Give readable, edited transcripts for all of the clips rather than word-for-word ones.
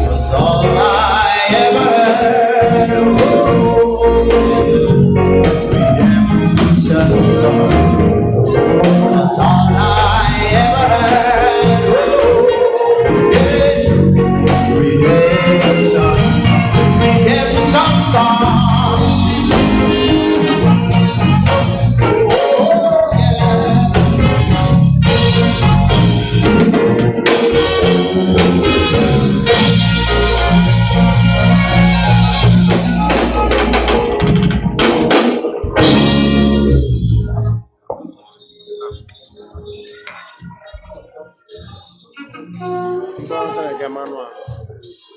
was all I ever heard. Redemption song was all I ever heard. Yeah. Redemption song.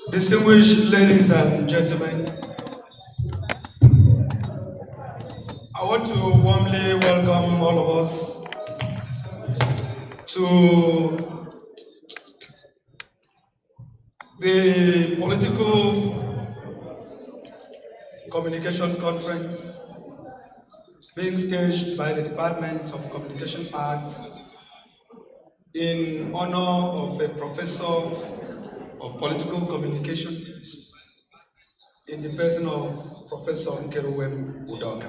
Distinguished ladies and gentlemen, I want to warmly welcome all of us to the Political Communication Conference being staged by the Department of Communication Arts in honor of a professor of political communication in the person of Professor Nkeruwem Udoka.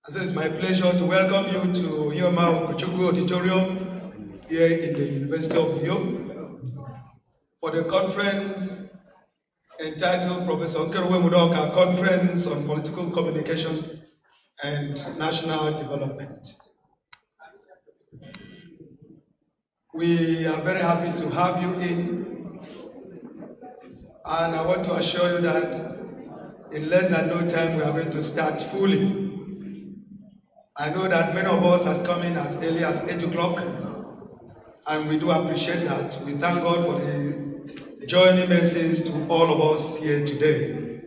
And so it's my pleasure to welcome you to Iheoma Ugochukwu Auditorium here in the University of Uyo for the conference entitled Professor Nkeruwem Udoka Conference on Political Communication and National Development. We are very happy to have you in, and I want to assure you that in less than no time we are going to start fully. I know that many of us had come in as early as 8 o'clock, and we do appreciate that. We thank God for the joining message to all of us here today.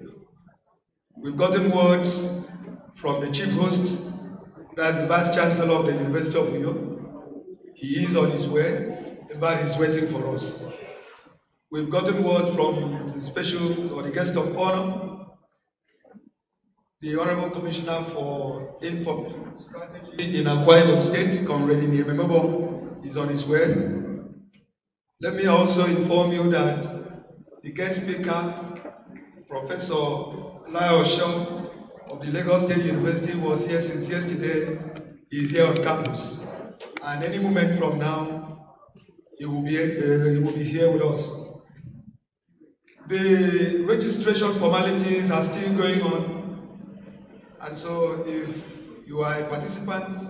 We've gotten words from the chief host, that's the Vice Chancellor of the University of Uyo. He is on his way, but he's waiting for us. We've gotten word from the special or the guest of honor, the Honorable Commissioner for Information Strategy in Akwa Ibom State, Comrade Nyememebo, is on his way. Let me also inform you that the guest speaker, Professor Lai Osho of the Lagos State University, was here since yesterday. He is here on campus. And any moment from now, he will be here with us. The registration formalities are still going on. And so if you are a participant,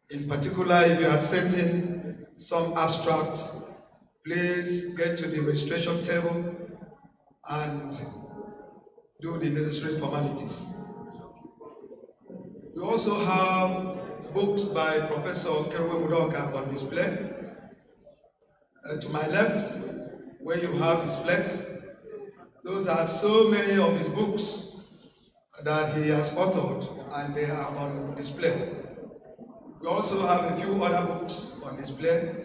in particular if you are sent in some abstracts, please get to the registration table and do the necessary formalities. We also have books by Professor Nkeruwem Udoka on display. To my left, where you have his flex, those are so many of his books that he has authored, and they are on display. We also have a few other books on display,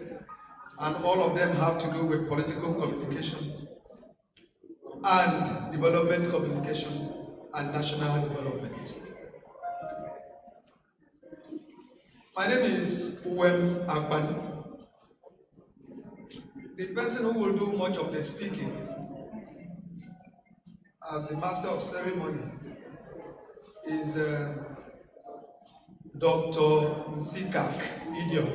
and all of them have to do with political communication and development communication and national development. My name is Uwem Akpan. The person who will do much of the speaking as the master of ceremony is Dr. Nsikak Idiom.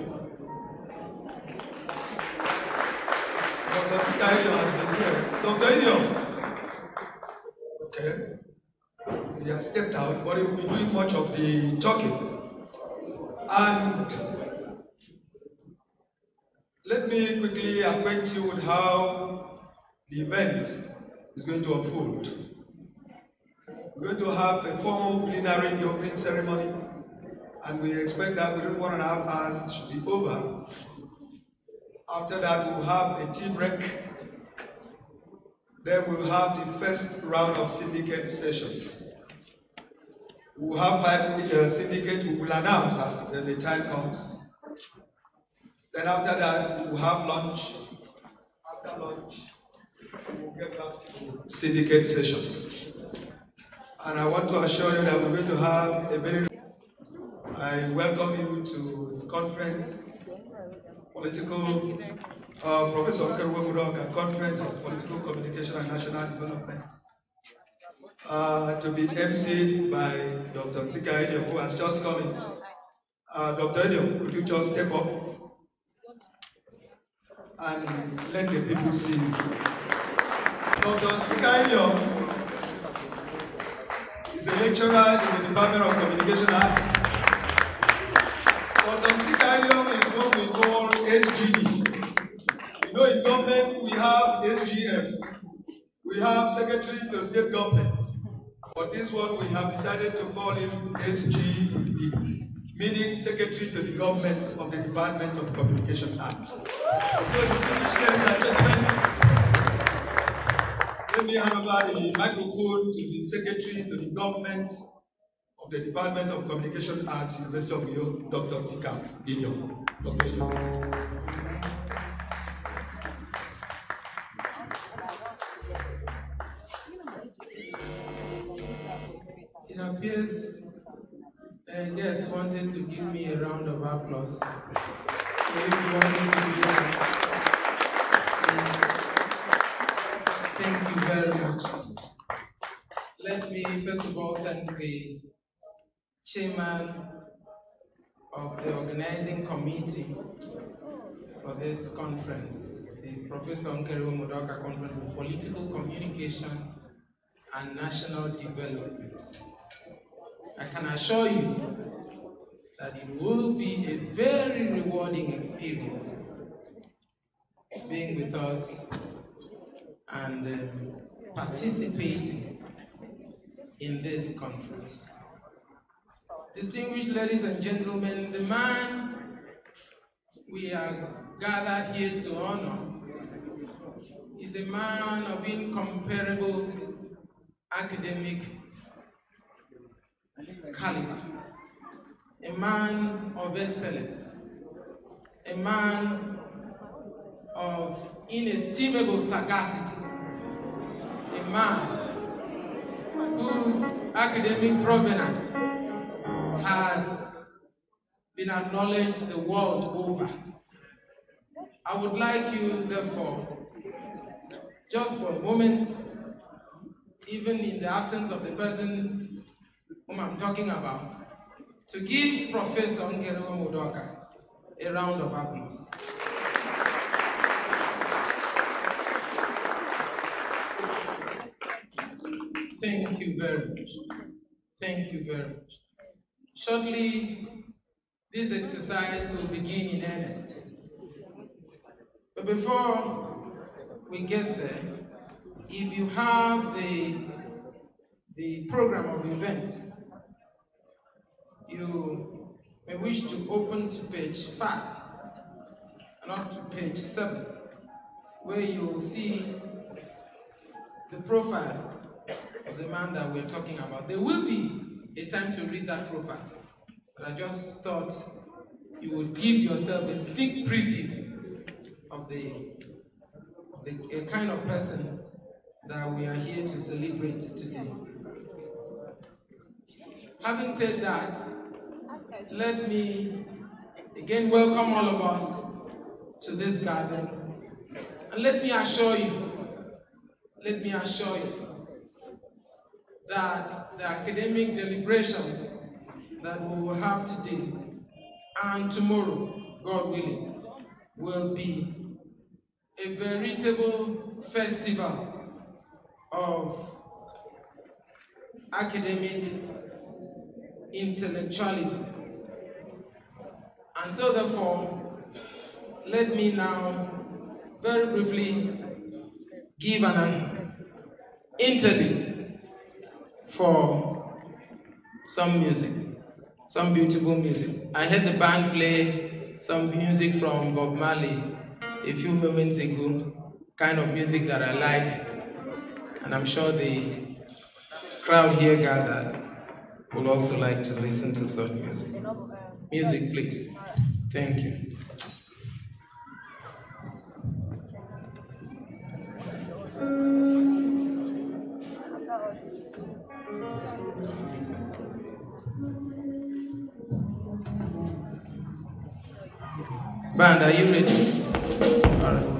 Dr. Nsikak Idiom has been here. Dr. Idiom. Okay. He has stepped out, but he will be doing much of the talking. And let me quickly acquaint you with how the event is going to unfold. We're going to have a formal plenary in the opening ceremony, and we expect that within 1.5 hours it should be over. After that, we'll have a tea break. Then we'll have the first round of syndicate sessions. We'll have 5 syndicates we will announce as the time comes. Then after that, we'll have lunch. After lunch, we'll get back to syndicate sessions. And I want to assure you that we're going to have a very... I welcome you to the conference, Political Professor Nkeruo Mudoka, Conference of Political Communication and National Development, to be emceed by Dr. Nsika Elliot, who has just come in. Dr. Elliot, could you just step up and let the people see you? Dr. Nsika Elliot is a lecturer in the Department of Communication Arts. Dr. Nsika Elliot is what we call SGD. You know, in government, we have SGF. We have Secretary to State Government. But this one, we have decided to call him SGD, meaning Secretary to the Government of the Department of Communication Arts. So, distinguished ladies and gentlemen, let me hand over the microphone to the Secretary to the Government of the Department of Communication Arts, University of New York, Dr. Nsika Elliot. Dr. Elliot. It appears guests wanted to give me a round of applause. So if you want me to do that, please, thank you very much. Let me first of all thank the chairman of the organizing committee for this conference, the Professor Nkeruo Mudoka Conference of Political Communication and National Development. I can assure you that it will be a very rewarding experience being with us and participating in this conference. Distinguished ladies and gentlemen, the man we are gathered here to honor is a man of incomparable academic caliber, a man of excellence, a man of inestimable sagacity, a man whose academic provenance has been acknowledged the world over. I would like you, therefore, just for a moment, even in the absence of the person whom I'm talking about, to give Professor Nkeruo Mudoka a round of applause. Thank you very much. Thank you very much. Shortly, this exercise will begin in earnest. But before we get there, if you have the program of events, you may wish to open to page 5, not to page 7, where you will see the profile of the man that we're talking about. There will be a time to read that profile, but I just thought you would give yourself a sneak preview of the kind of person that we are here to celebrate today. Having said that, let me again welcome all of us to this garden, and let me assure you that the academic deliberations that we will have today and tomorrow, God willing, will be a veritable festival of academic intellectualism. And so therefore, let me now very briefly give an interlude for some music, some beautiful music. I heard the band play some music from Bob Marley a few moments ago, kind of music that I like, and I'm sure the crowd here gathered would also like to listen to such music. Music, please. Thank you. Band, are you ready? All right.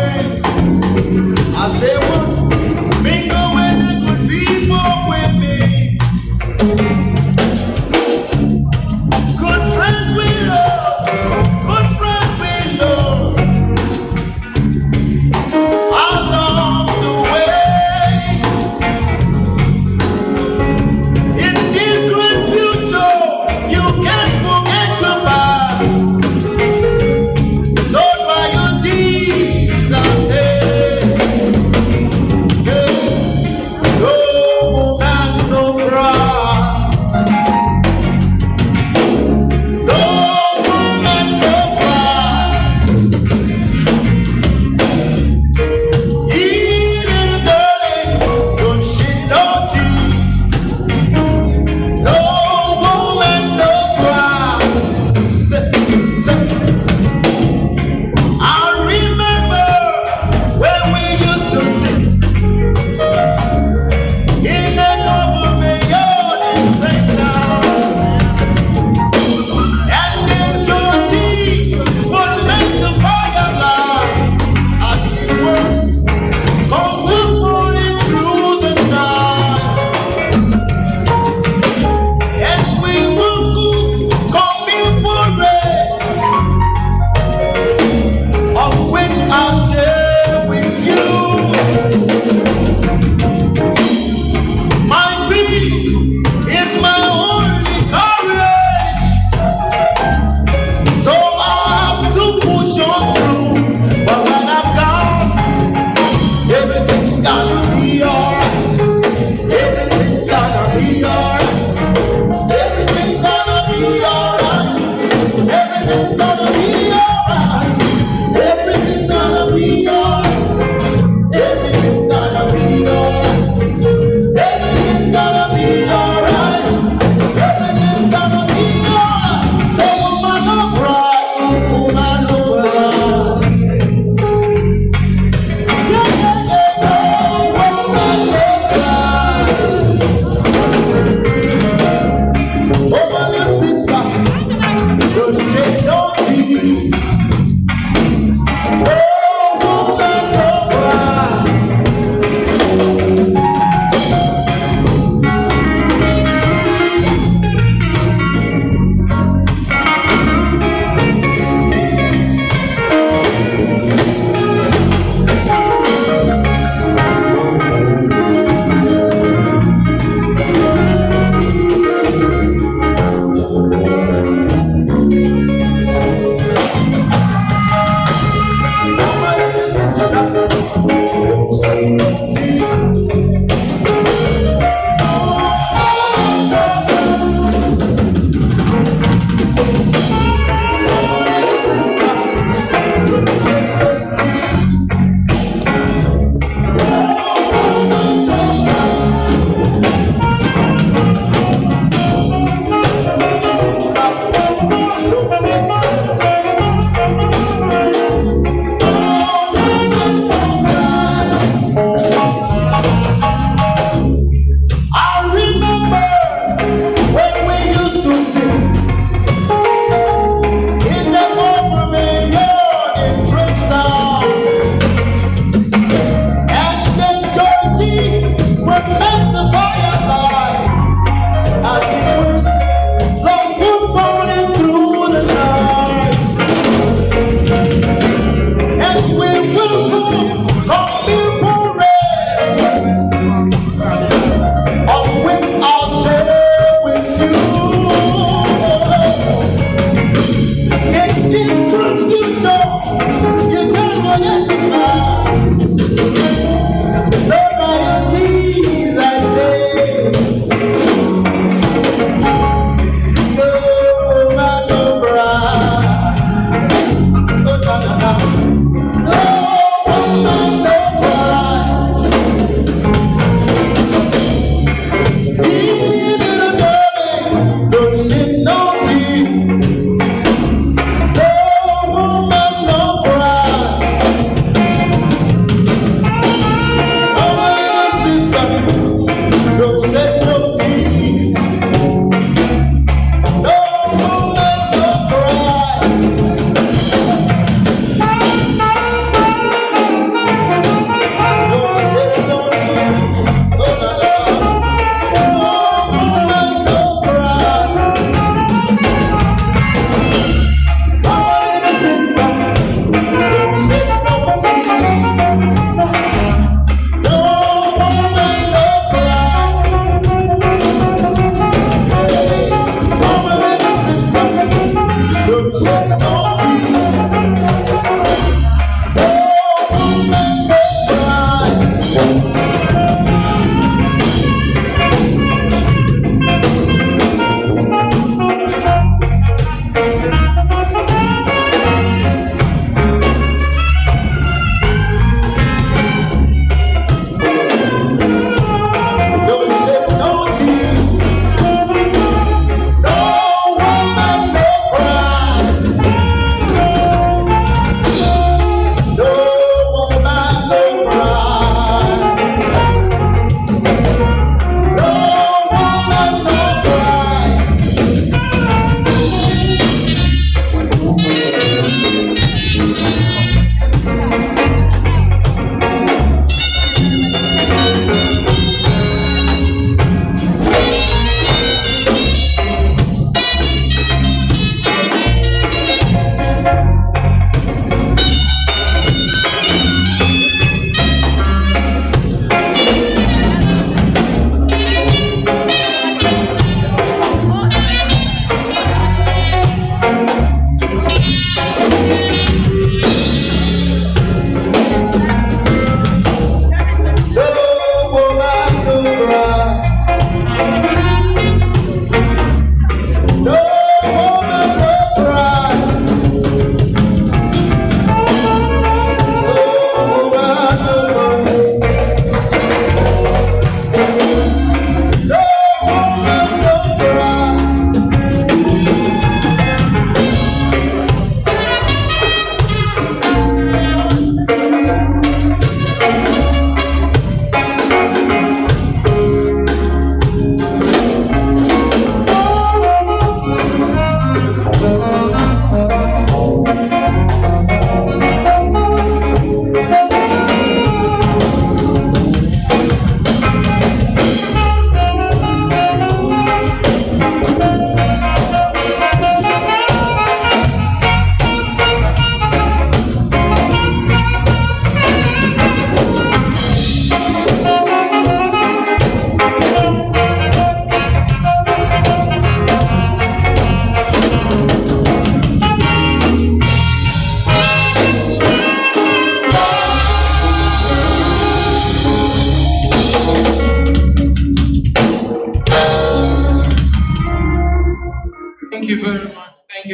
drinks. I say what? Mingle with the good people with me. Good friends we love, good friends we love. Along the way, in this great future, you can't forget your past. Lord, by your Jesus, no woman, no cry. No woman, no cry. Little darling, don't shed no tears. No woman, no cry. I remember when we used to sit in the government yard in Princeton, and then Georgie would make the fire light as it was falling through the night, and we would go coming for rain, of which I'll share with you. My faith is my only courage, so I have to push on through. But when I'm gone, everything's gonna be alright. Everything's gonna be alright. Everything's gonna be alright. Everything's gonna be alright. Everything's gonna be alright. Everything's gonna be alright. Everything's gonna be alright. Everything's gonna be alright. So woman, no cry. Woman, no cry. Yeah, yeah, yeah, yeah. Woman, no cry. Woman, your sister, don't shed no tears. Oh, woman, no cry.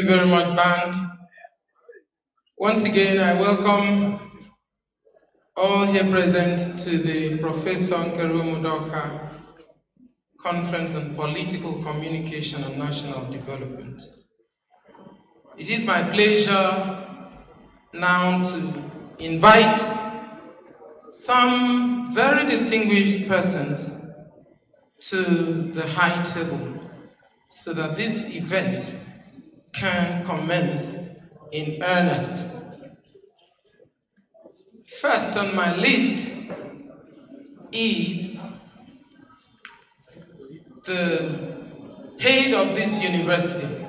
you very much, band. Once again, I welcome all here present to the Professor Nkeru Udoka Conference on Political Communication and National Development. It is my pleasure now to invite some very distinguished persons to the high table so that this event can commence in earnest. First on my list is the head of this university,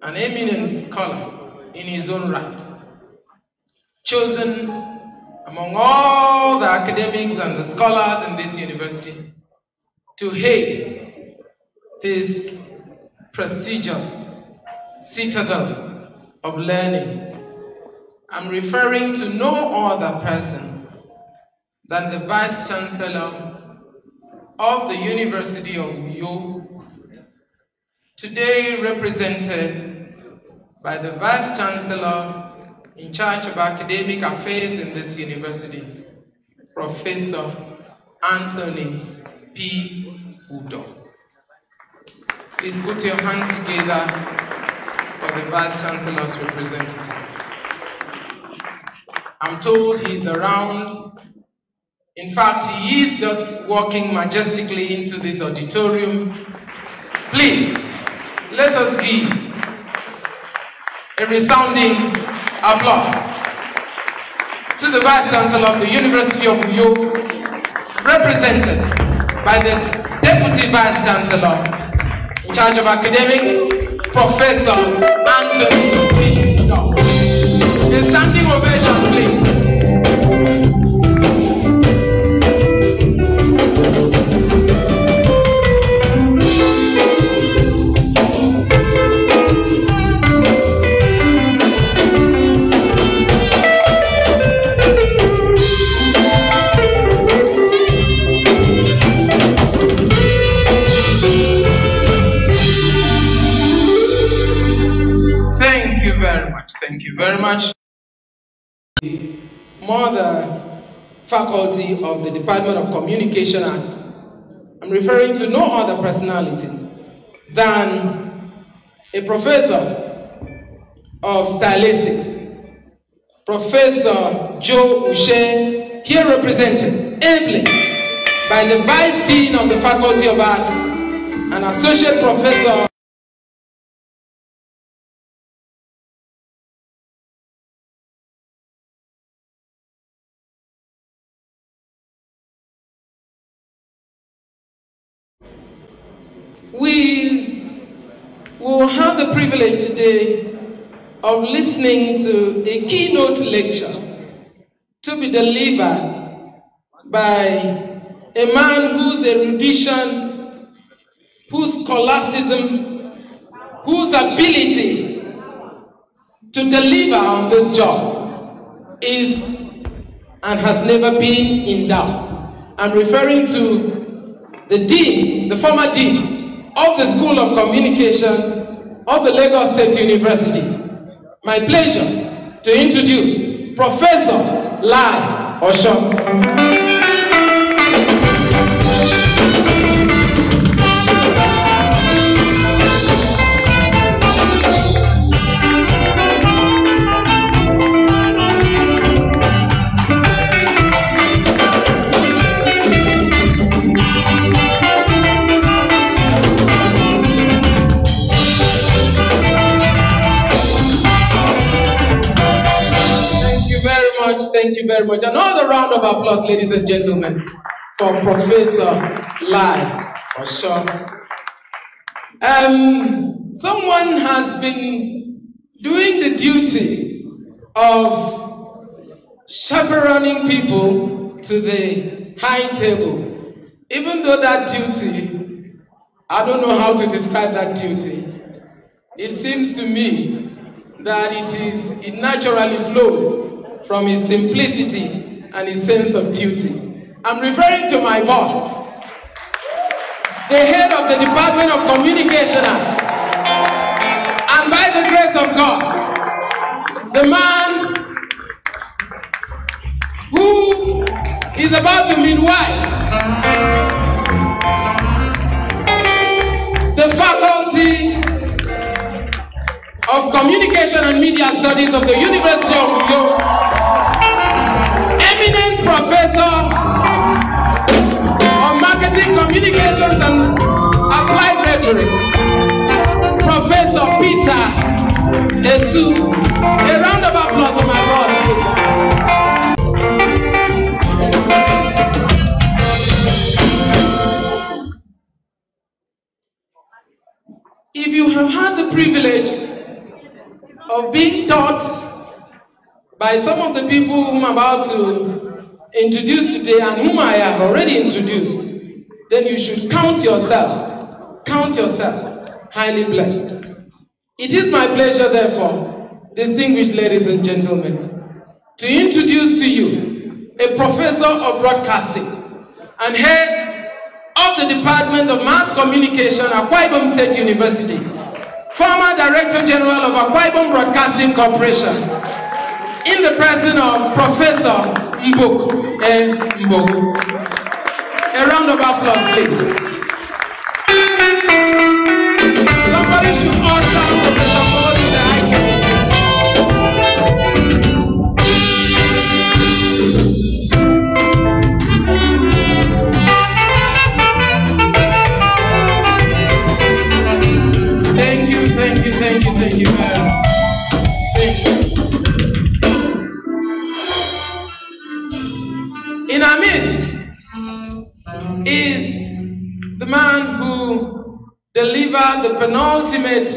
an eminent scholar in his own right, chosen among all the academics and the scholars in this university to head this prestigious citadel of learning. I'm referring to no other person than the Vice Chancellor of the University of Uyo, today represented by the Vice Chancellor in charge of academic affairs in this university, Professor Anthony P. Udoh. Please put your hands together for the Vice Chancellor's representative. I'm told he's around. In fact, he is just walking majestically into this auditorium. Please, let us give a resounding applause to the Vice Chancellor of the University of Uyo, represented by the Deputy Vice Chancellor in charge of academics, Professor Anthony P. Udoh. A standing ovation, please. Thank you very much. Mother faculty of the Department of Communication Arts. I'm referring to no other personality than a professor of stylistics, Professor Joe Uche, here represented ably by the Vice Dean of the Faculty of Arts and Associate Professor We will have the privilege today of listening to a keynote lecture to be delivered by a man whose erudition, whose scholasticism, whose ability to deliver on this job is and has never been in doubt. I'm referring to the dean, the former dean of the School of Communication of the Lagos State University. My pleasure to introduce Professor Lai Osho. Thank you very much. Another round of applause, ladies and gentlemen, for Professor Lai Osho. Someone has been doing the duty of chaperoning people to the high table. Even though that duty, I don't know how to describe that duty. It seems to me that it naturally flows from his simplicity and his sense of duty. I'm referring to my boss, the head of the Department of Communication Arts, grace of God, the man who is about to meet wife, the Faculty of Communication and Media Studies of the University of Uyo, eminent professor of Marketing, Communications and Applied Rhetoric, Professor Peter Esu. A round of applause for my boss, please. If you have had the privilege of being taught by some of the people whom I'm about to introduce today and whom I have already introduced, then you should count yourself highly blessed. It is my pleasure, therefore, distinguished ladies and gentlemen, to introduce to you a professor of broadcasting and head of the Department of Mass Communication at Akwa Ibom State University, former Director General of Akwa Ibom Broadcasting Corporation, in the person of Professor Mboku Mboku. A round of applause, please. Somebody should usher Professor Mboku to the high table. Thank you very much. Thank you. In our midst is the man who delivered the penultimate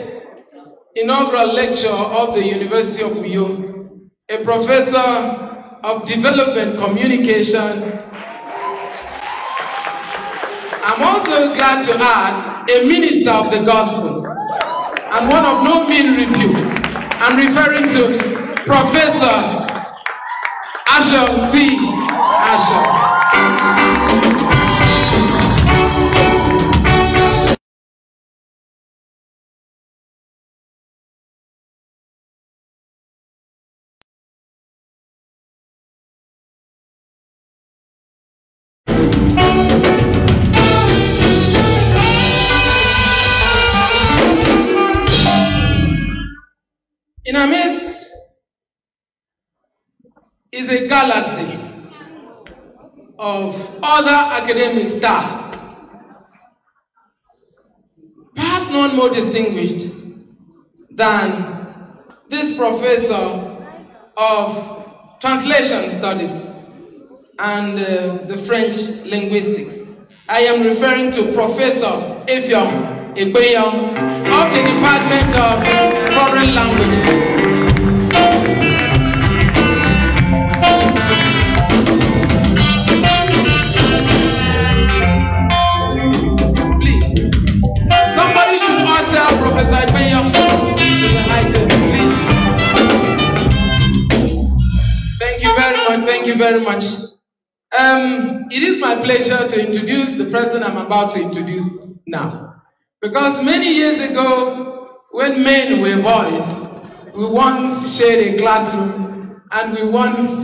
inaugural lecture of the University of Uyo, a professor of development communication. I'm also glad to add a minister of the gospel and one of no mean repute. I'm referring to Professor Ashok C. Ashok. In our midst is a galaxy of other academic stars, perhaps none more distinguished than this professor of translation studies and the French linguistics. I am referring to Professor Effiong Ekpeyong of the Department of Foreign Languages. Please, somebody should usher Professor Ekpeyong to the high table, please. Thank you very much. It is my pleasure to introduce the person I'm about to introduce now. Because many years ago, when men were boys, we once shared a classroom and we once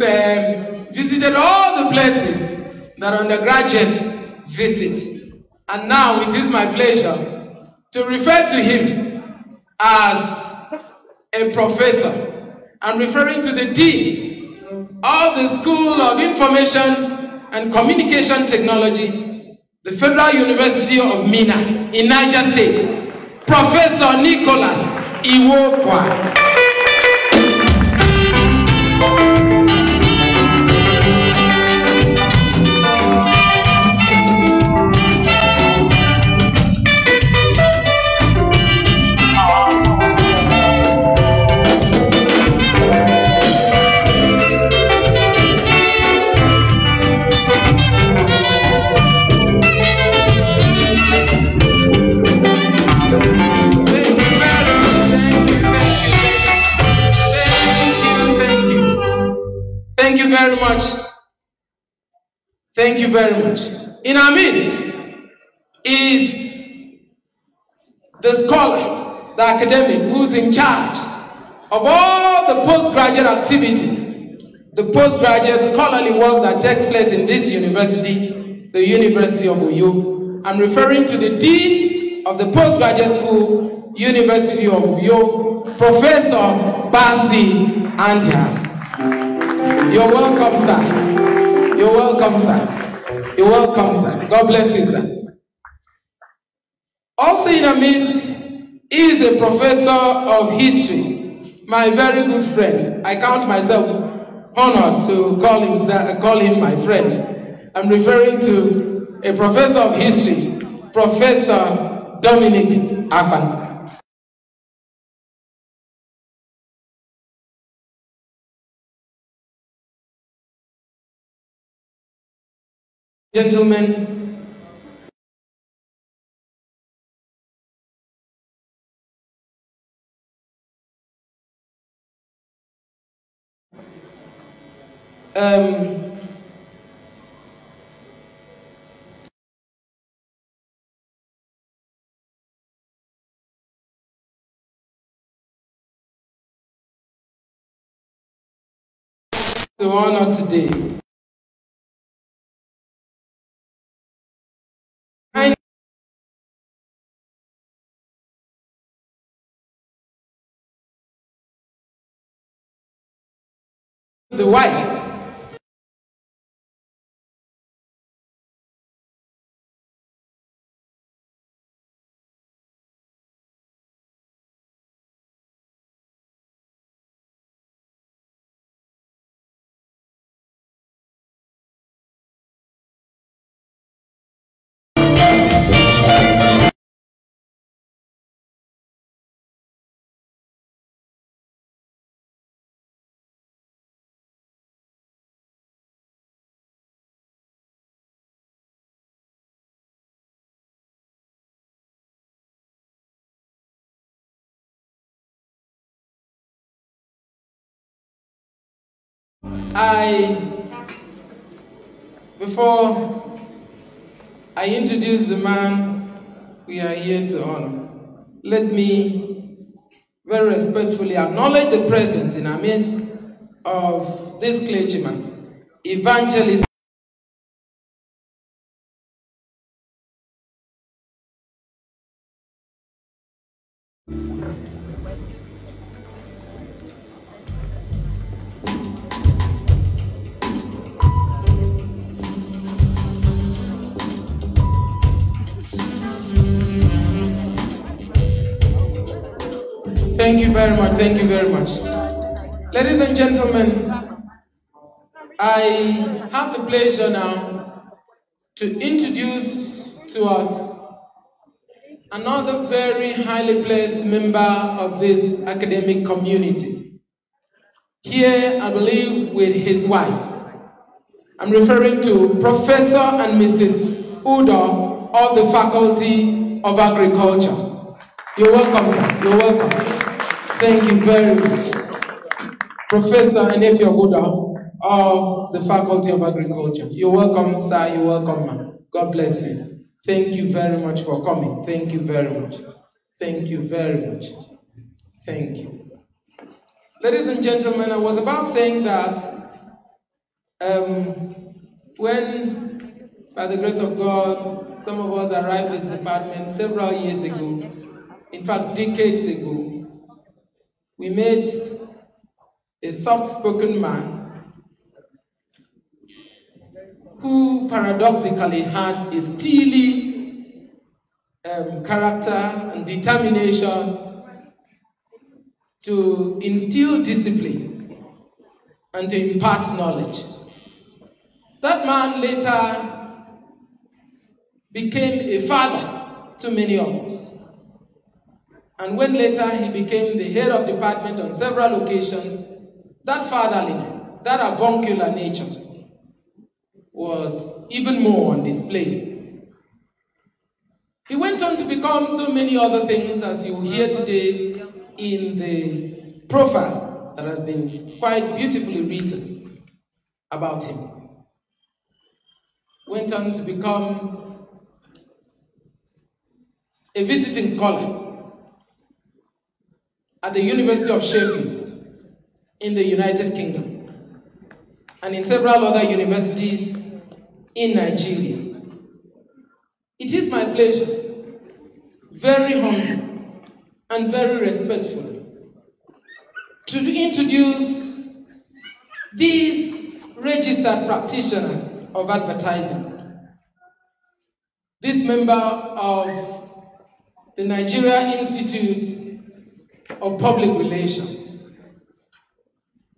visited all the places that undergraduates visit. And now it is my pleasure to refer to him as a professor. I'm referring to the dean of the School of Information and Communication Technology, the Federal University of Minna in Niger State, Professor Nicholas Iwokwa. Thank you very much. In our midst is the scholar the academic who's in charge of all the postgraduate activities, the postgraduate scholarly work that takes place in this university, the University of Uyo. I'm referring to the Dean of the Postgraduate School, University of Uyo, Professor Basi Anta. You're welcome, sir. You're welcome, sir. You're welcome, sir. God bless you, sir. Also in our midst is a professor of history, my very good friend. I count myself honored to call him my friend. I'm referring to a professor of history, Professor Dominic Akpan. Gentlemen, to honor today. The wife. Before I introduce the man we are here to honor, let me very respectfully acknowledge the presence in our midst of this clergyman, evangelist. Thank you very much. Thank you very much. Ladies and gentlemen, I have the pleasure now to introduce to us another very highly placed member of this academic community. Here, I believe, with his wife. I'm referring to Professor and Mrs. Udo of the Faculty of Agriculture. You're welcome, sir. You're welcome. Thank you very much. Professor Enefio Udo of the Faculty of Agriculture. You're welcome, sir. You're welcome, ma'am. God bless you. Thank you very much for coming. Thank you very much. Thank you very much. Thank you. Ladies and gentlemen, I was about saying that when, by the grace of God, some of us arrived at this department several years ago, in fact, decades ago, we met a soft-spoken man who paradoxically had a steely character and determination to instill discipline and to impart knowledge. That man later became a father to many of us. And when later he became the head of department on several occasions, that fatherliness, that avuncular nature was even more on display. He went on to become so many other things, as you will hear today in the profile that has been quite beautifully written about him. Went on to become a visiting scholar. at the University of Sheffield in the United Kingdom and in several other universities in Nigeria. It is my pleasure, very humble and very respectful, to introduce this registered practitioner of advertising, this member of the Nigeria Institute of Public Relations,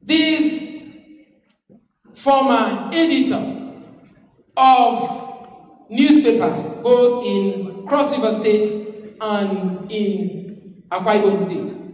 this former editor of newspapers, both in Cross River State and in Akwa Ibom State.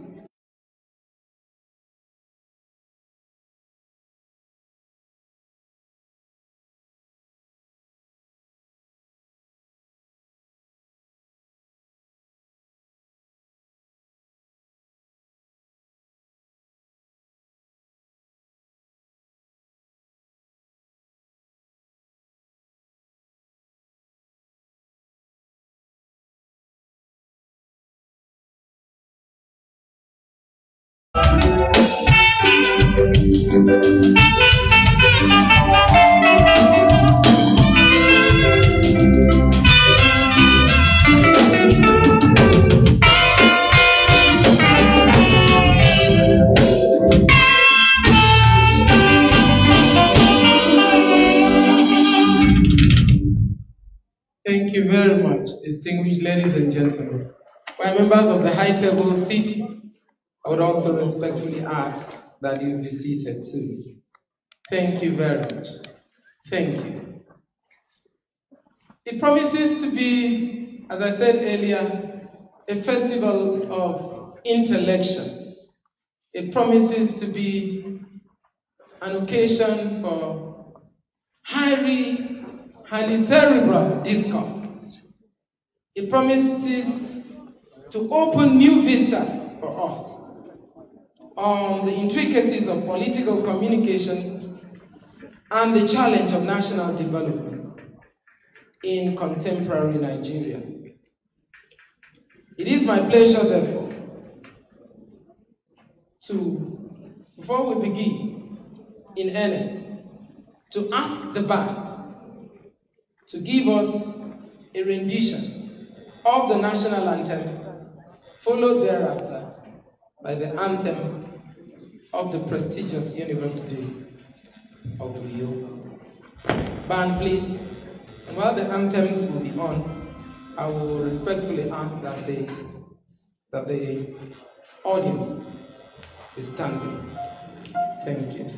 Thank you very much, distinguished ladies and gentlemen. While members of the high table sit, I would also respectfully ask that you be seated too. Thank you very much. Thank you. It promises to be, as I said earlier, a festival of intellection. It promises to be an occasion for highly cerebral discourse. It promises to open new vistas for us on the intricacies of political communication and the challenge of national development in contemporary Nigeria. It is my pleasure, therefore, before we begin in earnest, to ask the band to give us a rendition of the national anthem, followed thereafter by the anthem of the prestigious University of Uyo. Band, please. And while the anthems will be on, I will respectfully ask that the audience is standing. Thank you.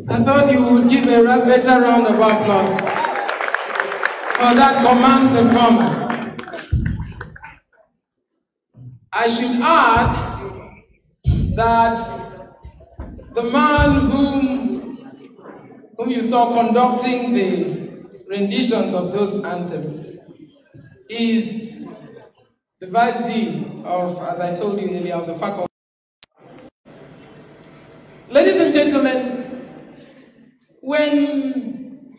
I thought you would give a better round of applause for that command performance. I should add that the man whom you saw conducting the renditions of those anthems is the Vice Dean of, as I told you earlier, of the faculty. Ladies and gentlemen, when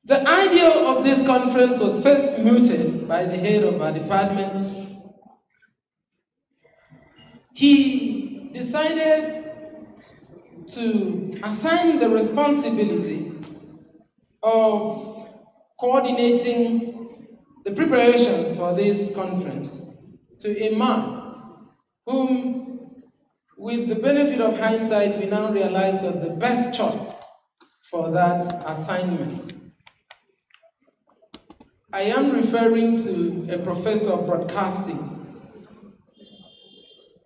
the idea of this conference was first mooted by the head of our department, he decided to assign the responsibility of coordinating the preparations for this conference to a man whom, with the benefit of hindsight, we now realize was the best choice for that assignment. I am referring to a professor of broadcasting,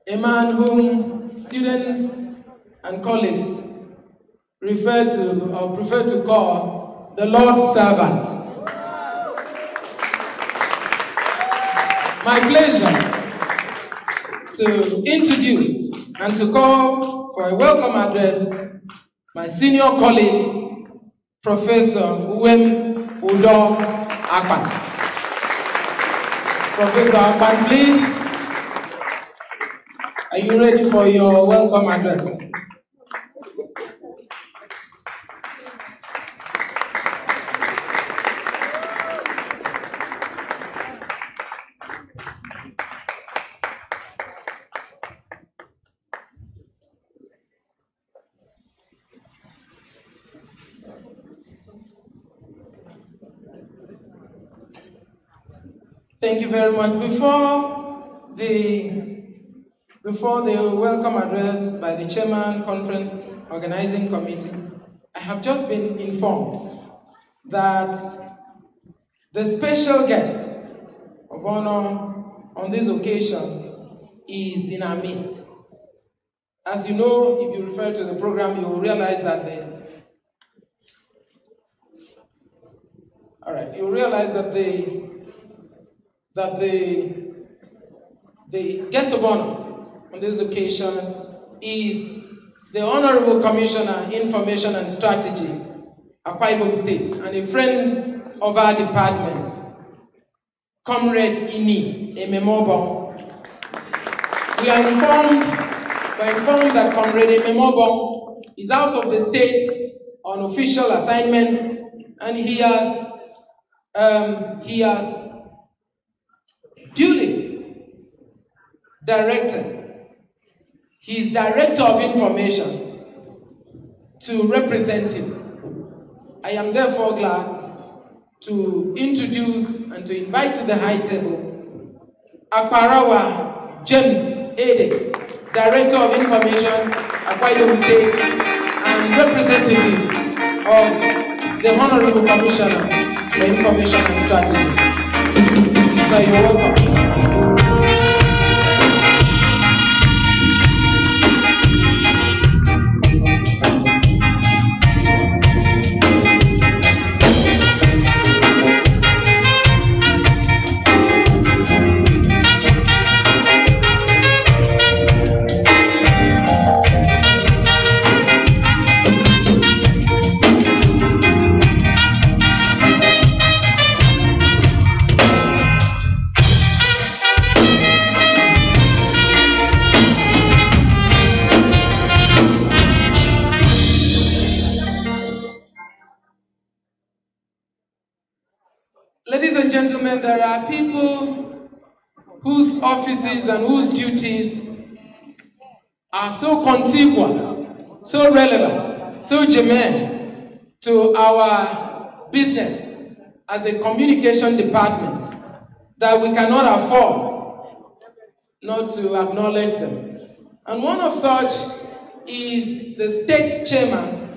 a man whom students and colleagues refer to or prefer to call the Lord's servant. My pleasure to introduce and to call for a welcome address my senior colleague, Professor Uwem Udo Akpan. Professor Akpan, please, are you ready for your welcome address? Thank you very much. Before the welcome address by the Chairman Conference Organizing Committee, I have just been informed that the special guest of honor on this occasion is in our midst. As you know, if you refer to the program, you will realize that the guest of honor on this occasion is the Honorable Commissioner, Information and Strategy, Akwa Ibom State, and a friend of our department, Comrade Ini Ememobo. We are informed that Comrade Ememobo is out of the state on official assignments, and he has duly directed his Director of Information to represent him. I am therefore glad to introduce and to invite to the high table Akparawa James Edex, Director of Information, Akwa Ibom State, and representative of the Honorable Commissioner for Information and Strategy. So you're welcome. Ladies and gentlemen, there are people whose offices and whose duties are so contiguous, so relevant, so germane to our business as a communication department that we cannot afford not to acknowledge them. And one of such is the state chairman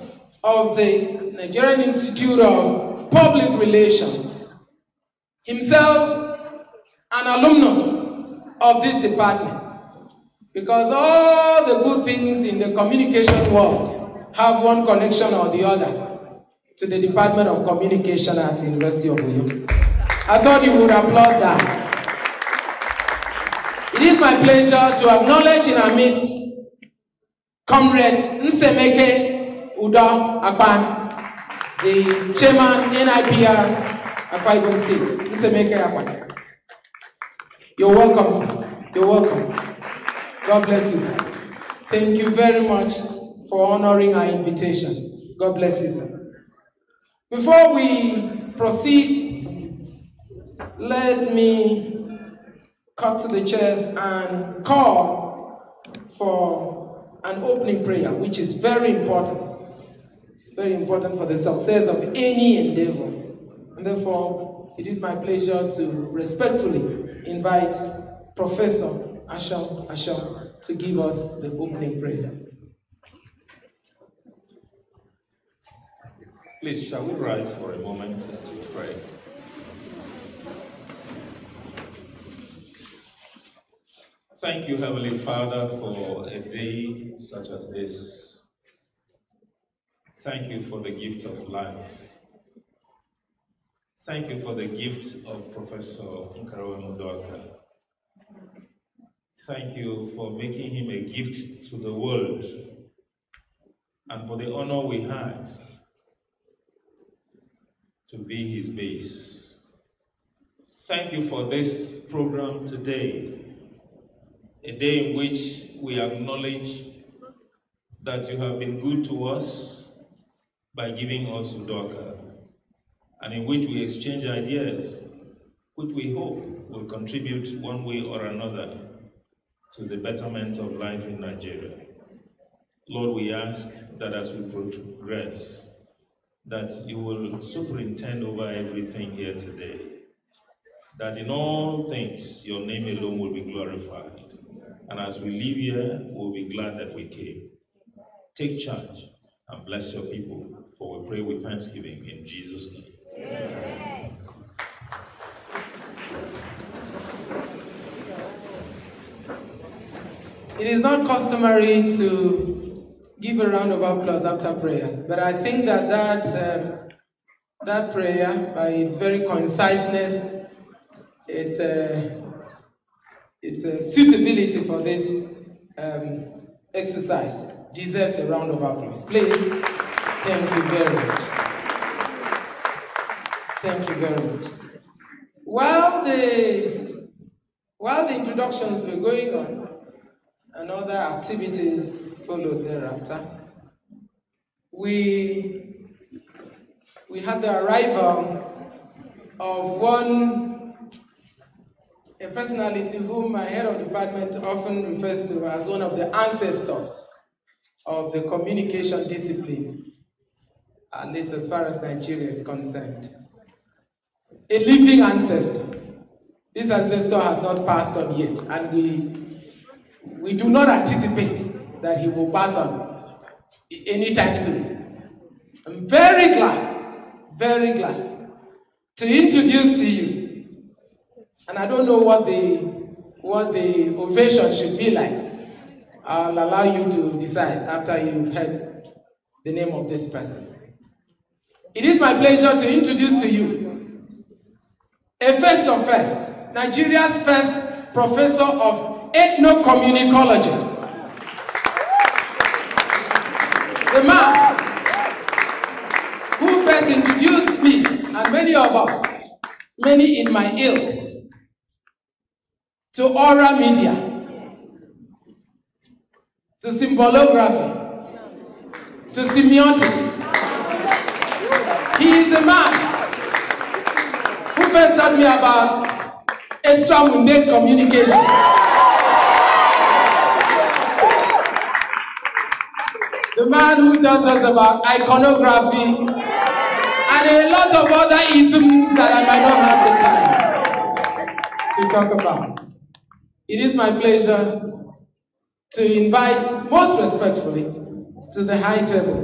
of the Nigerian Institute of Public Relations, himself an alumnus of this department, because all the good things in the communication world have one connection or the other to the Department of Communication at the University of Oyo. I thought you would applaud that. It is my pleasure to acknowledge in our midst Comrade Nsemeke Udo Akpan, the chairman NIPR Akwa Ibom State. Nsemeke Akpan. You're welcome, sir. You're welcome. God bless you, sir. Thank you very much for honoring our invitation. God bless you, sir. Before we proceed, let me cut to the chase and call for an opening prayer, which is very important for the success of any endeavor. And therefore, it is my pleasure to respectfully invite Professor Asham to give us the opening prayer. Please, shall we rise for a moment as we pray? Thank you, Heavenly Father, for a day such as this. Thank you for the gift of life. Thank you for the gift of Professor Nkaruwe Mudoka. Thank you for making him a gift to the world and for the honor we had to be his base. Thank you for this program today, a day in which we acknowledge that you have been good to us by giving us Udoka, and in which we exchange ideas, which we hope will contribute one way or another to the betterment of life in Nigeria. Lord, we ask that as we progress, that you will superintend over everything here today, that in all things your name alone will be glorified. And as we leave here, we'll be glad that we came. Take charge and bless your people, for we pray with thanksgiving in Jesus' name. Amen. It is not customary to give a round of applause after prayers, but I think that prayer, by its very conciseness, its suitability for this exercise, deserves a round of applause. Please, thank you very much. Thank you very much. While the introductions were going on and other activities followed thereafter, we had the arrival of a personality whom my head of department often refers to as one of the ancestors of the communication discipline, at least as far as Nigeria is concerned. A living ancestor. This ancestor has not passed on yet, and we do not anticipate that he will pass on anytime soon. I'm very glad to introduce to you, and I don't know what the ovation should be like. I'll allow you to decide after you've heard the name of this person. It is my pleasure to introduce to you a first of first, Nigeria's first professor of ethno-communicology. The man who first introduced me, and many of us, many in my ilk, to oral media, to symbolography, to semiotics. He is the man who first taught me about extramundane communication. The man who taught us about iconography and a lot of other isms that I might not have the time to talk about. It is my pleasure to invite, most respectfully, to the high table,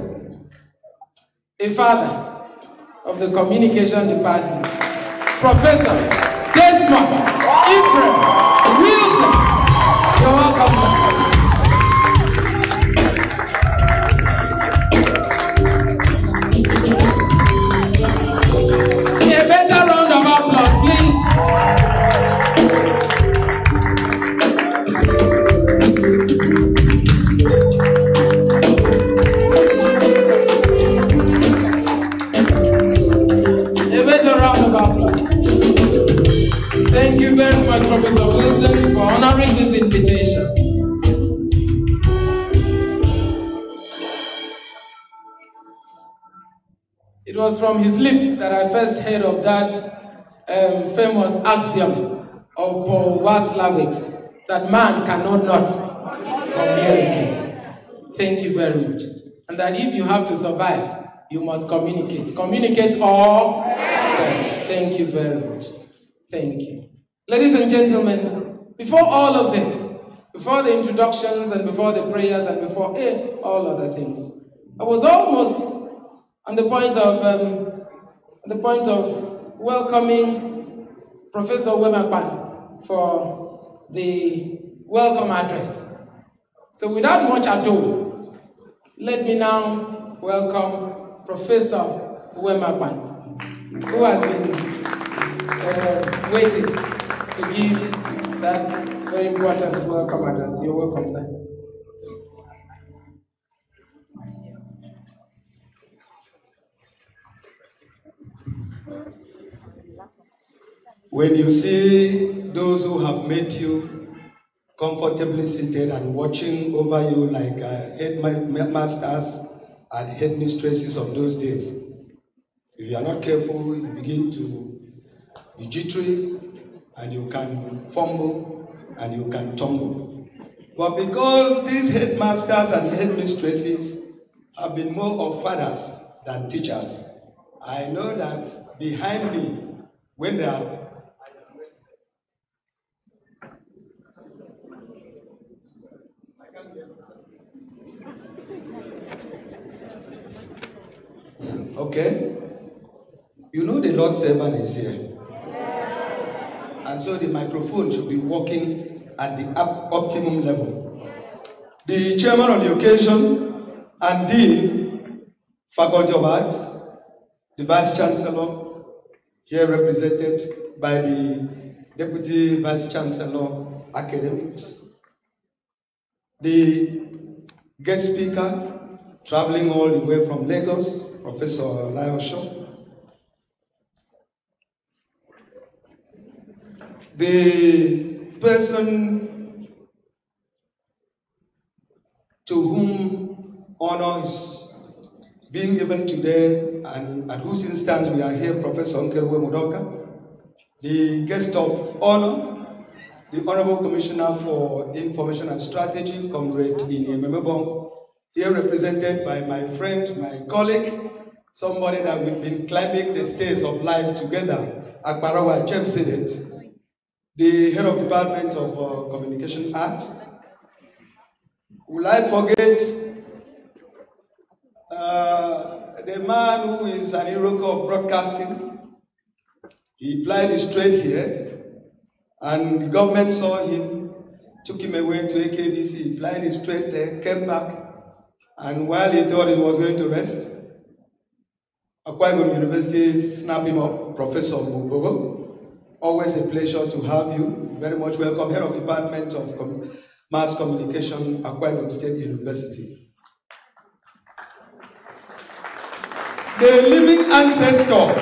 a father of the communication department, Professor Desmond Ephraim Wilson. You're welcome, sir. It was from his lips that I first heard of that famous axiom of Paul Watzlawick, that man cannot not communicate. Thank you very much. And that if you have to survive, you must communicate. Communicate all. Thank you very much. Thank you. Ladies and gentlemen, before all of this, before the introductions and before the prayers and before all other things, I was almost on the point of welcoming Professor Uwemekpan for the welcome address. So without much ado, let me now welcome Professor Uwemekpan, who has been waiting to give that very important welcome address. You're welcome, sir. When you see those who have met you comfortably seated and watching over you like headmasters and headmistresses of those days, if you are not careful, you begin to be jittery and you can fumble and you can tumble. But because these headmasters and headmistresses have been more of fathers than teachers, I know that behind me, when they are okay, you know the Lord's servant is here. And so the microphone should be working at the optimum level. The chairman on the occasion and the Faculty of Arts, the Vice Chancellor, here represented by the Deputy Vice Chancellor, Academics, the guest speaker, traveling all the way from Lagos, Professor Laosho, the person to whom honor is being given today and at whose instance we are here, Professor Nkeruwe Mudoka, the guest of honor, the Honorable Commissioner for Information and Strategy, Comrade Ini Memebong, here represented by my friend, my colleague, somebody that we've been climbing the stairs of life together, Akbarawa James Sedet, the head of Department of Communication Arts. Will I forget the man who is an Iroko of broadcasting? He applied his trade here, and the government saw him, took him away to AKBC, he applied his trade there, came back, and while he thought he was going to rest, Akwa Ibom University snapped him up, Professor Mbubogo. Always a pleasure to have you. Very much welcome, Head of Department of Mass Communication, Akwa Ibom State University. The living ancestor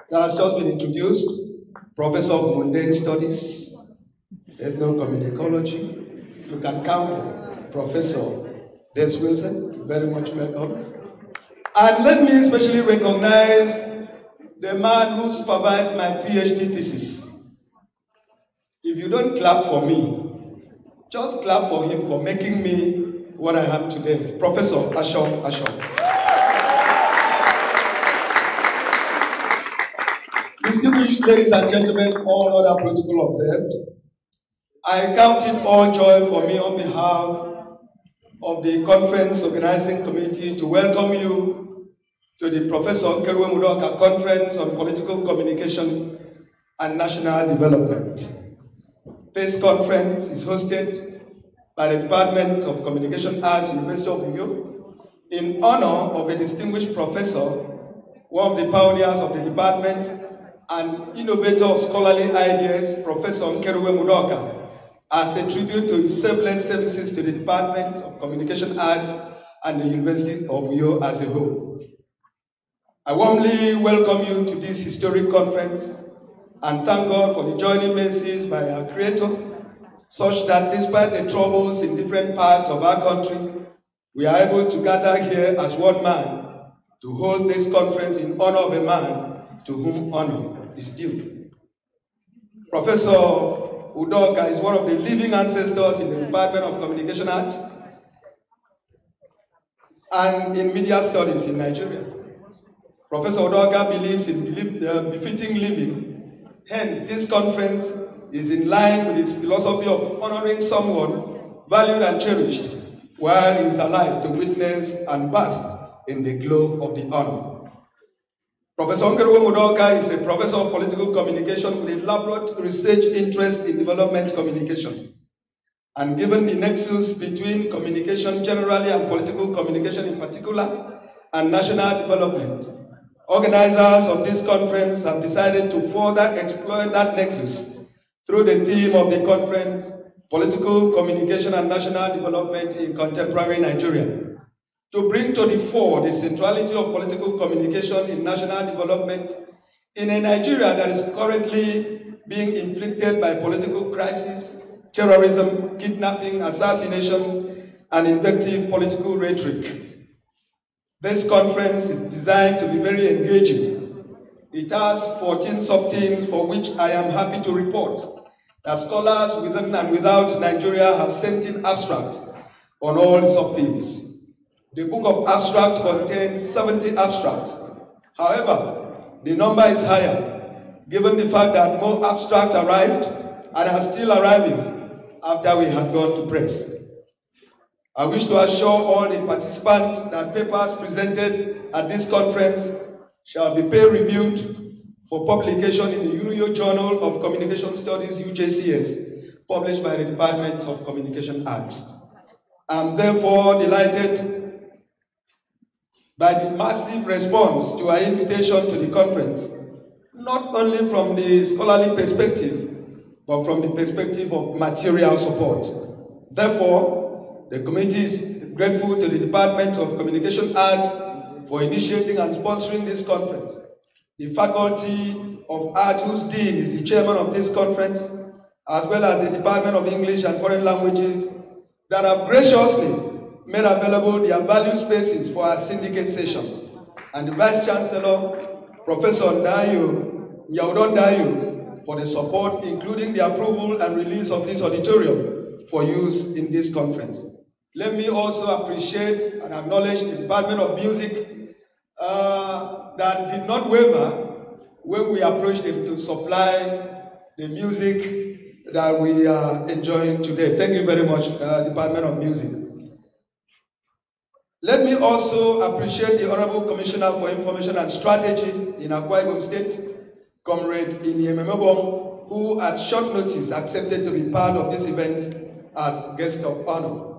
that has just been introduced, Professor of Mundane Studies, Ethno-Communicology. You can count Professor Des Wilson, very much welcome. And let me especially recognize the man who supervised my PhD thesis. If you don't clap for me, just clap for him for making me what I am today. Professor Ashok. Distinguished ladies and gentlemen, all other protocol observed, I count it all joy for me on behalf of the conference organizing committee to welcome you to the Professor Nkeruwe Mudoka Conference on Political Communication and National Development. This conference is hosted by the Department of Communication Arts, University of Uyo, in honor of a distinguished professor, one of the pioneers of the department, and innovator of scholarly ideas, Professor Nkeruwe Mudoka, as a tribute to his selfless services to the Department of Communication Arts and the University of Uyo as a whole. I warmly welcome you to this historic conference and thank God for the joining mercies by our Creator, such that despite the troubles in different parts of our country, we are able to gather here as one man to hold this conference in honor of a man to whom honor is due. Professor Udoka is one of the living ancestors in the Department of Communication Arts and in media studies in Nigeria. Professor Udoka believes in befitting living. Hence, this conference is in line with his philosophy of honoring someone valued and cherished while he is alive to witness and bath in the glow of the honor. Professor Nkeruwem Udoka is a professor of political communication with elaborate research interest in development communication. And given the nexus between communication generally and political communication in particular, and national development, organizers of this conference have decided to further exploit that nexus through the theme of the conference, Political Communication and National Development in Contemporary Nigeria, to bring to the fore the centrality of political communication in national development in a Nigeria that is currently being inflicted by political crisis, terrorism, kidnapping, assassinations, and invective political rhetoric. This conference is designed to be very engaging. It has 14 sub-themes for which I am happy to report that scholars within and without Nigeria have sent in abstracts on all the sub-themes. The book of abstracts contains 70 abstracts. However, the number is higher, given the fact that more abstracts arrived and are still arriving after we had gone to press. I wish to assure all the participants that papers presented at this conference shall be peer-reviewed for publication in the UNIO Journal of Communication Studies, UJCS, published by the Department of Communication Arts. I'm therefore delighted by the massive response to our invitation to the conference, not only from the scholarly perspective, but from the perspective of material support. Therefore, the committee is grateful to the Department of Communication Arts for initiating and sponsoring this conference. The Faculty of Art, whose dean is the chairman of this conference, as well as the Department of English and Foreign Languages, that have graciously made available their value spaces for our syndicate sessions. And the Vice Chancellor, Professor Yaudon Dayo, for the support, including the approval and release of this auditorium for use in this conference. Let me also appreciate and acknowledge the Department of Music that did not waver when we approached them to supply the music that we are enjoying today. Thank you very much, Department of Music. Let me also appreciate the Honorable Commissioner for Information and Strategy in Akwa Ibom State, Comrade Inyememebong, who at short notice accepted to be part of this event as guest of honor.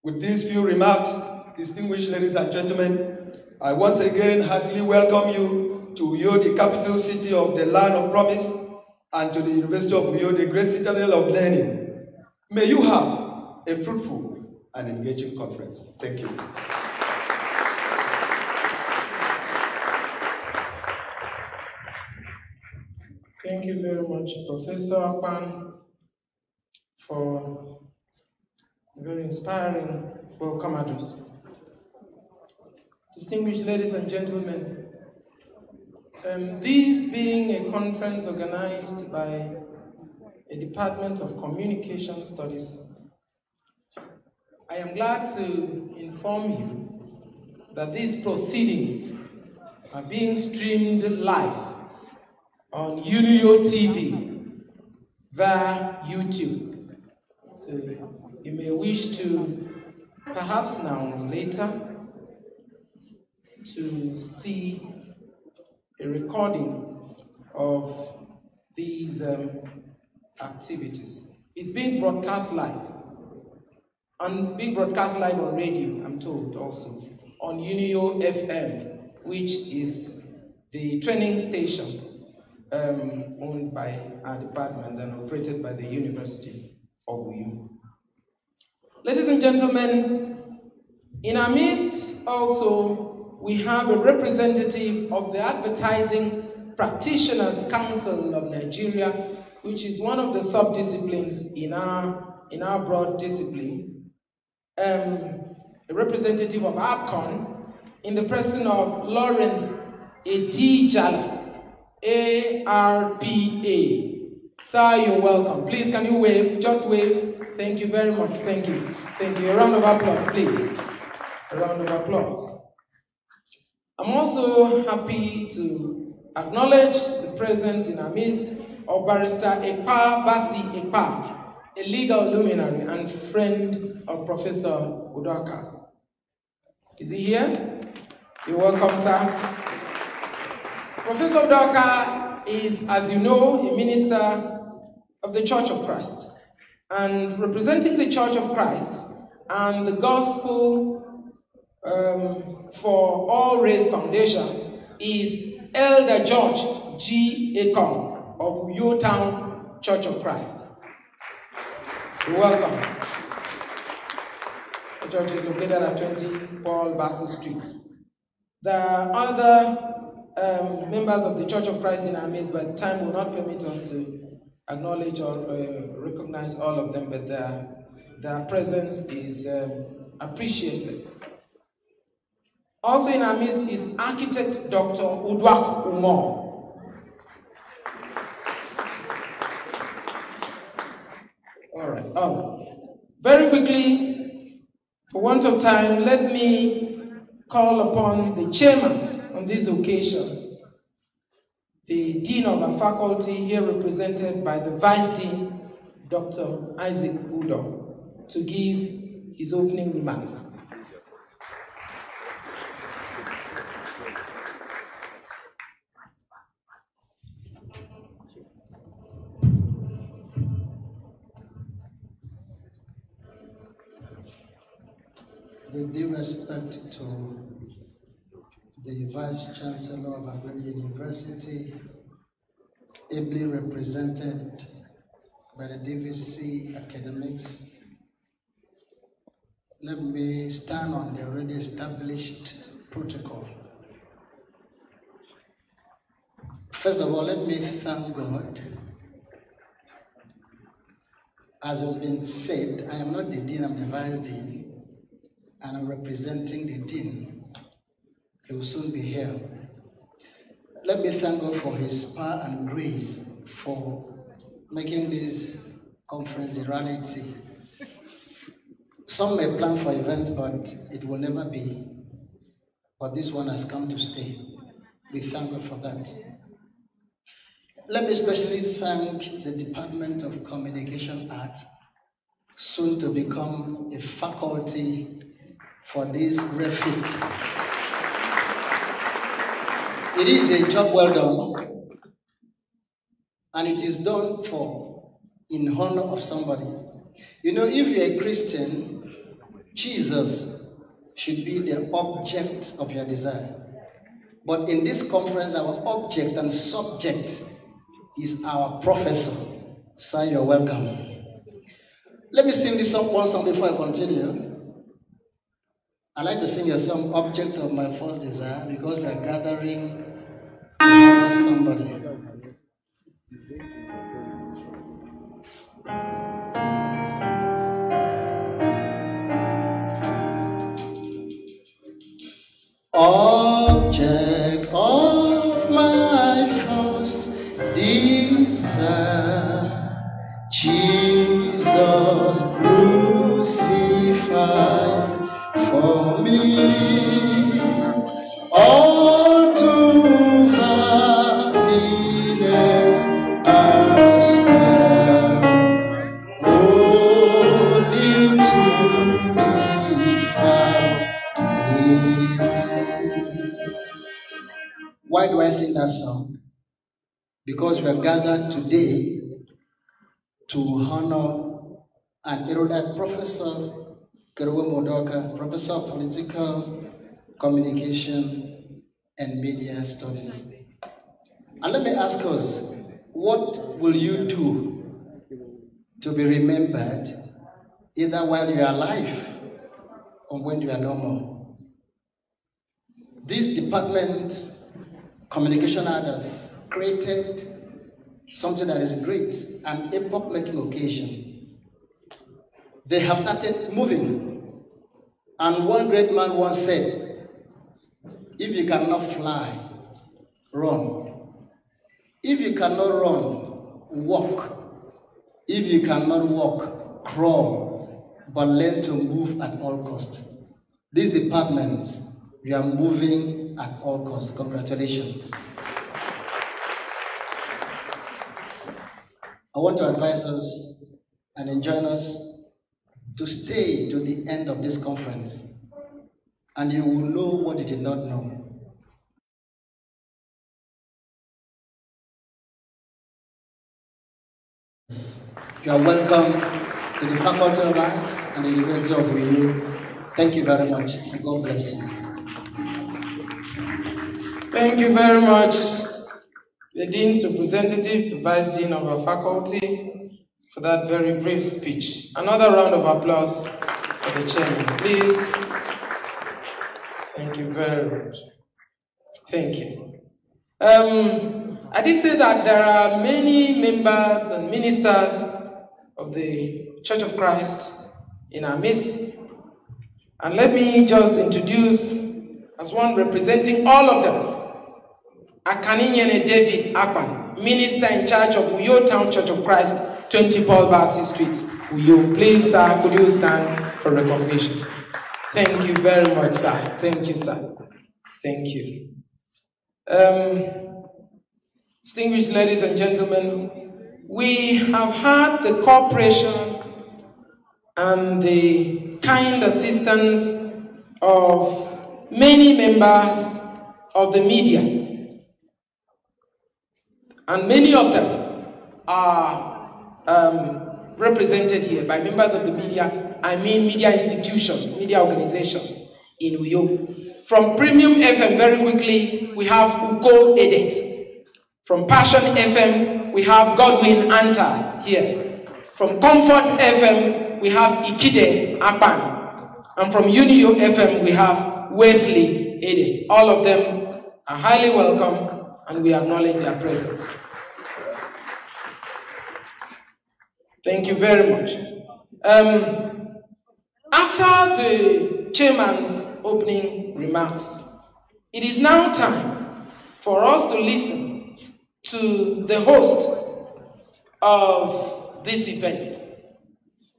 With these few remarks, distinguished ladies and gentlemen, I once again heartily welcome you to Uyo, the capital city of the land of promise, and to the University of Uyo, the great citadel of learning. May you have a fruitful and engaging conference. Thank you. Thank you very much, Professor Akpan, for a very inspiring welcome address. Distinguished ladies and gentlemen, this being a conference organized by a Department of Communication Studies, I am glad to inform you that these proceedings are being streamed live on UNIO TV via YouTube. So you may wish to, perhaps now or later, to see a recording of these activities. It's being broadcast live. And being broadcast live on radio, I'm told also, on UNIO FM, which is the training station owned by our department and operated by the University of Uyo. Ladies and gentlemen, in our midst also, we have a representative of the Advertising Practitioners Council of Nigeria, which is one of the sub-disciplines in our broad discipline. A representative of APCON, in the person of Lawrence Etijala, ARPA. Sir, you're welcome. Please, can you wave? Just wave. Thank you very much. Thank you. Thank you. A round of applause, please. A round of applause. I'm also happy to acknowledge the presence in our midst of Barrister Ekpa Basi Ekpa, a legal luminary and friend of Professor Udoka. Is he here? You're welcome, sir. Professor Udoka is, as you know, a minister of the Church of Christ. And representing the Church of Christ and the Gospel for All Race Foundation is Elder George G. Ekong of Uyo Town Church of Christ. You're welcome. The church is located at 20 Paul Bassett Street. There are other members of the Church of Christ in our midst, but time will not permit us to acknowledge or recognize all of them, but their presence is appreciated. Also in our midst is architect Dr. Udwak Umar. All right. Very quickly, for want of time, let me call upon the chairman on this occasion, the dean of our faculty, here represented by the vice dean, Dr. Isaac Udo, to give his opening remarks. With due respect to the Vice Chancellor of Agodi University, ably represented by the DVC academics, let me stand on the already established protocol. First of all, let me thank God. As has been said, I am not the dean, I'm the vice dean, and I'm representing the dean. He will soon be here. Let me thank God for his power and grace for making this conference a reality. Some may plan for events, but it will never be. But this one has come to stay. We thank God for that. Let me especially thank the Department of Communication Art, soon to become a faculty for this refit. It is a job well done, and it is done in honor of somebody. You know, if you're a Christian, Jesus should be the object of your desire. But in this conference, our object and subject is our professor. Sir, you're welcome. Let me sing this song one song before I continue. I like to sing a song, Object of My First Desire, because we are gathering to honor somebody. Object of my first desire, Jesus crucified for me, all to happiness and spare, only to be found in you. Why do I sing that song? Because we are gathered today to honor an erudite professor, Keruwe Udoka, Professor of Political Communication and Media Studies. And let me ask us, what will you do to be remembered either while you are alive or when you are no more? This department, Communication Arts, created something that is great, an epoch-making occasion. They have started moving. And one great man once said, If you cannot fly, run. If you cannot run, walk. If you cannot walk, crawl. But learn to move at all costs. This department, we are moving at all costs. Congratulations. I want to advise us and enjoin us to stay to the end of this conference, and you will know what you did not know. You are welcome to the Faculty of Arts and the University of Uyo. Thank you very much, and God bless you. Thank you very much, the Dean's representative, the Vice Dean of our faculty, for that very brief speech. Another round of applause for the Chairman, please. Thank you very much. Thank you. I did say that there are many members and ministers of the Church of Christ in our midst. And let me just introduce, as one representing all of them, Akaninyene David Akpan, Minister in charge of Uyo Town Church of Christ, 20 Paul Bassi Street, Uyo. Please, sir, could you stand for recognition? Thank you very much, sir. Thank you, sir. Thank you. Distinguished ladies and gentlemen, we have had the cooperation and the kind assistance of many members of the media, and many of them are represented here by members of the media. I mean media institutions, media organizations in Uyo. From Premium FM, very quickly, we have Uko Edet. From Passion FM, we have Godwin Anta here. From Comfort FM, we have Ikide Akpan. And from Unio FM, we have Wesley Edet. All of them are highly welcome, and we acknowledge their presence. Thank you very much. After the chairman's opening remarks, it is now time for us to listen to the host of this event,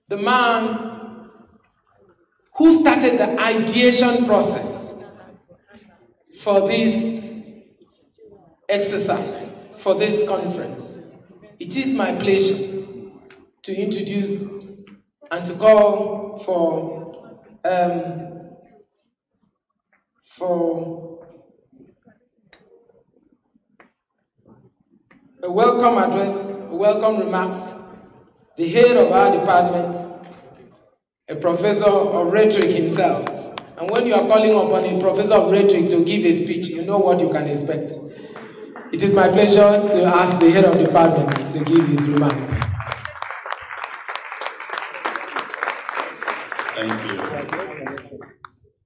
the man who started the ideation process for this exercise, for this conference. It is my pleasure to introduce and to call for a welcome address, welcome remarks, the head of our department, a professor of rhetoric himself. And when you are calling upon a professor of rhetoric to give a speech, you know what you can expect. It is my pleasure to ask the head of the department to give his remarks. Thank you.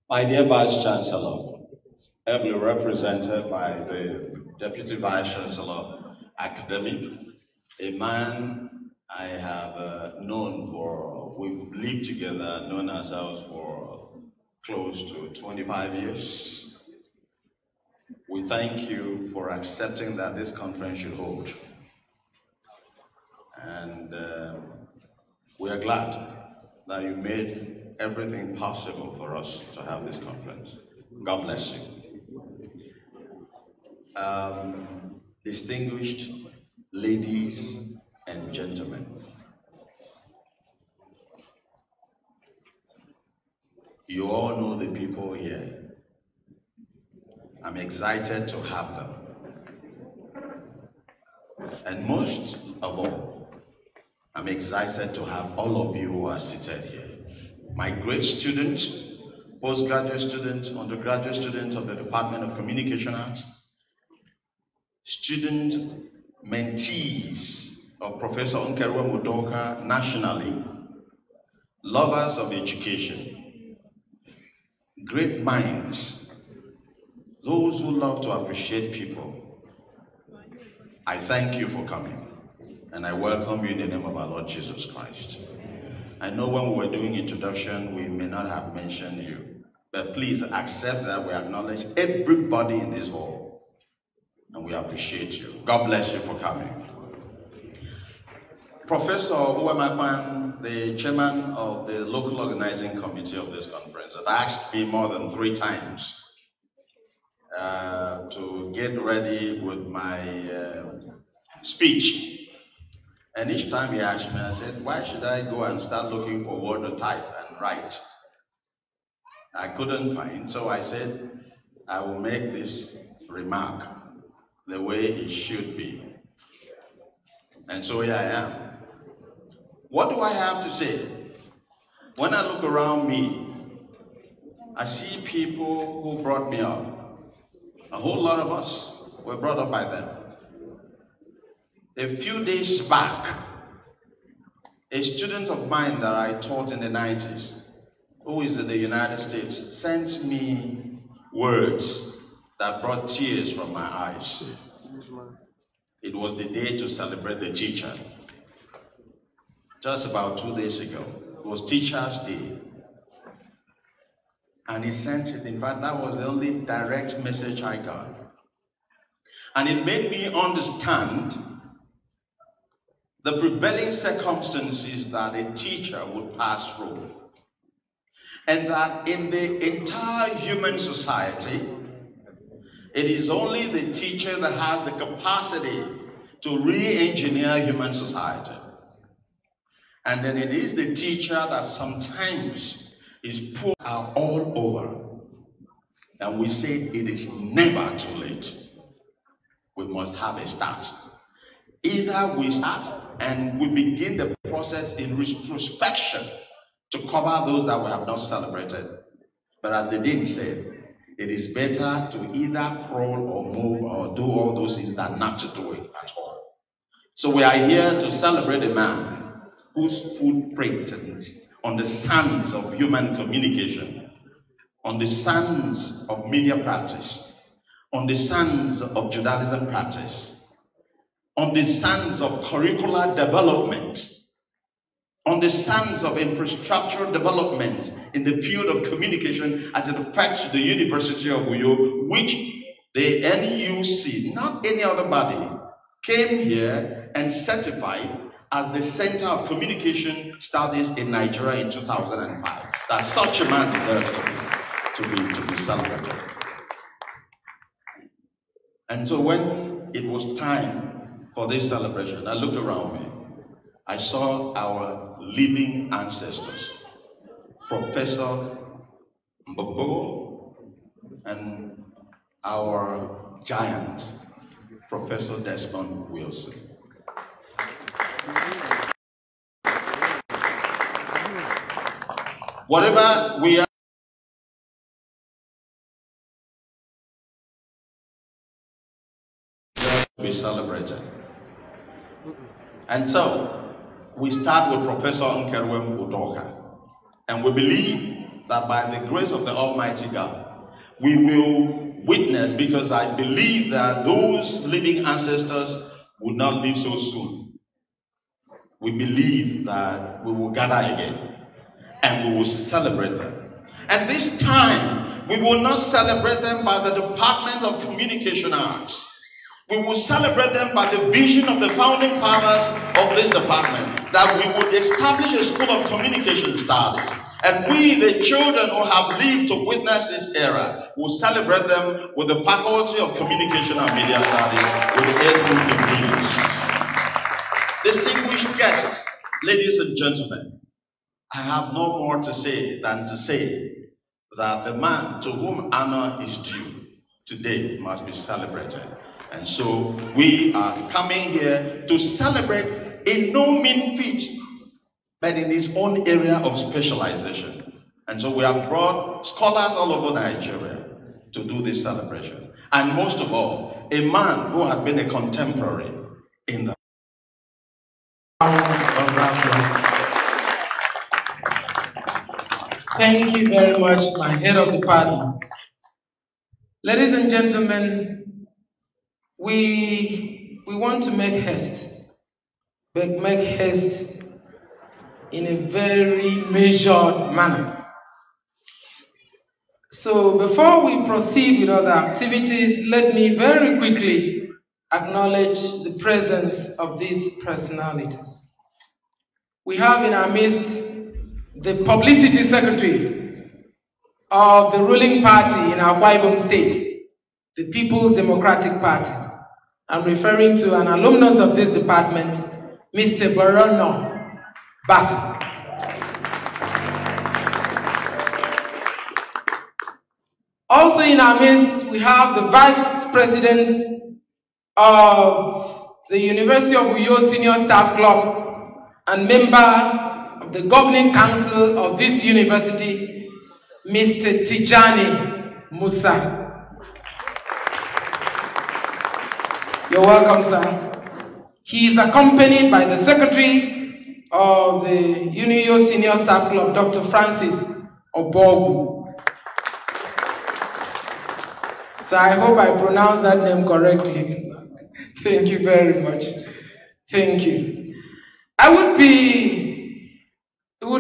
My dear Vice Chancellor, ably represented by the Deputy Vice Chancellor, Academic, a man I have known for, we've lived together, known ourselves for close to 25 years. We thank you for accepting that this conference should hold. And we are glad that you made everything possible for us to have this conference. God bless you. Distinguished ladies and gentlemen, you all know the people here. I'm excited to have them. And most of all, I'm excited to have all of you who are seated here. My great students, postgraduate students, undergraduate students of the Department of Communication Arts, student mentees of Professor Nkeruwe Mudoka nationally, lovers of education, great minds, those who love to appreciate people. I thank you for coming, and I welcome you in the name of our Lord Jesus Christ. I know when we were doing introduction, we may not have mentioned you, But please accept that we acknowledge everybody in this hall. And we appreciate you. God bless you for coming. Professor Uwemakwan, the chairman of the local organizing committee of this conference, had asked me more than 3 times to get ready with my speech. And each time he asked me, I said, why should I go and start looking for word to type and write? I couldn't find, so I said, I will make this remark the way it should be. And so here I am. What do I have to say? When I look around me, I see people who brought me up. A whole lot of us were brought up by them. A few days back, a student of mine that I taught in the 90s, who is in the United States, sent me words that brought tears from my eyes. It was the day to celebrate the teacher. Just about 2 days ago, it was Teacher's Day. And he sent it. In fact, that was the only direct message I got. And it made me understand the prevailing circumstances that a teacher would pass through. And that in the entire human society, it is only the teacher that has the capacity to re-engineer human society. And then it is the teacher that sometimes is put out all over. And we say it is never too late. We must have a start. Either we start and we begin the process in retrospection to cover those that we have not celebrated. But as the dean said, it is better to either crawl or move or do all those things than not to do it at all. So we are here to celebrate a man whose footprint is on the sands of human communication, on the sands of media practice, on the sands of journalism practice, on the sands of curricular development, on the sands of infrastructural development in the field of communication as it affects the University of Uyo, which the NUC, not any other body, came here and certified as the Center of Communication Studies in Nigeria in 2005. That such a man deserves to be celebrated. And so when it was time for this celebration, I looked around me. I saw our living ancestors, Professor Mbogo and our giant, Professor Desmond Wilson. Whatever we are, be celebrated. And so we start with Professor Nkerwem Udoka, and we believe that by the grace of the Almighty God, we will witness, because I believe that those living ancestors will not live so soon. We believe that we will gather again and we will celebrate them. And this time, we will not celebrate them by the Department of Communication Arts. We will celebrate them by the vision of the founding fathers of this department, that we would establish a school of communication studies. And we, the children who have lived to witness this era, will celebrate them with the Faculty of Communication and Media Studies with 8 degrees. Distinguished guests, ladies and gentlemen, I have no more to say than to say that the man to whom honor is due today must be celebrated. And so we are coming here to celebrate in no mean feat, but in his own area of specialization. And so we have brought scholars all over Nigeria to do this celebration. And most of all, a man who had been a contemporary in the Thank you very much, my head of department. Ladies and gentlemen, we want to make haste, but make haste in a very measured manner. So before we proceed with other activities, let me very quickly acknowledge the presence of these personalities. We have in our midst the publicity secretary of the ruling party in our Akwa Ibom state, the People's Democratic Party. I'm referring to an alumnus of this department, Mr. Borono Basi. Also in our midst, we have the Vice President of the University of Uyo Senior Staff Club and member of the Governing Council of this university, Mr. Tijani Musa. You're welcome, sir. He is accompanied by the Secretary of the Uyo Senior Staff Club, Dr. Francis Obogu. So I hope I pronounced that name correctly. Thank you very much. Thank you. It would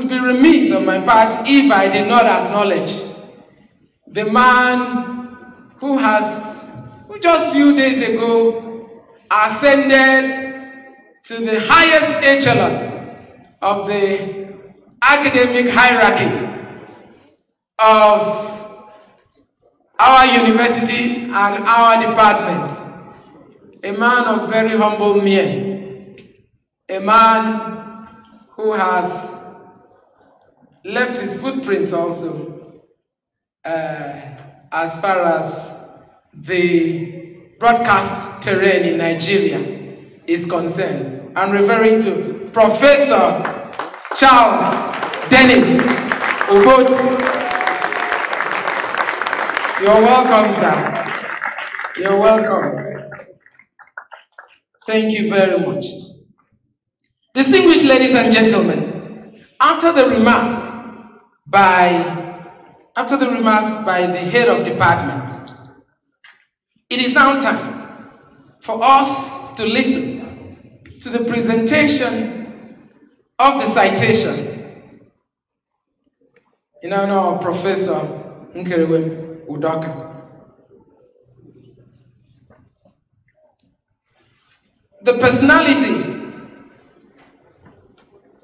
be remiss on my part if I did not acknowledge the man who just a few days ago ascended to the highest echelon of the academic hierarchy of our university and our department. A man of very humble mien, a man who has left his footprints also as far as the broadcast terrain in Nigeria is concerned. I'm referring to Professor Charles Dennis Ogbot. You're welcome, sir. You're welcome. Thank you very much. Distinguished ladies and gentlemen, after the remarks by the head of department, it is now time for us to listen to the presentation of the citation in honor of Professor Nkerewe Udoka. The personality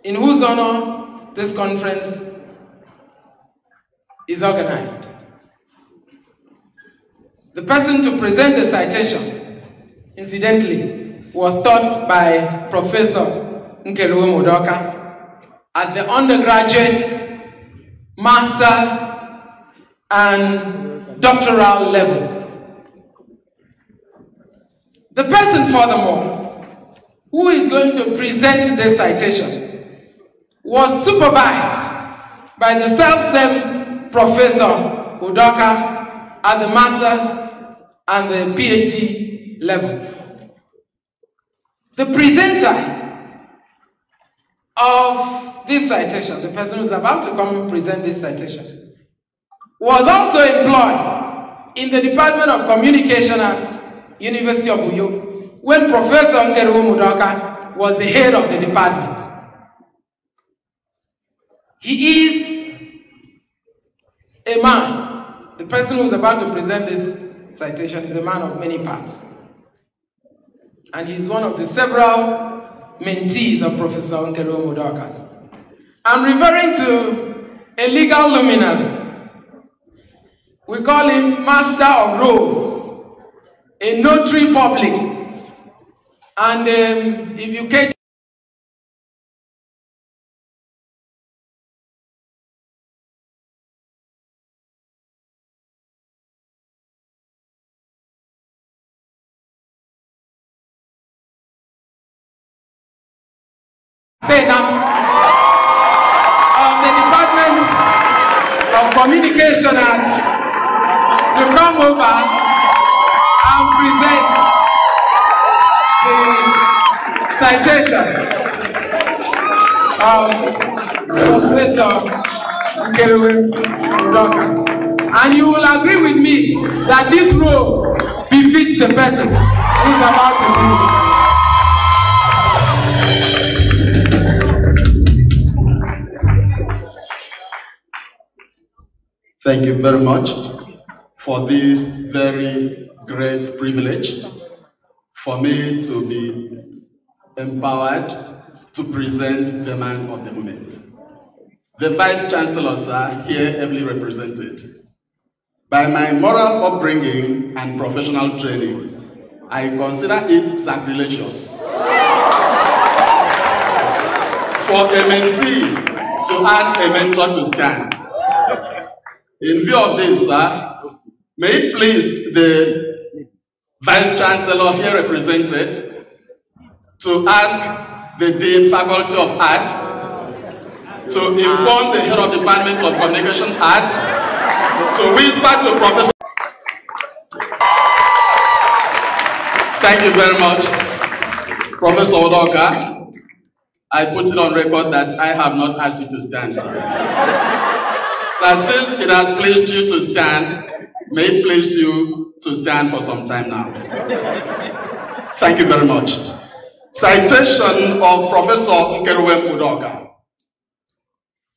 in whose honor this conference is organized. The person to present the citation, incidentally, was taught by Professor Nkerewe Udoka at the undergraduate, master, and doctoral levels. The person, furthermore, who is going to present this citation was supervised by the self-same Professor Udoka at the master's and the PhD levels. The presenter of this citation, the person who is about to come and present this citation, was also employed in the Department of Communication at University of Uyo when Professor Nkerewe Udoka was the head of the department. He is a man, the person who is about to present this citation is a man of many parts. And he is one of the several mentees of Professor Nkerewe Udoka. I'm referring to a legal luminary. We call him Master of Rules, a notary public. And if you catch of the Department of Communication to come over and present the citation of Professor Nkerewe Udoka. And you will agree with me that this role befits the person who is about to do it. Thank you very much for this very great privilege for me to be empowered to present the man of the moment. The Vice Chancellor, sir, here ably represented. By my moral upbringing and professional training, I consider it sacrilegious for a mentee to ask a mentor to stand. In view of this, sir, may it please the Vice Chancellor here represented to ask the Dean Faculty of Arts to inform the Head of Department of Communication Arts to whisper to Professor. Thank you very much, Professor Udoka. I put it on record that I have not asked you to stand, sir. So since it has pleased you to stand, may it please you to stand for some time now. Thank you very much. Citation of Professor Nkeruwem Udoka.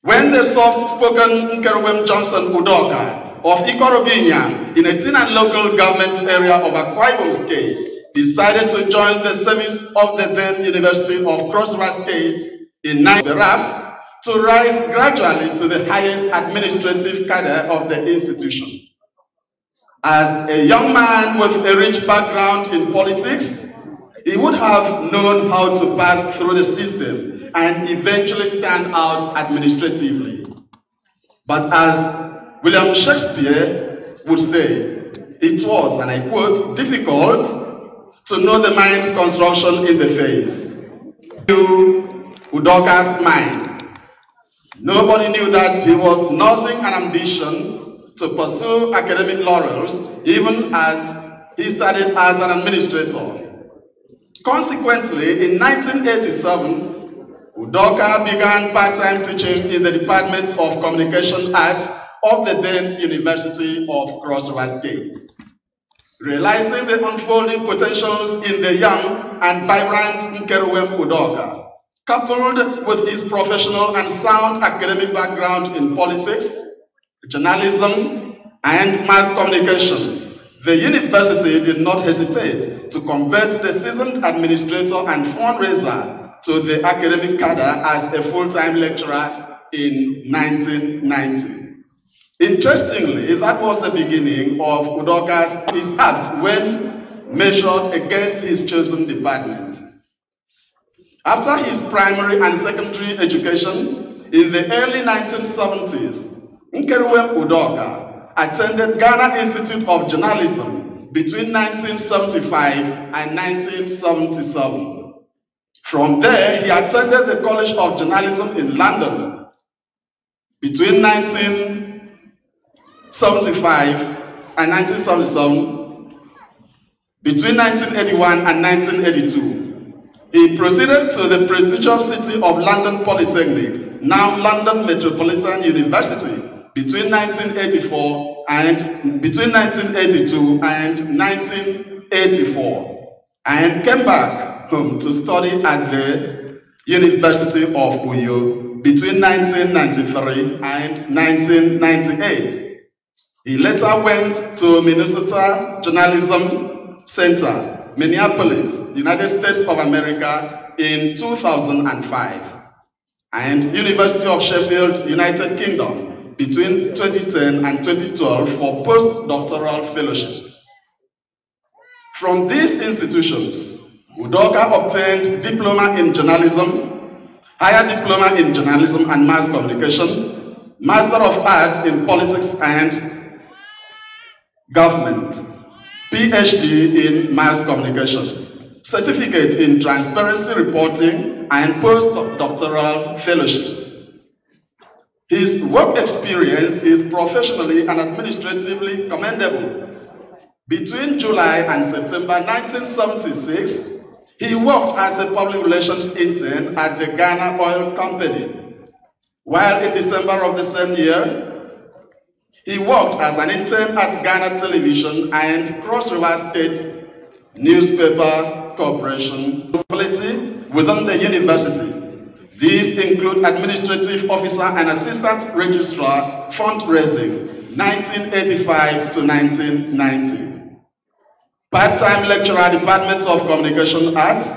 When the soft-spoken Nkeruwem Johnson Udoka of Ikorobinya in a Tinan local government area of Akwa Ibom State decided to join the service of the then University of Cross River State in perhaps to rise gradually to the highest administrative cadre of the institution. As a young man with a rich background in politics, he would have known how to pass through the system and eventually stand out administratively. But as William Shakespeare would say, it was, and I quote, difficult to know the mind's construction in the face. Udoka's mind. Nobody knew that he was nursing an ambition to pursue academic laurels, even as he started as an administrator. Consequently, in 1987, Udoka began part-time teaching in the Department of Communication Arts of the then University of Cross River State. Realizing the unfolding potentials in the young and vibrant Nkeruwem Udoka, coupled with his professional and sound academic background in politics, journalism, and mass communication, the university did not hesitate to convert the seasoned administrator and fundraiser to the academic cadre as a full-time lecturer in 1990. Interestingly, that was the beginning of Udoka's act when measured against his chosen department. After his primary and secondary education in the early 1970s, Nkeruwem Udoka attended Ghana Institute of Journalism between 1975 and 1977. From there, he attended the College of Journalism in London between 1975 and 1977, between 1981 and 1982. He proceeded to the prestigious City of London Polytechnic, now London Metropolitan University, between 1982 and 1984, and came back home to study at the University of Uyo between 1993 and 1998. He later went to Minnesota Journalism Center, Minneapolis, United States of America in 2005, and University of Sheffield, United Kingdom between 2010 and 2012 for postdoctoral fellowship. From these institutions, Udoka obtained diploma in journalism, higher diploma in journalism and mass communication, Master of Arts in politics and government, PhD in mass communication, certificate in transparency reporting, and postdoctoral fellowship. His work experience is professionally and administratively commendable. Between July and September 1976, he worked as a public relations intern at the Ghana Oil Company, while in December of the same year, he worked as an intern at Ghana Television and Cross River State Newspaper Corporation within the university. These include administrative officer and assistant registrar, fundraising, 1985 to 1990. Part-time lecturer, Department of Communication Arts,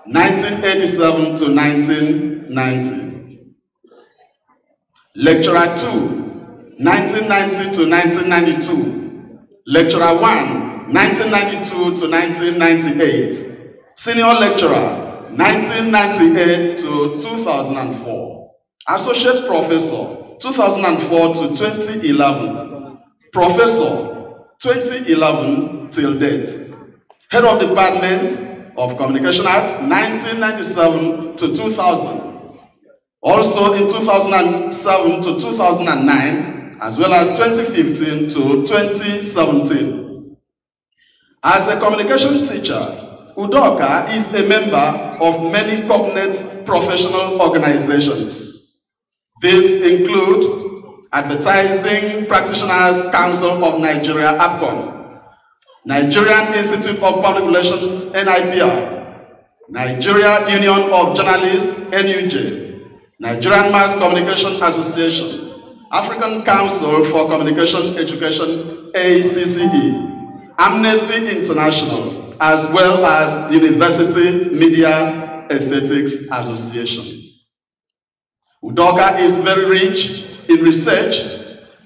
1987 to 1990. Lecturer 2, 1990 to 1992. Lecturer 1, 1992 to 1998. Senior lecturer, 1998 to 2004. Associate professor, 2004 to 2011. Professor, 2011 till date. Head of Department of Communication Arts, 1997 to 2000. Also in 2007 to 2009, as well as 2015 to 2017. As a communication teacher, Udoka is a member of many cognate professional organizations. These include Advertising Practitioners Council of Nigeria, APCON, Nigerian Institute of Public Relations, NIPR, Nigeria Union of Journalists, NUJ, Nigerian Mass Communication Association, African Council for Communication Education, ACCE, Amnesty International, as well as University Media Aesthetics Association. Udoka is very rich in research,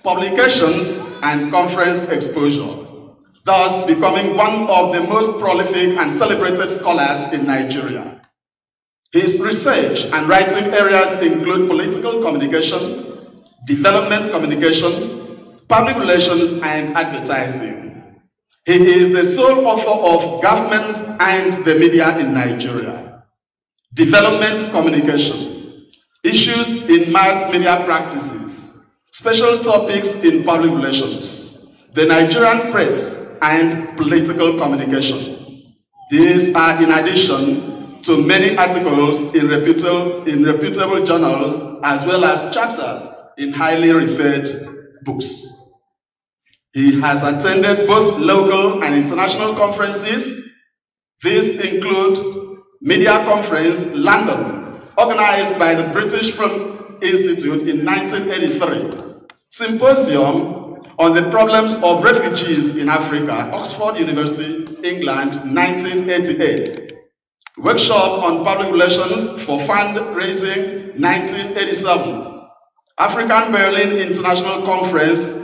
publications, and conference exposure, thus becoming one of the most prolific and celebrated scholars in Nigeria. His research and writing areas include political communication, development communication, public relations, and advertising. He is the sole author of Government and the Media in Nigeria, Development Communication, Issues in Mass Media Practices, Special Topics in Public Relations, the Nigerian Press, and Political Communication. These are in addition to many articles in reputable journals, as well as chapters in highly referred books. He has attended both local and international conferences. These include Media Conference London, organized by the British Film Institute in 1983, Symposium on the Problems of Refugees in Africa, Oxford University, England, 1988, Workshop on Public Relations for Fundraising, 1987, African Berlin International Conference,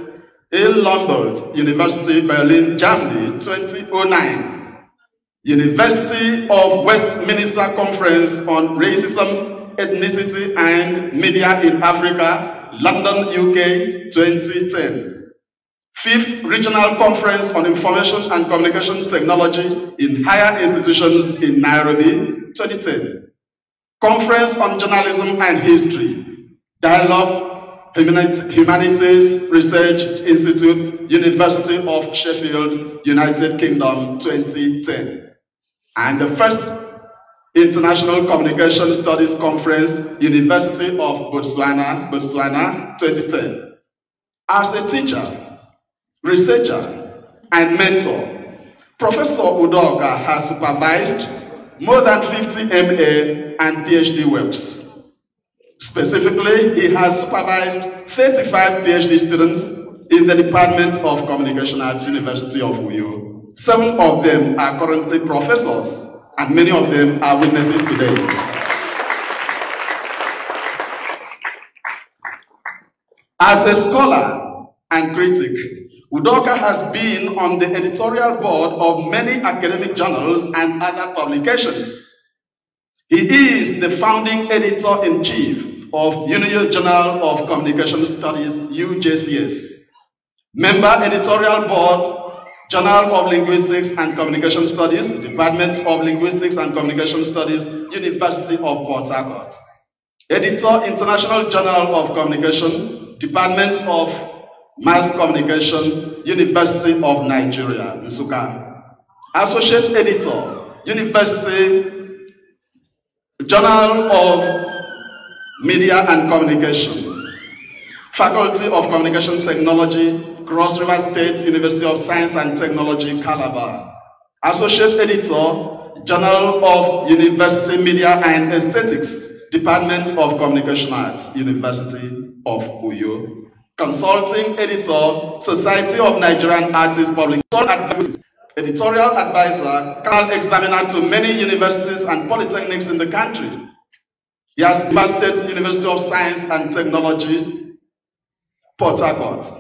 Il Lombard University, Berlin, Germany, 2009. University of Westminster Conference on Racism, Ethnicity, and Media in Africa, London, UK, 2010. 5th Regional Conference on Information and Communication Technology in Higher Institutions in Nairobi, 2010. Conference on Journalism and History, Dialogue Humanities Research Institute, University of Sheffield, United Kingdom, 2010. And the first International Communication Studies Conference, University of Botswana, 2010. As a teacher, researcher, and mentor, Professor Udoka has supervised more than 50 MA and PhD works. Specifically, he has supervised 35 PhD students in the Department of Communication at University of Uyo. 7 of them are currently professors, and many of them are witnesses today. As a scholar and critic, Udoka has been on the editorial board of many academic journals and other publications. He is the founding editor-in-chief of UNIO Journal of Communication Studies, UJCS. Member editorial board, Journal of Linguistics and Communication Studies, Department of Linguistics and Communication Studies, University of Port Harcourt. Editor, International Journal of Communication, Department of Mass Communication, University of Nigeria, Nsukka. Associate Editor, University Journal of Media and Communication, Faculty of Communication Technology, Cross River State University of Science and Technology, Calabar. Associate Editor, Journal of University Media and Aesthetics, Department of Communication Arts, University of Uyo. consulting editor, Society of Nigerian Artists Public editorial advisor, canal examiner to many universities and polytechnics in the country. He has Rivers State University of Science and Technology, Port Harcourt.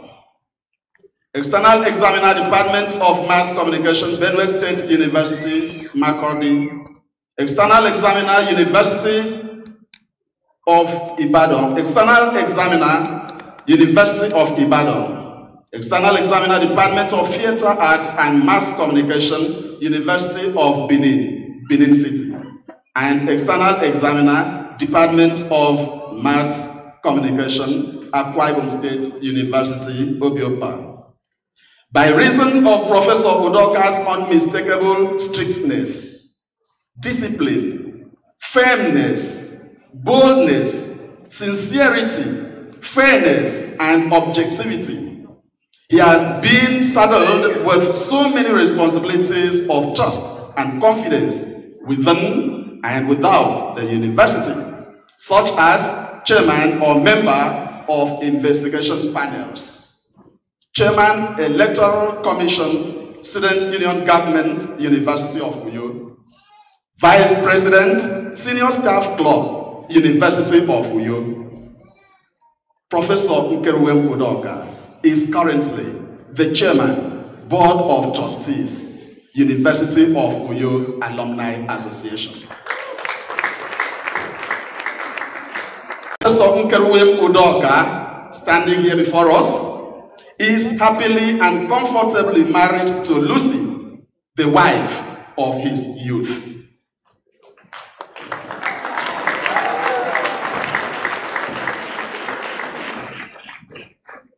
External examiner, Department of Mass Communication, Benue State University, Makurdi. External examiner, University of Ibadan. External examiner, University of Ibadan. External examiner, Department of Theatre Arts and Mass Communication, University of Benin, Benin City. And external examiner, Department of Mass Communication, Akwa Ibom State University, Obiopa. By reason of Professor Udoka's unmistakable strictness, discipline, firmness, boldness, sincerity, fairness, and objectivity, he has been saddled with so many responsibilities of trust and confidence within and without the university, such as chairman or member of investigation panels, chairman, electoral commission, student union government, University of Uyo, vice president, senior staff club, University of Uyo. Professor Nkeruwem Udoka is currently the chairman, board of trustees, University of Uyo Alumni Association. Professor Nkeruwem Udoka, standing here before us, is happily and comfortably married to Lucy, the wife of his youth.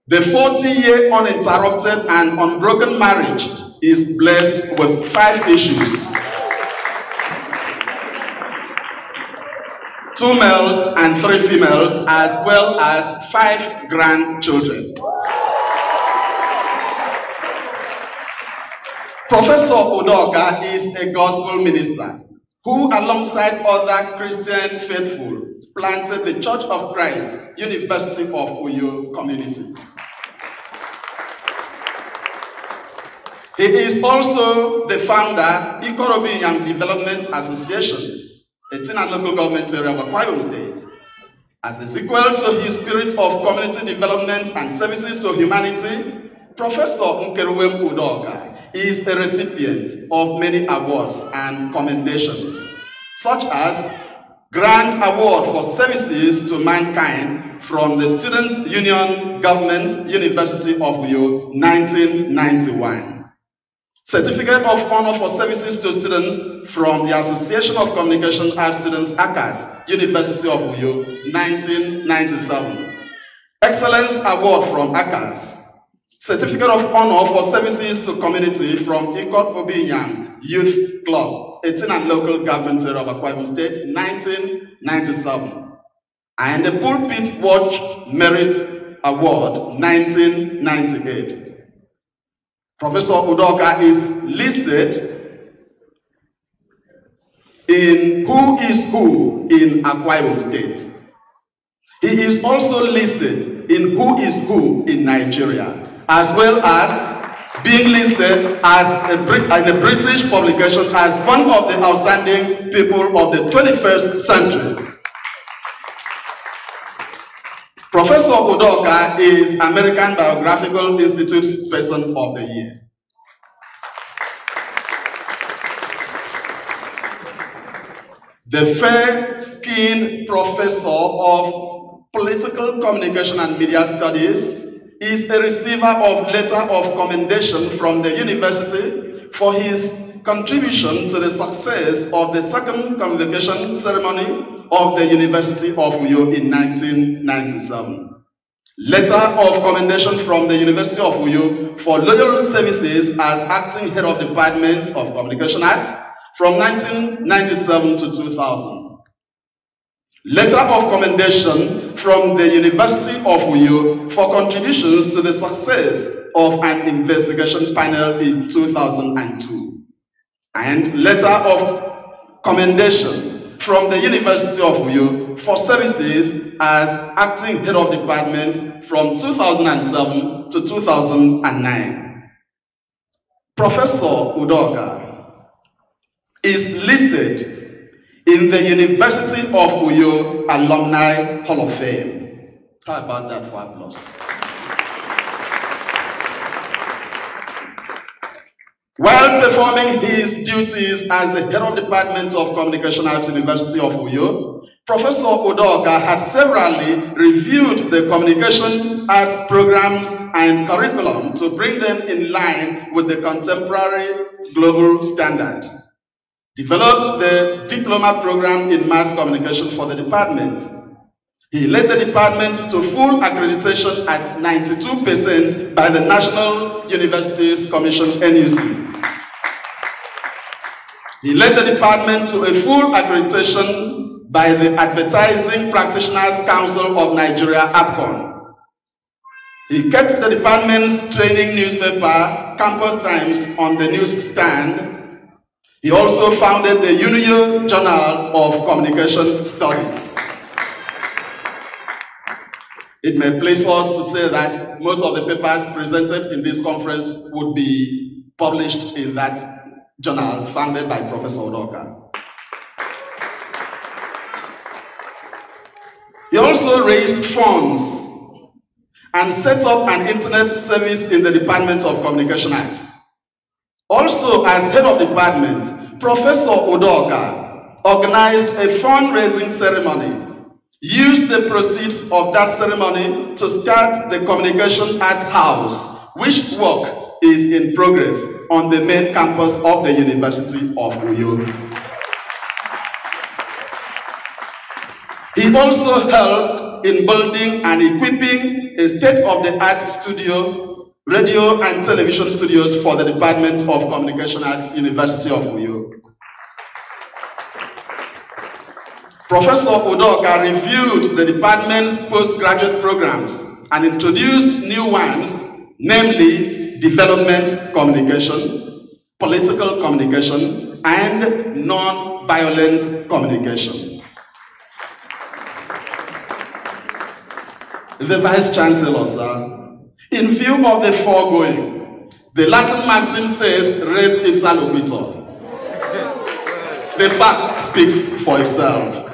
The 40-year uninterrupted and unbroken marriage is blessed with 5 issues. 2 males and 3 females, as well as 5 grandchildren. Professor Udoka is a gospel minister who, alongside other Christian faithful, planted the Church of Christ, University of Uyo community. He is also the founder, Ikorobi Young Development Association, a Tina local government area of Akwa Ibom State. As a sequel to his spirit of community development and services to humanity, Professor Nkeruwem Udoka is a recipient of many awards and commendations, such as Grand Award for Services to Mankind from the Student Union Government, University of Uyo, 1991. Certificate of Honor for Services to Students from the Association of Communication Arts Students, ACAS, University of Uyo, 1997. Excellence Award from ACAS. Certificate of Honor for Services to Community from Ikot Obinyang Youth Club, 18 and local government area of Akwa Ibom State, 1997. And the Pulpit Watch Merit Award, 1998. Professor Udoka is listed in Who is Who in Akwa Ibom State. He is also listed in Who is Who in Nigeria, as well as being listed as in a British publication as one of the outstanding people of the 21st century. Professor Udoka is American Biographical Institute's Person of the Year. The fair-skinned professor of Political Communication and Media Studies is a receiver of letter of commendation from the university for his contribution to the success of the second convocation ceremony of the University of Uyo in 1997. Letter of commendation from the University of Uyo for loyal services as acting head of the Department of Communication Arts from 1997 to 2000. Letter of commendation from the University of Uyo for contributions to the success of an investigation panel in 2002. And letter of commendation from the University of Uyo for services as acting head of department from 2007 to 2009. Professor Udoka is listed in the University of Uyo Alumni Hall of Fame. How about that for applause? While performing his duties as the head of department of communication at University of Uyo, Professor Udoka had severally reviewed the communication arts programs and curriculum to bring them in line with the contemporary global standard. Developed the diploma program in mass communication for the department. He led the department to full accreditation at 92% by the National Universities Commission, NUC. He led the department to a full accreditation by the Advertising Practitioners Council of Nigeria, APCON. He kept the department's training newspaper, Campus Times, on the newsstand. He also founded the UNIO Journal of Communication Studies. It may please us to say that most of the papers presented in this conference would be published in that journal founded by Professor Udoka. He also raised funds and set up an internet service in the Department of Communication Arts. Also, as head of department, Professor Udoka organized a fundraising ceremony, used the proceeds of that ceremony to start the Communication Art House, which work is in progress on the main campus of the University of Uyo. He also helped in building and equipping a state-of-the-art studio, radio and television studios for the Department of Communication at University of Uyo. Professor Udoka reviewed the department's postgraduate programs and introduced new ones, namely development communication, political communication, and non-violent communication. The Vice Chancellor, sir, in view of the foregoing, the Latin maxim says, res ipsa loquitur. The fact speaks for itself.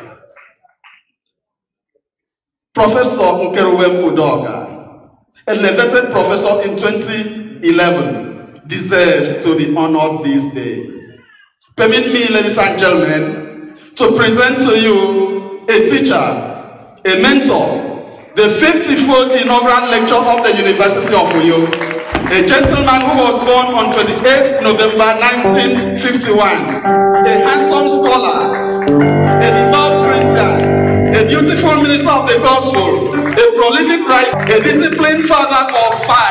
Professor Nkeruwem Udoka, elevated professor in 2011, deserves to be honored this day. Permit me, ladies and gentlemen, to present to you a teacher, a mentor, the 54th inaugural lecturer of the University of Uyo, a gentleman who was born on 28th November 1951, a handsome scholar, a devout Christian, a beautiful minister of the gospel, a prolific writer, a disciplined father of 5,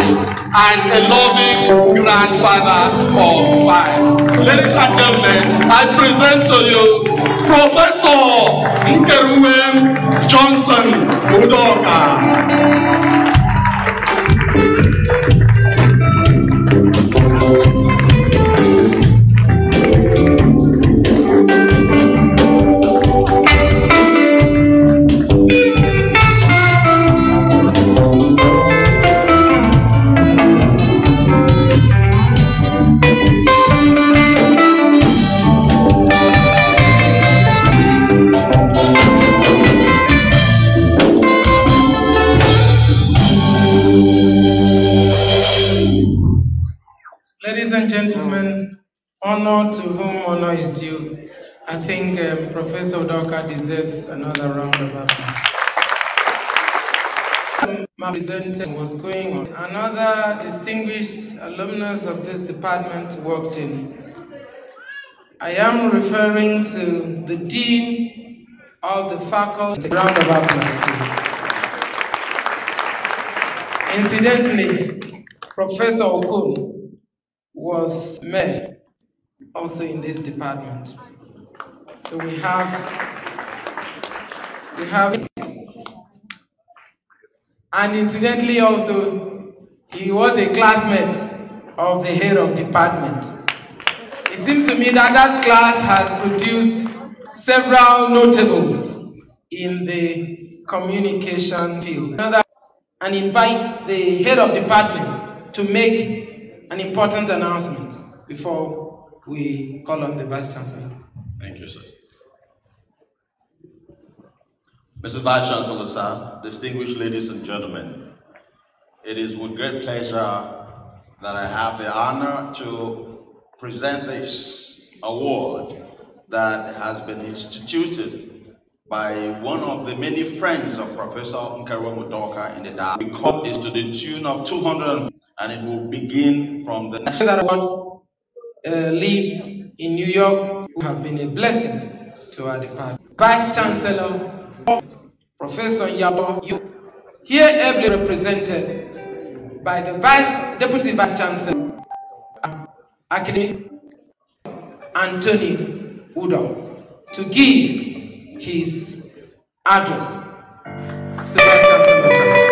and a loving grandfather of 5. Ladies and gentlemen, I present to you Professor Nkeruwem Johnson Udoka. Ladies and gentlemen, honor to whom honor is due. I think Professor Udoka deserves another round of applause. My presentation was going on. Another distinguished alumnus of this department worked in. I am referring to the Dean of the Faculty. Round of applause. Incidentally, Professor Okun was mayor also in this department. So we have and incidentally also he was a classmate of the head of department. It seems to me that that class has produced several notables in the communication field. And invite the head of department to make an important announcement before we call on the Vice Chancellor. Thank you, sir. Mr. Vice Chancellor, sir, distinguished ladies and gentlemen, it is with great pleasure that I have the honor to present this award that has been instituted by one of the many friends of Professor Nkeru Udoka in the dialogue. The call is to the tune of 200, and it will begin from the next. That one lives in New York, who have been a blessing to our department. Vice Chancellor, Professor Yabo, here ably represented by the Deputy Vice Chancellor, Academic Anthony Udo, to give his address. Mr. Vice Chancellor.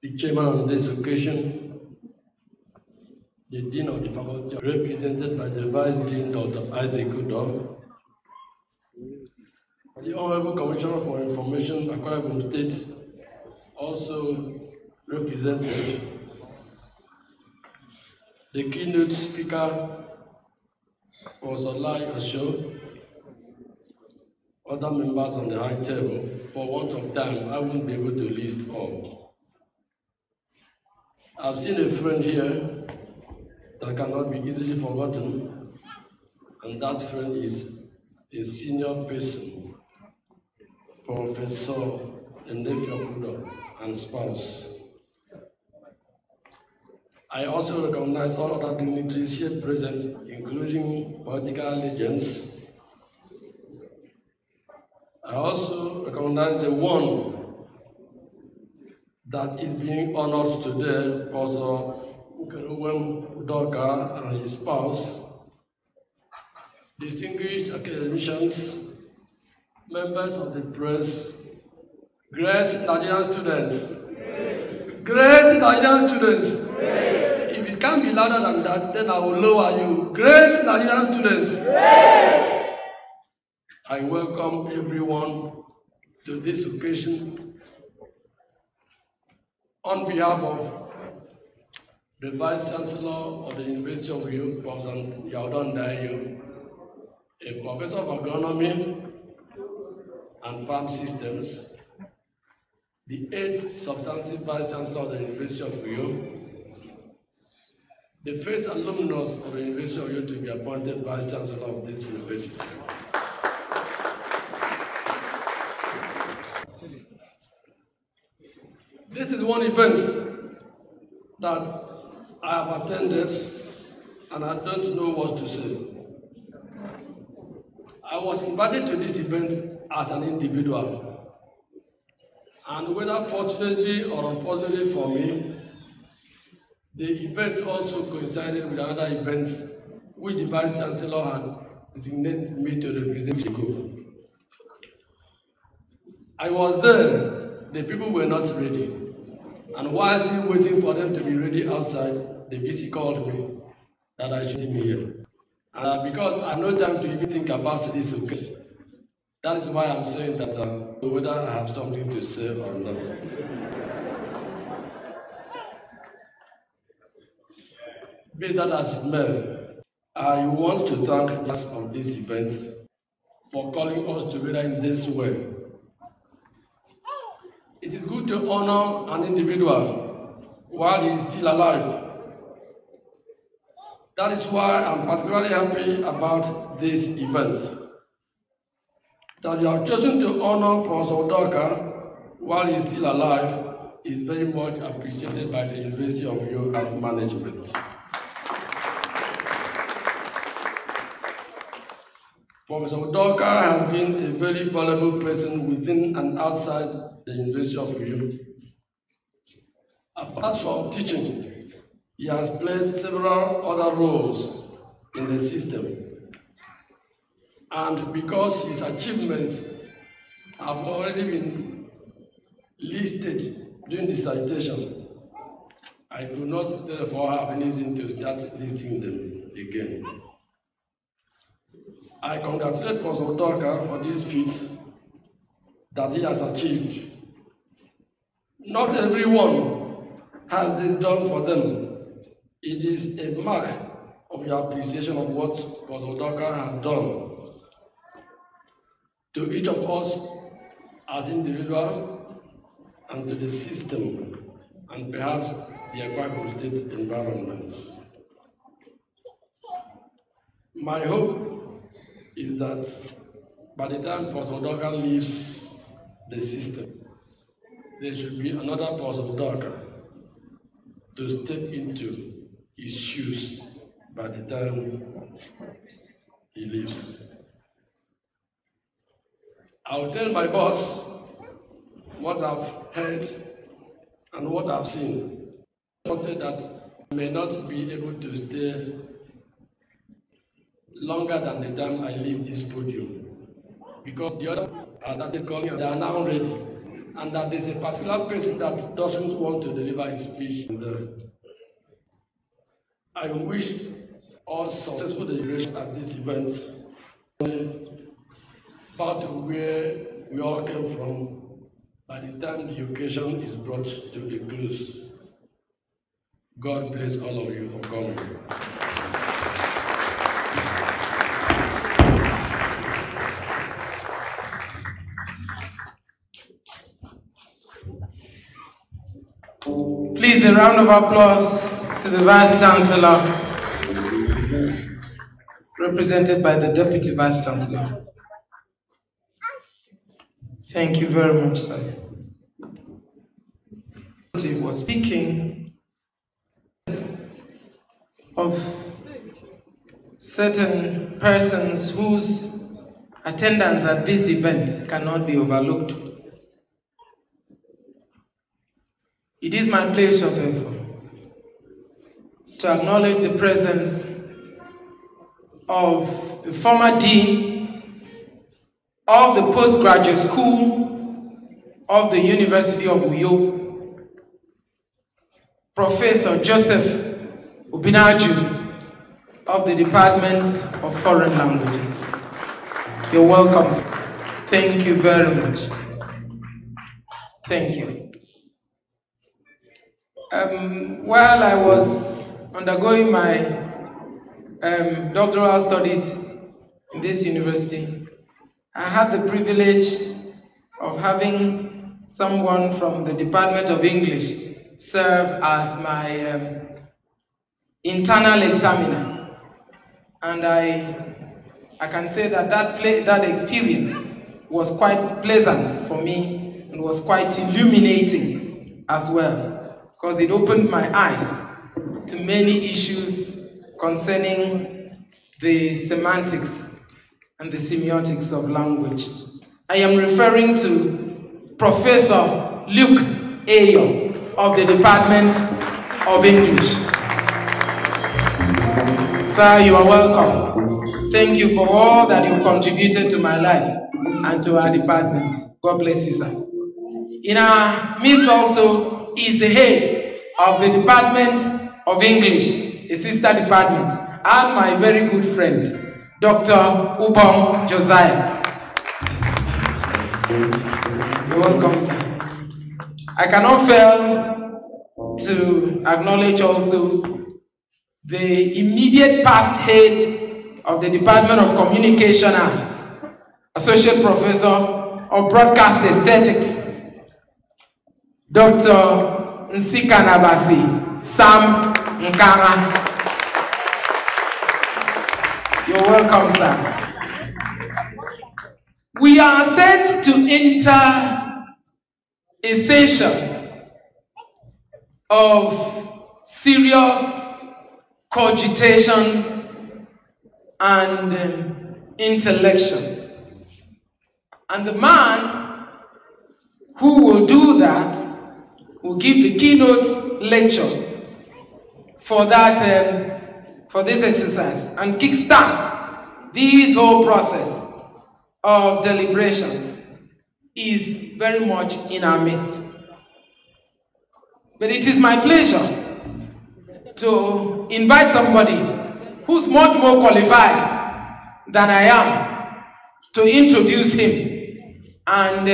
The chairman on this occasion, the Dean of the Faculty, represented by the Vice Dean, Dr. Isaac Udom, the Honorable Commissioner for Information, Akwa Ibom State, also represented, the keynote speaker, Professor Lai Osho, other members on the high table. For want of time, I won't be able to list all. I've seen a friend here that cannot be easily forgotten, and that friend is a senior person, Professor Enefia Udo and spouse. I also recognize all other dignitaries here present, including political legends. I also recognize the one that is being honored today, also Nkeru Udoka and his spouse, distinguished academicians, members of the press, great Nigerian students, great Nigerian students. If it can't be louder than that, then I will lower you. Great Nigerian students. I welcome everyone to this occasion on behalf of the Vice Chancellor of the University of Uyo, Professor Yaudon Dayo, a Professor of Agronomy and Farm Systems, the 8th substantive Vice Chancellor of the University of Uyo, the first alumnus of the University of Uyo to be appointed Vice Chancellor of this university. This is one event that I have attended and I don't know what to say. I was invited to this event as an individual, and whether fortunately or unfortunately for me, the event also coincided with another event which the Vice Chancellor had designated me to represent. I was there, the people were not ready. And while still waiting for them to be ready outside, the VC called me that I should see me here. And because I have no time to even think about this occasion, that is why I'm saying that whether I have something to say or not. Be that as it may, I want to thank us on this event for calling us together in this way. It is good to honor an individual while he is still alive. That is why I'm particularly happy about this event. That you have chosen to honor Professor Udoka while he is still alive is very much appreciated by the University of Uyo and management. Professor Udoka has been a very valuable person within and outside the University of Uyo. Apart from teaching, He has played several other roles in the system. And because his achievements have already been listed during the citation, I do not therefore have any reason to start listing them again. I congratulate Professor Udoka for this feat that he has achieved. Not everyone has this done for them. It is a mark of your appreciation of what Professor Udoka has done to each of us as individuals and to the system and perhaps the Akwa Ibom State environment. My hope is that by the time Professor Udoka leaves the system, there should be another Professor Udoka to step into his shoes by the time he leaves. I'll tell my boss what I've heard and what I've seen. Something that I may not be able to stay longer than the time I leave this podium. Because the other are started calling, they are now ready. And that there's a particular person that doesn't want to deliver his speech in there. I wish all successful deliberations at this event back to where we all came from by the time the occasion is brought to a close. God bless all of you for coming. Please, a round of applause to the Vice Chancellor, represented by the Deputy Vice Chancellor. Thank you very much, sir. He was speaking of certain persons whose attendance at this event cannot be overlooked. It is my pleasure, therefore, to acknowledge the presence of the former Dean of the Postgraduate School of the University of Uyo, Professor Joseph Ubinaju of the Department of Foreign Languages. You're welcome. Thank you very much. Thank you. While I was undergoing my doctoral studies in this university, I had the privilege of having someone from the Department of English serve as my internal examiner. And I can say that that experience was quite pleasant for me and was quite illuminating as well, because it opened my eyes to many issues concerning the semantics and the semiotics of language. I am referring to Professor Luke Ayo of the Department of English. Sir, you are welcome. Thank you for all that you contributed to my life and to our department. God bless you, sir. In our midst also is the head of the Department of English, a sister department, and my very good friend, Dr. Ubong Josiah. You're welcome, sir. I cannot fail to acknowledge also the immediate past head of the Department of Communication Arts, Associate Professor of Broadcast Aesthetics, Dr. Nsika Nabasi Sam Nkama. You're welcome, sir. We are set to enter a session of serious cogitations and intellection. And the man who will do that will give the keynote lecture for that, for this exercise and kickstart this whole process of deliberations is very much in our midst. But it is my pleasure to invite somebody who's much more qualified than I am to introduce him and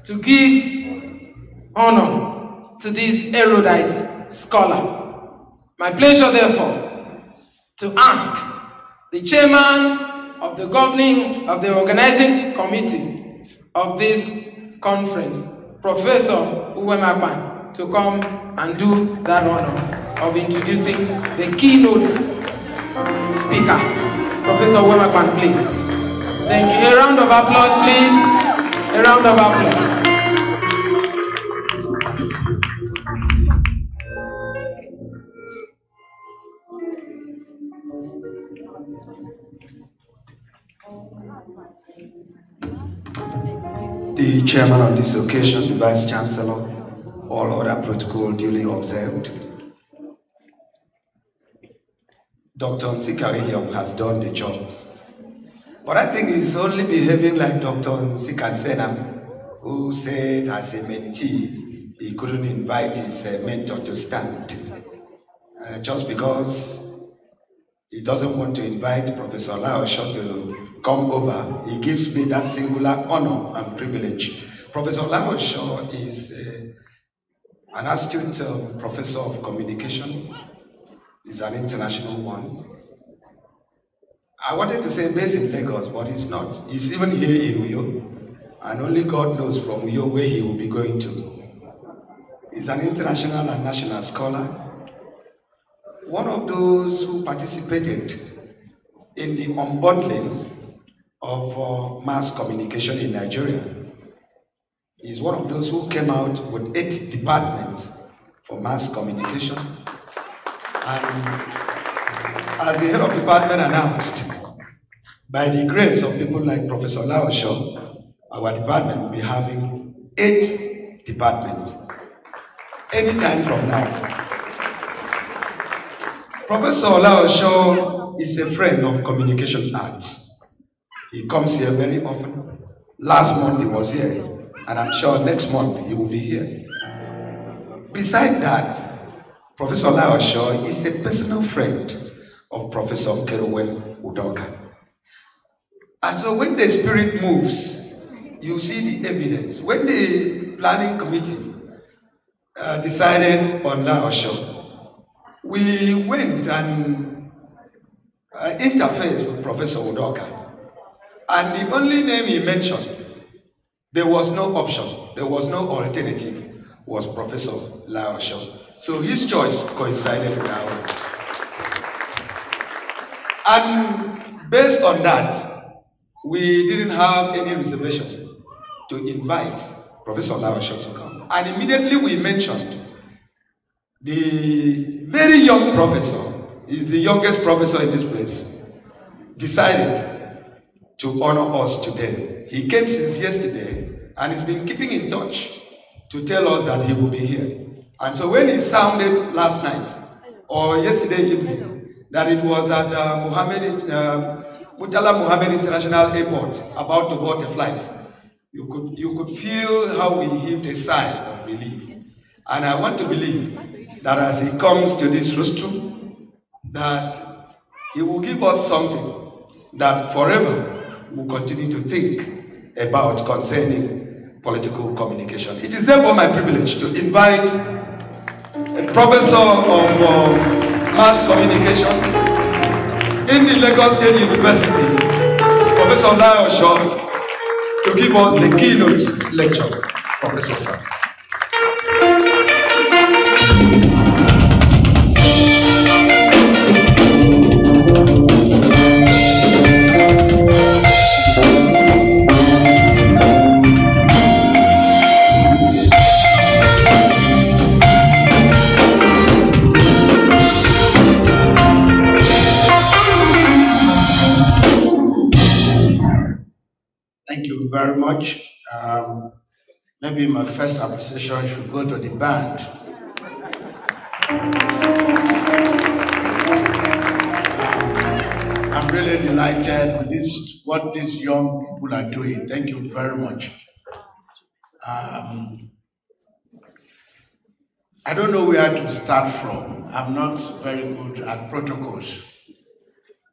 to give honor to this erudite scholar. My pleasure, therefore, to ask the chairman of the organizing committee of this conference, Professor Uwemagban, to come and do that honor of introducing the keynote speaker. Professor Uwemagban, please. Thank you. A round of applause, please. A round of applause. The chairman on this occasion, the vice chancellor, all other protocol duly observed. Dr. Nsikarilium has done the job. But I think he's only behaving like Dr. Nsikansenam, who said as a mentee, he couldn't invite his mentor to stand. Just because he doesn't want to invite Professor Laosho to come over, he gives me that singular honor and privilege. Professor Laosho is an astute professor of communication. He's an international one. I wanted to say based in Lagos, but he's not. He's even here in Uyo, and only God knows from Uyo where he will be going to. He's an international and national scholar, one of those who participated in the unbundling of mass communication in Nigeria. He's one of those who came out with 8 departments for mass communication. And as the head of department announced, by the grace of people like Professor Laosho, our department will be having 8 departments anytime from now. Professor Laosho is a friend of communication arts. He comes here very often. Last month he was here, and I'm sure next month he will be here. Besides that, Professor Laosho is a personal friend of Professor Keruwen Udoka. And so when the spirit moves, you see the evidence. When the planning committee decided on Laosho, we went and interfaced with Professor Udoka. And the only name he mentioned, there was no option, there was no alternative, was Professor Laosho. So his choice coincided with ours. And based on that, we didn't have any reservation to invite Professor Laosho to come. And immediately we mentioned the very young professor, is the youngest professor in this place, decided to honor us today. He came since yesterday and he's been keeping in touch to tell us that he will be here. And so when he sounded last night or yesterday evening that it was at Murtala Muhammad International Airport about to board the flight, you could feel how we heaved a sigh of relief. And I want to believe that as he comes to this rostrum, that he will give us something that forever we'll continue to think about concerning political communication. It is therefore my privilege to invite a professor of mass communication in the Lagos State University, Professor Laosho, to give us the keynote lecture. Professor Sir. Thank you very much. Maybe my first appreciation should go to the band. I'm really delighted with this, what these young people are doing. Thank you very much. I don't know where to start from. I'm not very good at protocols.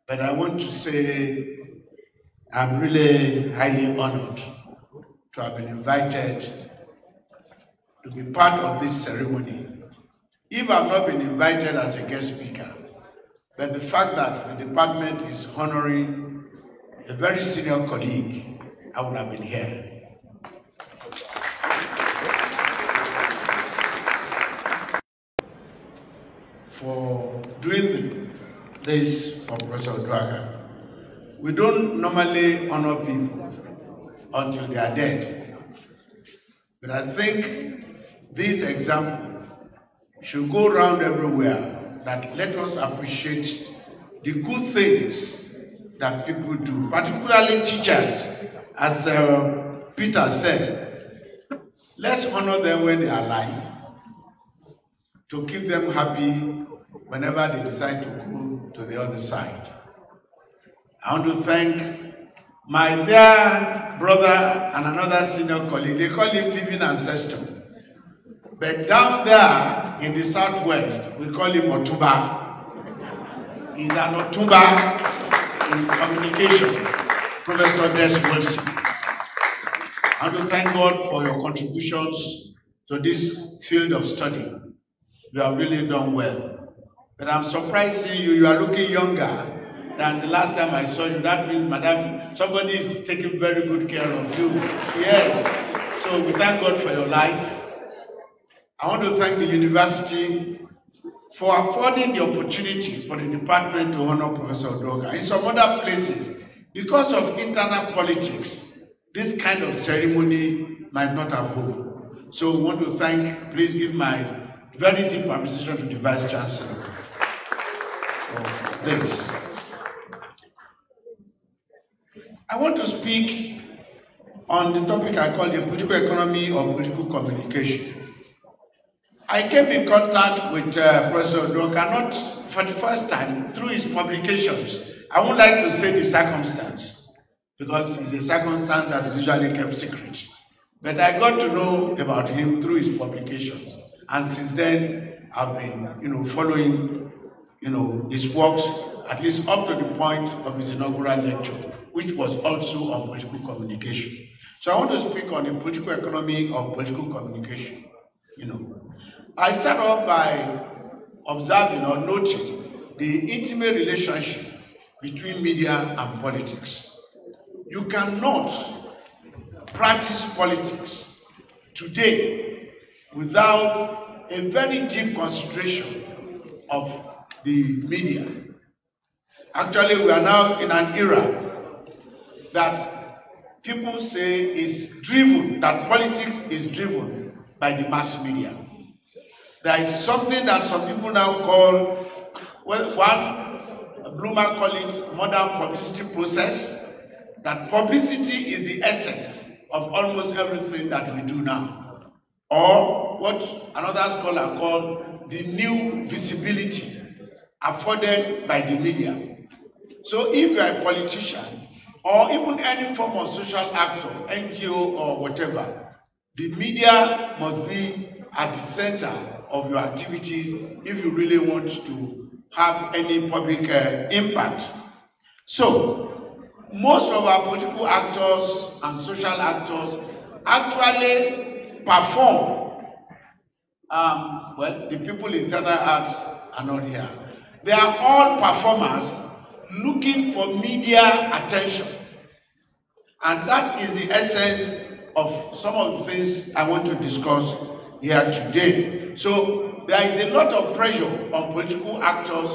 But I want to say I'm really highly honored to have been invited to be part of this ceremony. If I've not been invited as a guest speaker, but the fact that the department is honoring a very senior colleague, I would have been here. For doing this for Professor Oduaghan. We don't normally honor people until they are dead. But I think this example should go around everywhere, that let us appreciate the good things that people do, particularly teachers. As Peter said, let's honor them when they are alive, to keep them happy whenever they decide to go to the other side. I want to thank my dear brother and another senior colleague. They call him living ancestor. But down there in the southwest, we call him Otuba. He's an Otuba in communication, Professor Des Wilson. I want to thank God for your contributions to this field of study. You have really done well. But I'm surprised seeing you. You are looking younger than the last time I saw you. That means, madam, somebody is taking very good care of you. Yes. So we thank God for your life. I want to thank the university for affording the opportunity for the department to honor Professor Oduaghan. In some other places, because of internal politics, this kind of ceremony might not have held. So we want to thank, please give my very deep appreciation to the Vice Chancellor for this. I want to speak on the topic I call the political economy or political communication. I came in contact with Professor Oduaghan not for the first time through his publications. I would like to say the circumstance, because it's a circumstance that is usually kept secret. But I got to know about him through his publications. And since then, I've been, following, his works, at least up to the point of his inaugural lecture, which was also on political communication. So I want to speak on the political economy of political communication. I start off by observing or noting the intimate relationship between media and politics. You cannot practice politics today without a very deep consideration of the media. Actually, we are now in an era that people say is driven, that politics is driven by the mass media. There is something that some people now call, well, one Bloomer call it modern publicity process, that publicity is the essence of almost everything that we do now. Or what another scholar called the new visibility afforded by the media. So if you are a politician, or even any form of social actor, NGO or whatever, the media must be at the center of your activities if you really want to have any public impact. So, most of our political actors and social actors actually perform. Well, the people in theater arts are not here. They are all performers looking for media attention. And that is the essence of some of the things I want to discuss here today. So there is a lot of pressure on political actors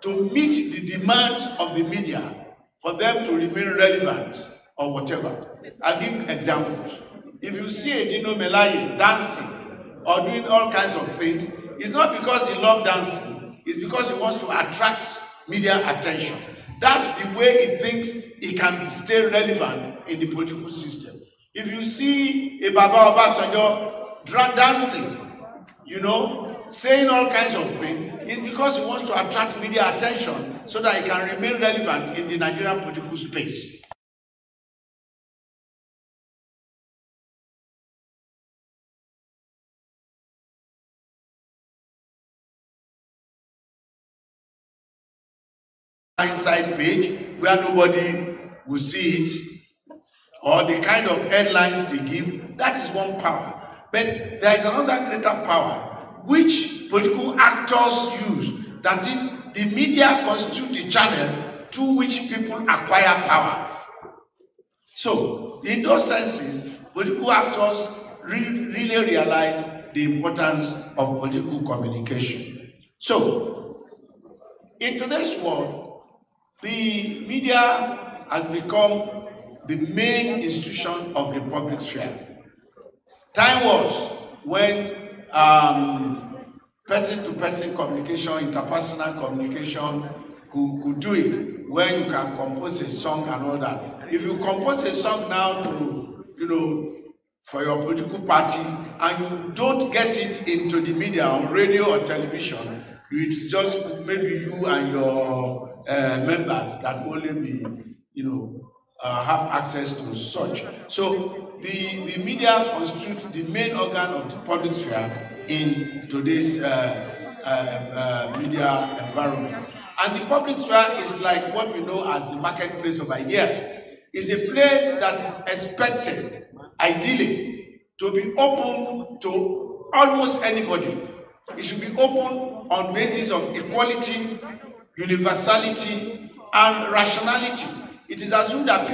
to meet the demands of the media for them to remain relevant or whatever. I'll give examples. If you see a Dino Melaye dancing or doing all kinds of things, it's not because he loves dancing, it's because he wants to attract media attention. That's the way he thinks he can stay relevant in the political system. If you see a Baba Obasanjo dancing, saying all kinds of things is because he wants to attract media attention so that he can remain relevant in the Nigerian political space. Inside page where nobody will see it, or the kind of headlines they give, that is one power. But there is another greater power which political actors use. That is, the media constitute the channel through which people acquire power. So, in those senses, political actors really realize the importance of political communication. So, in today's world, the media has become the main institution of the public sphere. Time was when person-to-person communication, interpersonal communication could do it, when you can compose a song and all that. If you compose a song now for your political party and you don't get it into the media on radio or television, it's just maybe you and your members that only be, have access to such. So the media constitutes the main organ of the public sphere in today's media environment. And the public sphere is like what we know as the marketplace of ideas. It's a place that is expected, ideally, to be open to almost anybody. It should be open on basis of equality, universality, and rationality. It is assumed that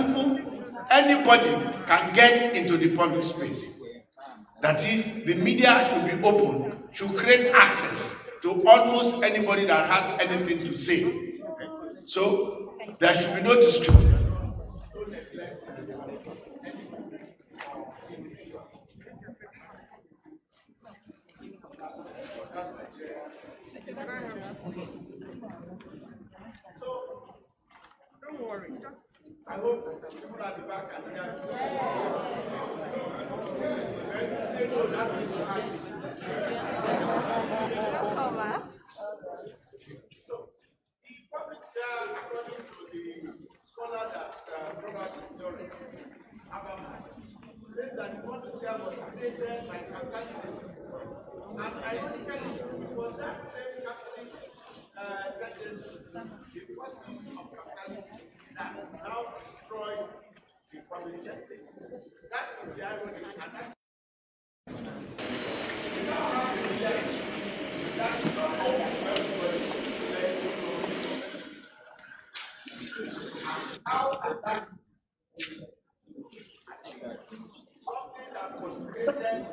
anybody can get into the public space. That is, the media should be open, should create access to almost anybody that has anything to say. So, there should be no discrimination. So, don't worry. I hope people at the back can hear you. When you say no, that means you have to. So, the public sphere, according to the scholar that Robert Story, Habermas, says that the public sphere was created by capitalism. And ironically, it was that same capitalist tendency, the forces of capitalism, that now destroy the public sphere. That is the irony, and that how does that something that was created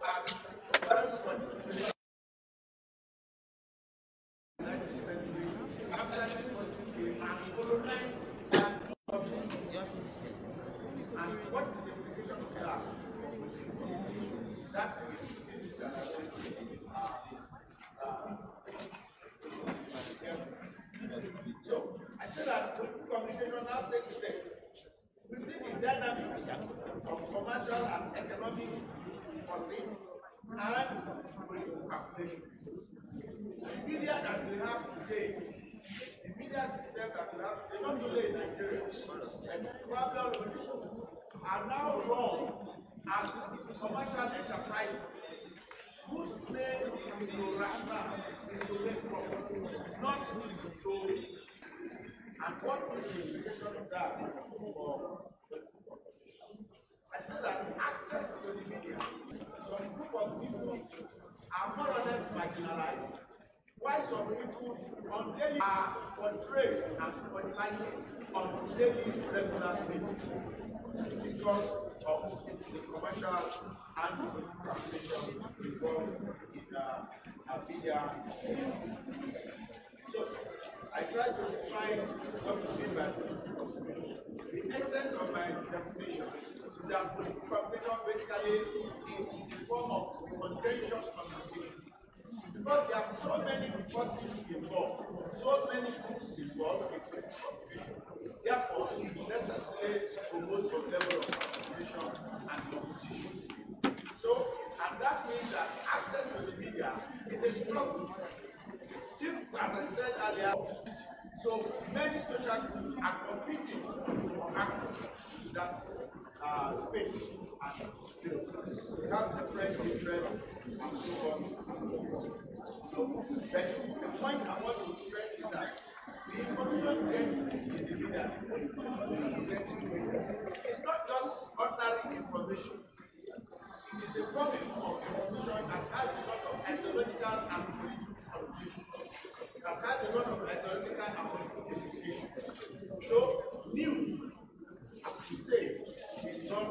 as everybody after the forces came and colonized that opportunity. And what is the implication of that? That is so I said that political communication now takes place within the dynamics of commercial and economic forces and political calculation. The media that we have today, the media systems that we have today, not only in Nigeria, and probably are now run as commercial enterprises whose main rationale is to make profit, not to. And what is the implication of that? I said that access to the media, some group of people are more or less marginalized, while some people on daily are portrayed as spotlighted on daily regular basis because of the commercial and the competition involved in the media. So I try to define what to mean by the essence of my definition is that political communication basically is a form of contentious communication. Because there are so many forces involved, so many groups involved in political communication. Therefore, it is necessary to promote some level of participation and competition. So, and that means that access to the media media is a struggle. As I said earlier, so many social groups are competing for access to that space. And they have different interests and so on. But the point I want to stress is that the information you get in the media is not just ordinary information. It is a form of information that has a lot of ideological and political connotation. That has a lot of ideological and political implications. So, news, as we say, is not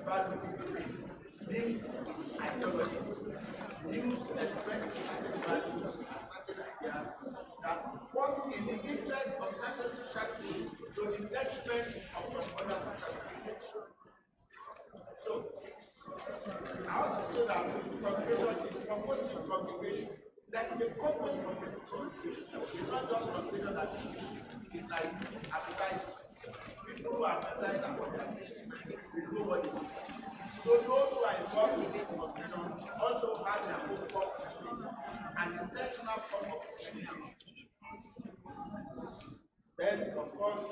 value free. News is ideology. News expresses certain values and certain ideas that work in the interest of certain social groups to the detriment of some other social groups. So, I also say that communication is promoting communication. There is a purpose for communication. It's not just communication that is like advertising. People who advertise and communication, they know what it is. So those who are involved in communication also have their own purpose. It's an intentional form of communication. Then, of course,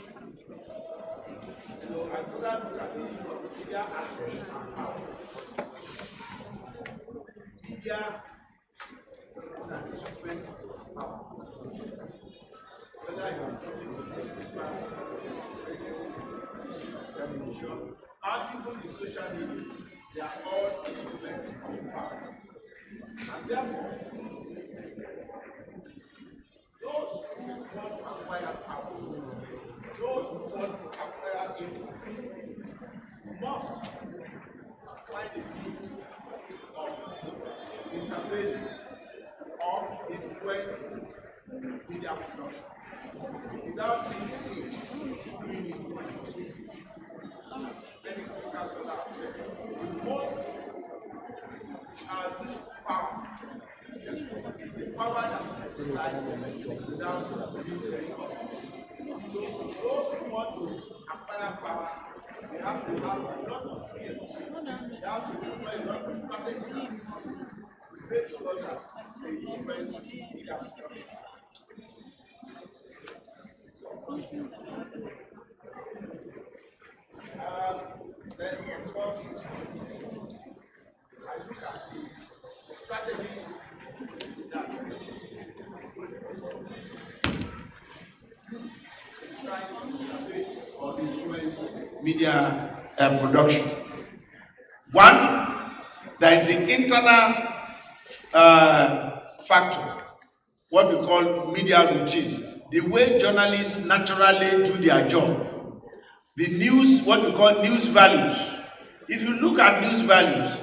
so I put that look at the issue of media access and power. Media is an instrument of power. Whether you are talking to newspaper, television, or even the social media, they are all instruments of power. And therefore, those who want to acquire power, those who want to acquire influence, must find a means of intervening, of influencing media production without being seen doing information. Many critical scholars have said the most this power is the power that is exercised without being very often. So those who want to acquire power, they have to have a lot of skills. They have to employ a lot of strategies and resources to make sure that they influence media production. Then, of course, I look at the strategies that try to innovate or influence media production. One, there is the internal factor, what we call media routines, the way journalists naturally do their job. The news, what we call news values. If you look at news values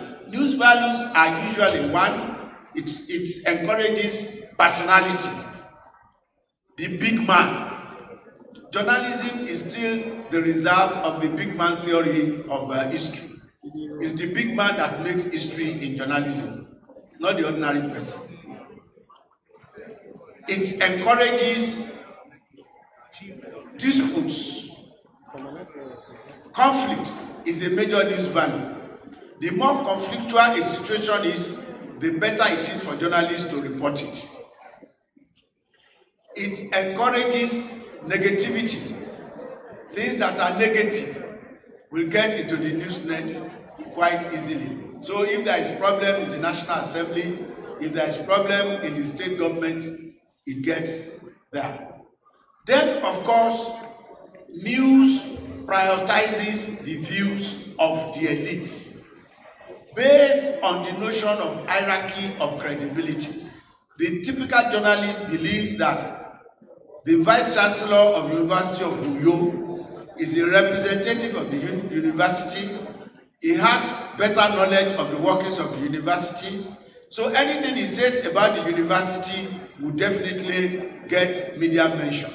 are usually one, it encourages personality, the big man. Journalism is still the result of the big man theory of history. It's the big man that makes history in journalism, not the ordinary person. It encourages disputes. Conflict is a major news value. The more conflictual a situation is, the better it is for journalists to report it. It encourages negativity. Things that are negative will get into the news net quite easily. So if there is problem in the National Assembly, if there is problem in the state government, it gets there. Then, of course, news prioritizes the views of the elite based on the notion of hierarchy of credibility. The typical journalist believes that the Vice Chancellor of the University of Uyo is a representative of the university. He has better knowledge of the workings of the university. So anything he says about the university will definitely get media mention.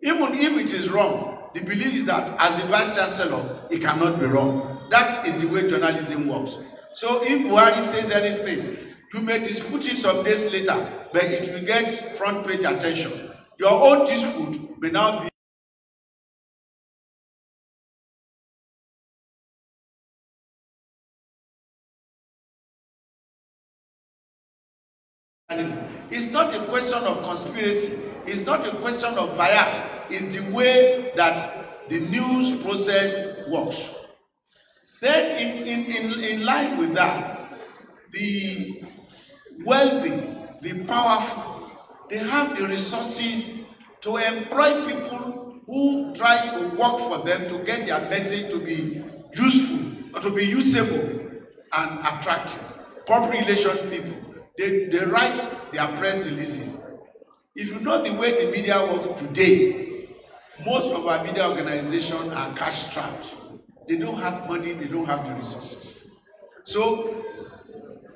Even if it is wrong, the belief is that as the Vice Chancellor, it cannot be wrong. That is the way journalism works. So if Buhari says anything, you may dispute it some days later, but it will get front page attention. Your own dispute may now be not a question of conspiracy. It's not a question of bias. It's the way that the news process works. Then in line with that, the wealthy, the powerful, they have the resources to employ people who try to work for them to get their message to be useful or to be usable and attractive. Public relations people, they write their press releases. If you know the way the media works today, most of our media organizations are cash strapped. They don't have money, they don't have the resources. So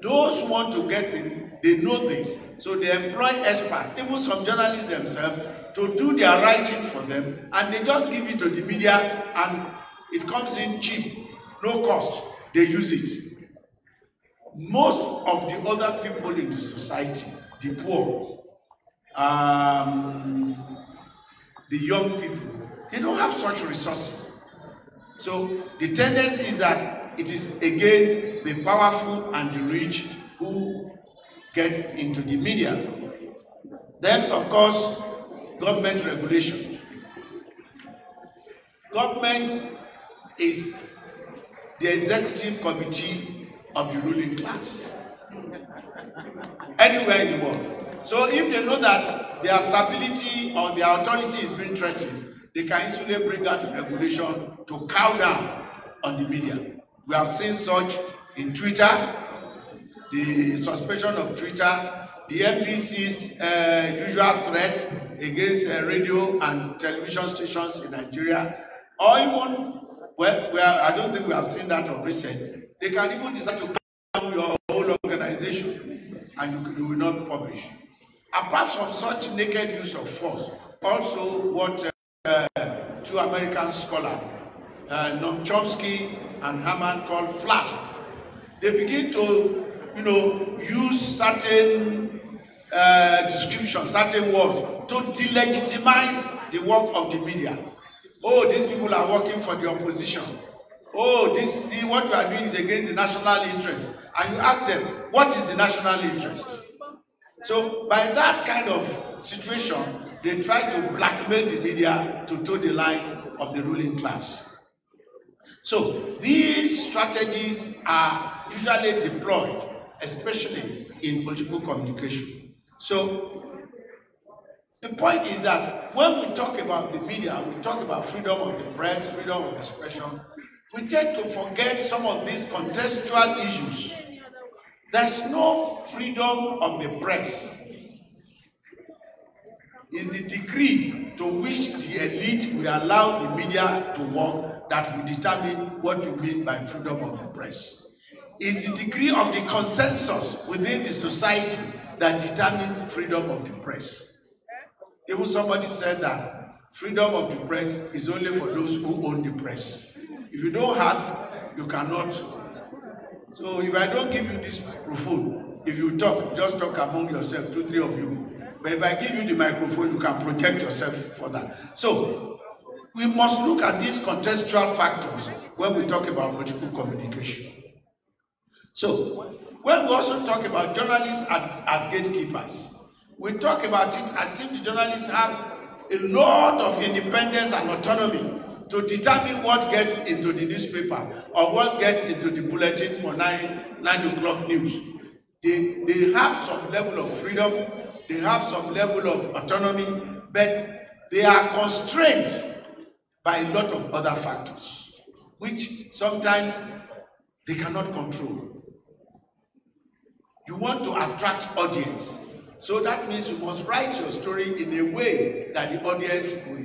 those who want to get in, they know this. So they employ experts, even some journalists themselves, to do their writing for them, and they just give it to the media, and it comes in cheap, no cost. They use it. Most of the other people in the society, the poor, the young people, they don't have such resources. So the tendency is that it is again the powerful and the rich who get into the media. Then, of course, government regulation. Government is the executive committee of the ruling class anywhere in the world. So if they know that their stability or their authority is being threatened, they can easily bring out a regulation to cow down on the media. We have seen such in Twitter, the suspension of Twitter, the NBC's usual threat against radio and television stations in Nigeria, or even, well, I don't think we have seen that of recent. They can even decide to down your whole organization and you will not publish. Apart from such naked use of force, also what two American scholars, Noam Chomsky and Haman, called flask. They begin to, use certain descriptions, certain words to delegitimize the work of the media. Oh, these people are working for the opposition. Oh, what you are doing is against the national interest. And you ask them, what is the national interest? So by that kind of situation, they try to blackmail the media to toe the line of the ruling class. So these strategies are usually deployed, especially in political communication. So the point is that when we talk about the media, we talk about freedom of the press, freedom of expression, we tend to forget some of these contextual issues. There's no freedom of the press. It's the degree to which the elite will allow the media to work that will determine what we mean by freedom of the press. It's the degree of the consensus within the society that determines freedom of the press. Even somebody said that freedom of the press is only for those who own the press. If you don't have, you cannot. So if I don't give you this microphone, if you talk, just talk among yourself, 2, 3 of you. But if I give you the microphone, you can protect yourself for that. So we must look at these contextual factors when we talk about political communication. So when we also talk about journalists as gatekeepers, we talk about it as if the journalists have a lot of independence and autonomy to determine what gets into the newspaper or what gets into the bulletin for 9 o'clock news. They have some level of freedom, they have some level of autonomy, but they are constrained by a lot of other factors, which sometimes they cannot control. You want to attract audience, so that means you must write your story in a way that the audience will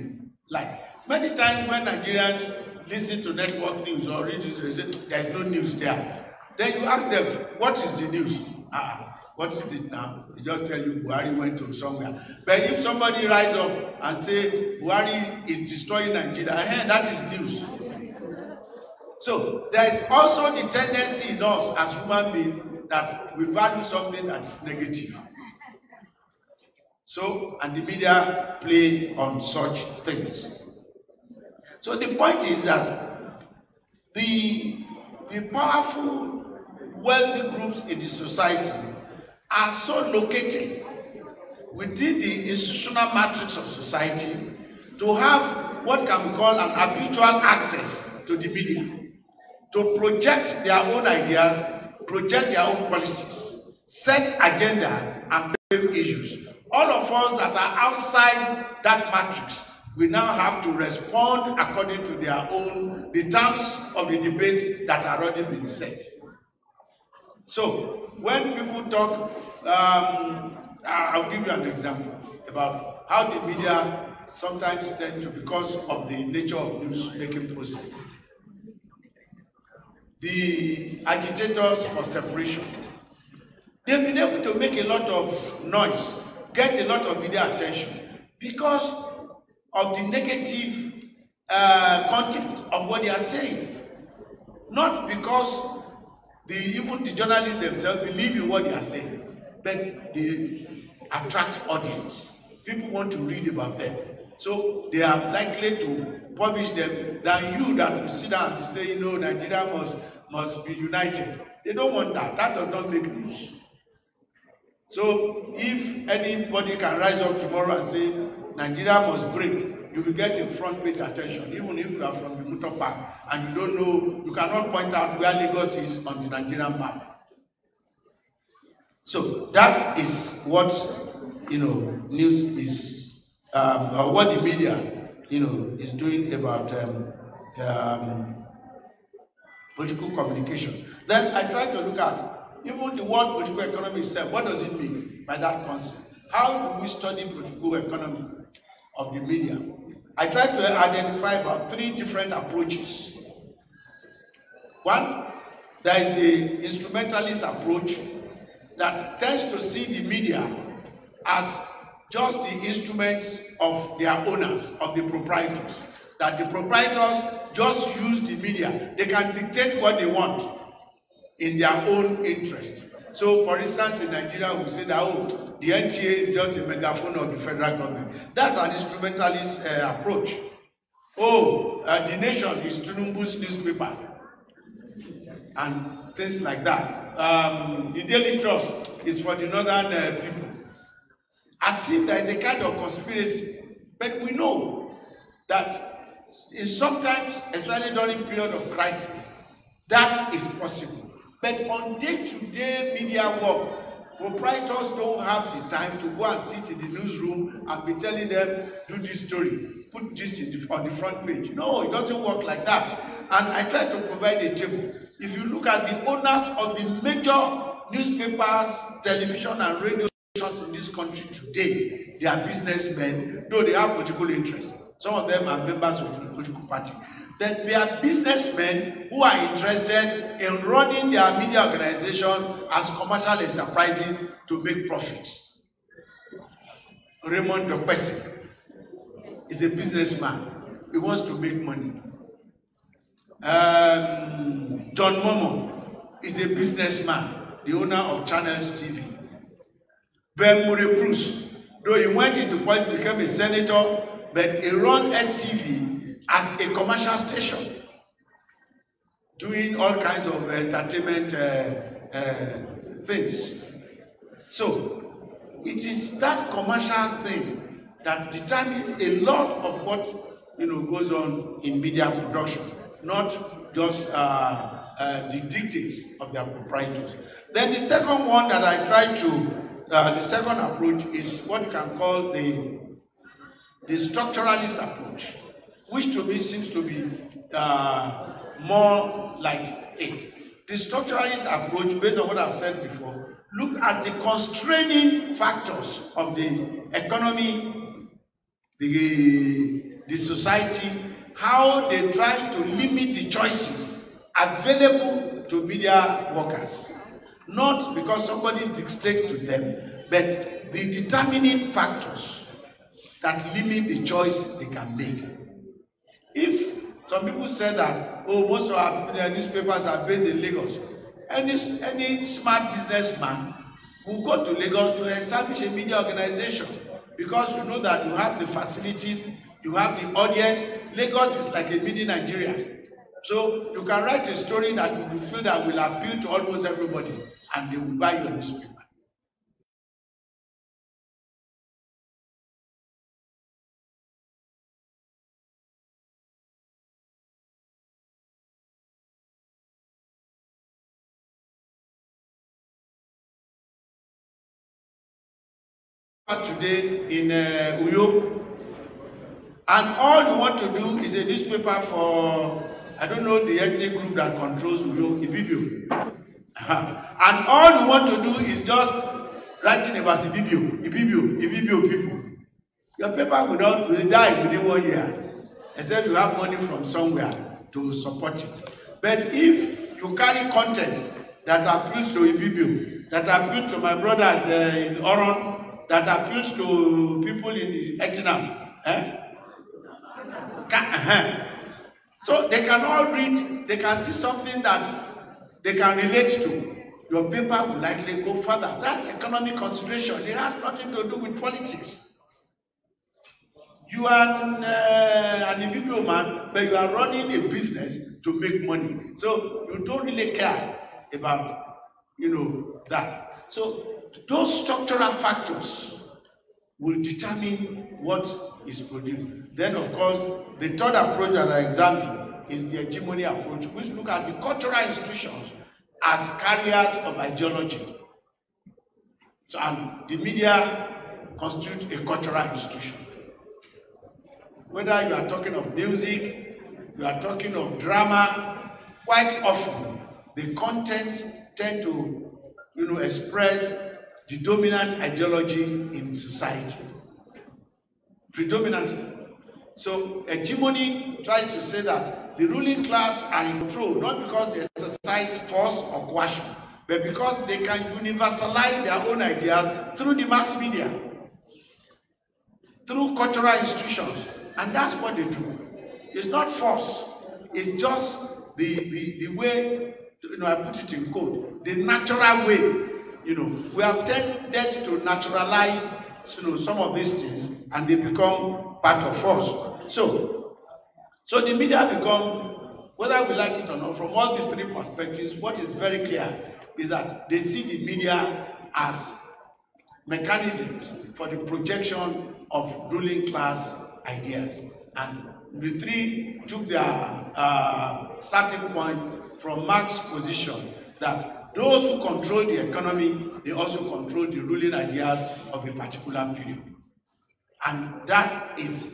like. Many times when Nigerians listen to network news or read news, they say there's no news there. Then you ask them, what is the news? What is it now? They just tell you Buhari went to somewhere. But if somebody rise up and say Buhari is destroying Nigeria, that is news. So there is also the tendency in us as human beings that we value something that is negative. So, and the media play on such things. So the point is that the powerful, wealthy groups in the society are so located within the institutional matrix of society to have what can be called an habitual access to the media, to project their own ideas, project their own policies, set agenda and frame issues. All of us that are outside that matrix, we now have to respond according to the terms of the debate that are already been set. So when people talk, I'll give you an example about how the media sometimes tend to, because of the nature of news-making process, the agitators for separation, they've been able to make a lot of noise, get a lot of media attention because of the negative content of what they are saying. Not because even the journalists themselves believe in what they are saying, but they attract audience. People want to read about them. So they are likely to publish them than you that will sit down and say, you know, Nigeria must be united. They don't want that. That does not make news. So if anybody can rise up tomorrow and say, Nigeria must break, you will get a front page attention, even if you are from the Motor Park and you don't know, you cannot point out where Lagos is on the Nigerian map. So that is what, you know, news is, or what the media, you know, is doing about political communication. Then I try to look at even the word political economy itself. What does it mean by that concept? How do we study political economy of the media? I try to identify about 3 different approaches. One, there is an instrumentalist approach that tends to see the media as just the instruments of their owners, of the proprietors. That the proprietors just use the media. They can dictate what they want in their own interest. So, for instance, in Nigeria, we say that, oh, the NTA is just a megaphone of the federal government. That's an instrumentalist approach. Oh, The Nation is Tinubu's newspaper, and things like that. The Daily Trust is for the northern people. As if there is a kind of conspiracy. But we know that sometimes, especially during period of crisis, that is possible. But on day-to-day media work, proprietors don't have the time to go and sit in the newsroom and be telling them, do this story, put this on the front page. No, it doesn't work like that. And I try to provide a table. If you look at the owners of the major newspapers, television, and radio stations in this country today, they are businessmen, though they have political interests. Some of them are members of the political party. That they are businessmen who are interested in running their media organization as commercial enterprises to make profit. Raymond Dokpesi is a businessman. He wants to make money. John Momo is a businessman, the owner of Channels TV. Ben Mure Bruce, though he went into politics, became a senator, but he ran STV as a commercial station, doing all kinds of entertainment things. So it is that commercial thing that determines a lot of what goes on in media production, not just the dictates of their proprietors. Then the second one that I try to, the second approach is what you can call the structuralist approach, which to me seems to be more like it. The structuralist approach, based on what I've said before, look at the constraining factors of the economy, the society, how they try to limit the choices available to media workers. Not because somebody dictates to them, but the determining factors that limit the choice they can make. If some people say that, oh, most of our newspapers are based in Lagos, any smart businessman will go to Lagos to establish a media organization, because you know that you have the facilities, you have the audience. Lagos is like a mini Nigeria. So you can write a story that you feel that will appeal to almost everybody, and they will buy your newspaper. today in Uyo, and all you want to do is a newspaper for, I don't know the ethnic group that controls Uyo, Ibibio. And all you want to do is just writing about Ibibio people. Your paper will die within 1 year, except you have money from somewhere to support it. But if you carry contents that appeals to Ibibio, that appeals to my brothers in Oron, that appeals to people in Etnam, so they can all read, they can see something that they can relate to. Your paper will likely go further. That's economic consideration. It has nothing to do with politics. You are an individual man, but you are running a business to make money. So you don't really care about, that. So those structural factors will determine what is produced. Then, of course, the third approach that I examine is the hegemony approach, which look at the cultural institutions as carriers of ideology. So, and the media constitute a cultural institution. Whether you are talking of music, you are talking of drama, quite often the content tend to, express the dominant ideology in society. Predominantly. So hegemony tries to say that the ruling class are in control, not because they exercise force or coercion, but because they can universalize their own ideas through the mass media, through cultural institutions. And that's what they do. It's not force. It's just the way, I put it in code, the natural way. We have tended to naturalize, some of these things, and they become part of us. So the media become, whether we like it or not, from all the three perspectives, what is very clear is that they see the media as mechanisms for the projection of ruling class ideas. And the three took their starting point from Marx's position that those who control the economy, they also control the ruling ideas of a particular period. And that is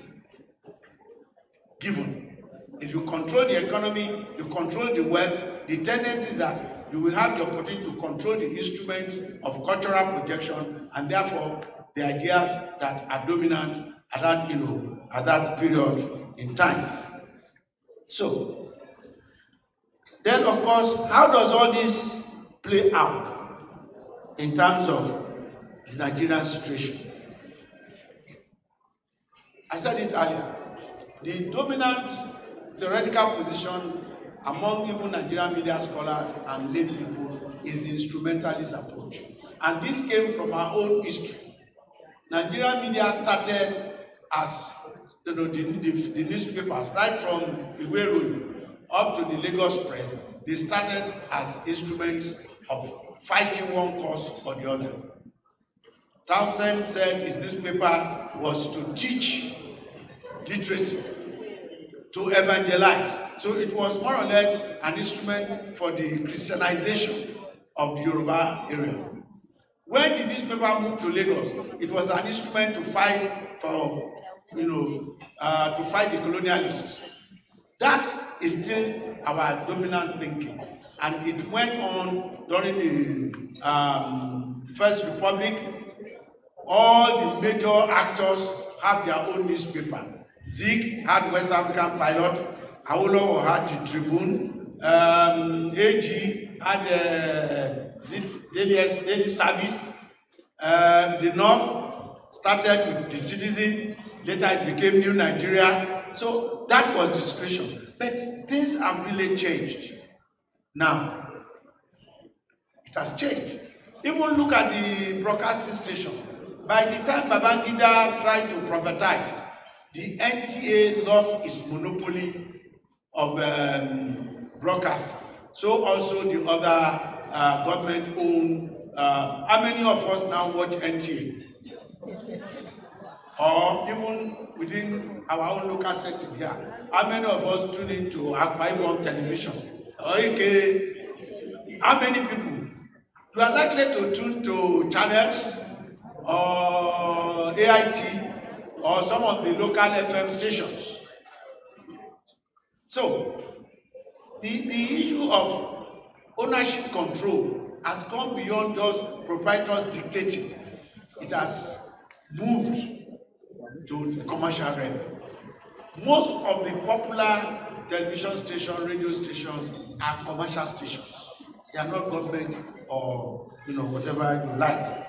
given. If you control the economy, you control the wealth, the tendency is that you will have the opportunity to control the instruments of cultural projection, and therefore the ideas that are dominant at that, at that period in time. So, then of course, how does all this play out in terms of the Nigerian situation? I said it earlier. The dominant theoretical position among even Nigerian media scholars and lay people is the instrumentalist approach. And this came from our own history. Nigerian media started as the newspapers, right from Iweru up to the Lagos Press. They started as instruments of fighting one cause or the other. Townsend said his newspaper was to teach literacy, to evangelize. So it was more or less an instrument for the Christianization of the Yoruba area. When the newspaper moved to Lagos, it was an instrument to fight for, to fight the colonialists. That is still our dominant thinking. And it went on during the First Republic. All the major actors have their own newspaper. Zeke had West African Pilot, Awolowo had the Tribune, AG had Daily Service, the North started with the Citizen, later it became New Nigeria. So that was discretion. But things have really changed. Now, it has changed. Even look at the broadcasting station. By the time Babangida tried to privatize, the NTA lost its monopoly of broadcasting. So also the other government-owned. How many of us now watch NTA? Or even within our own local setting here, how many of us tune into Akwa Ibom television? Okay, how many people? You are likely to tune to channels or AIT, or some of the local FM stations. So, the issue of ownership control has gone beyond just proprietors dictating. It has moved to the commercial realm. Most of the popular television stations, radio stations are commercial stations. They are not government or whatever you like.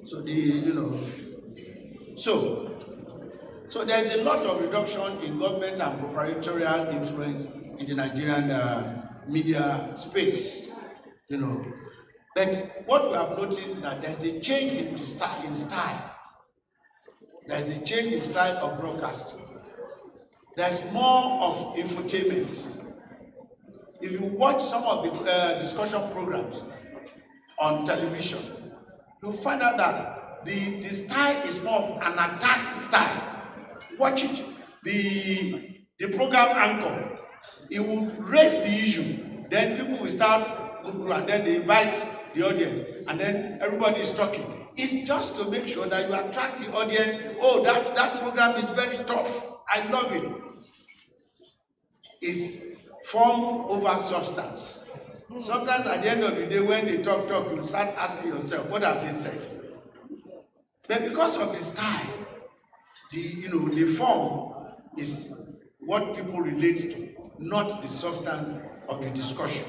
So so there is a lot of reduction in government and proprietorial influence in the Nigerian media space. But what we have noticed is that there's a change in the style. There's a change in style of broadcasting. There's more of infotainment. If you watch some of the discussion programs on television, you'll find out that the style is more of an attack style. Watch it. The program anchor, it will raise the issue. Then people will start, and then they invite the audience, and then everybody is talking. It's just to make sure that you attract the audience. Oh, that program is very tough. I love it. It's form over substance. Sometimes at the end of the day, when they talk, you start asking yourself, what have they said? But because of the style, the form is what people relate to, not the substance of the discussion.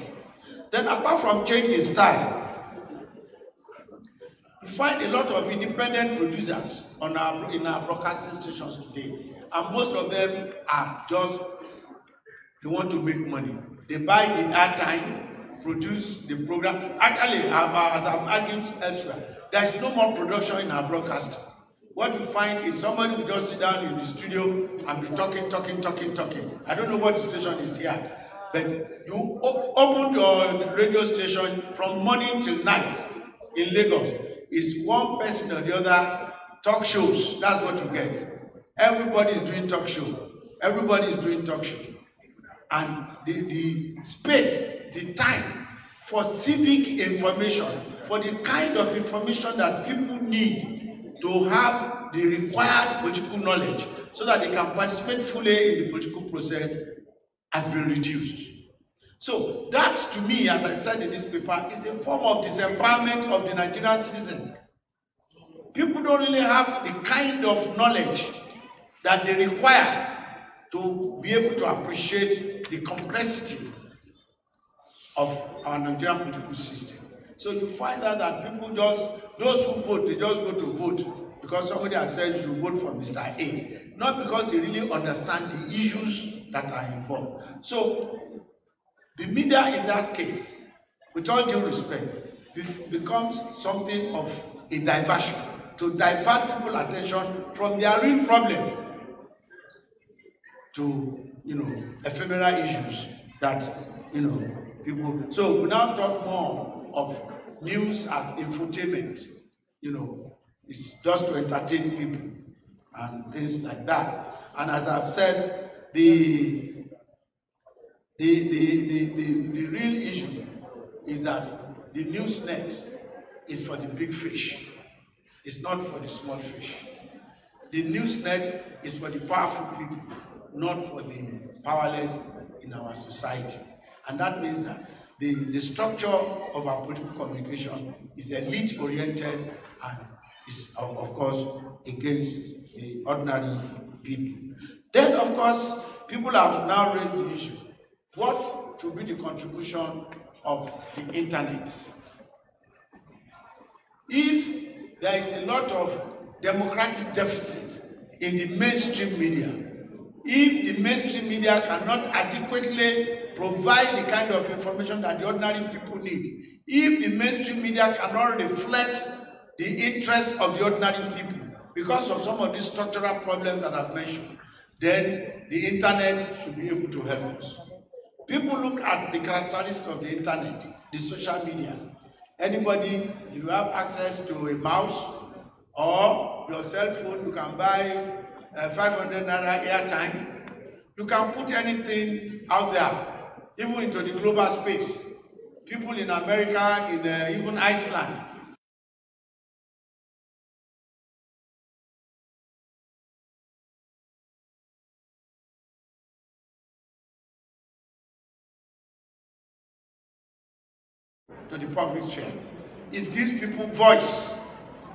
Then apart from changing style, you find a lot of independent producers in our broadcasting stations today, and most of them are they want to make money. They buy the airtime, produce the program. Actually, as I've argued elsewhere, there's no more production in our broadcasting. What you find is somebody will just sit down in the studio and be talking. I don't know what the station is here, but you open your radio station from morning till night in Lagos. It's one person or the other talk shows. That's what you get. Everybody is doing talk show. And the space, the time for civic information, for the kind of information that people need to have the required political knowledge so that they can participate fully in the political process, has been reduced. So that, to me, as I said in this paper, is a form of disempowerment of the Nigerian citizen. People don't really have the kind of knowledge that they require to be able to appreciate the complexity of our Nigerian political system. So you find out that people those who vote, they just go to vote because somebody has said you vote for Mr. A, not because they really understand the issues that are involved. So the media in that case, with all due respect, becomes something of a diversion to divert people's attention from their real problem to ephemeral issues that people. So we now talk more of news as infotainment. It's just to entertain people and things like that. And as I've said, the real issue is that the news net is for the big fish. It's not for the small fish. The news net is for the powerful people, not for the powerless in our society. And that means that the structure of our political communication is elite-oriented and is, of course, against the ordinary people. Then, of course, people have now raised the issue. What should be the contribution of the internet? If there is a lot of democratic deficit in the mainstream media, if the mainstream media cannot adequately provide the kind of information that the ordinary people need, if the mainstream media cannot reflect the interests of the ordinary people because of some of these structural problems that I've mentioned, then the internet should be able to help us. People look at the characteristics of the internet, the social media. Anybody, if you have access to a mouse or your cell phone, you can buy 500 naira airtime. You can put anything out there, even into the global space. People in America, in even Iceland, to the public sphere. It gives people voice.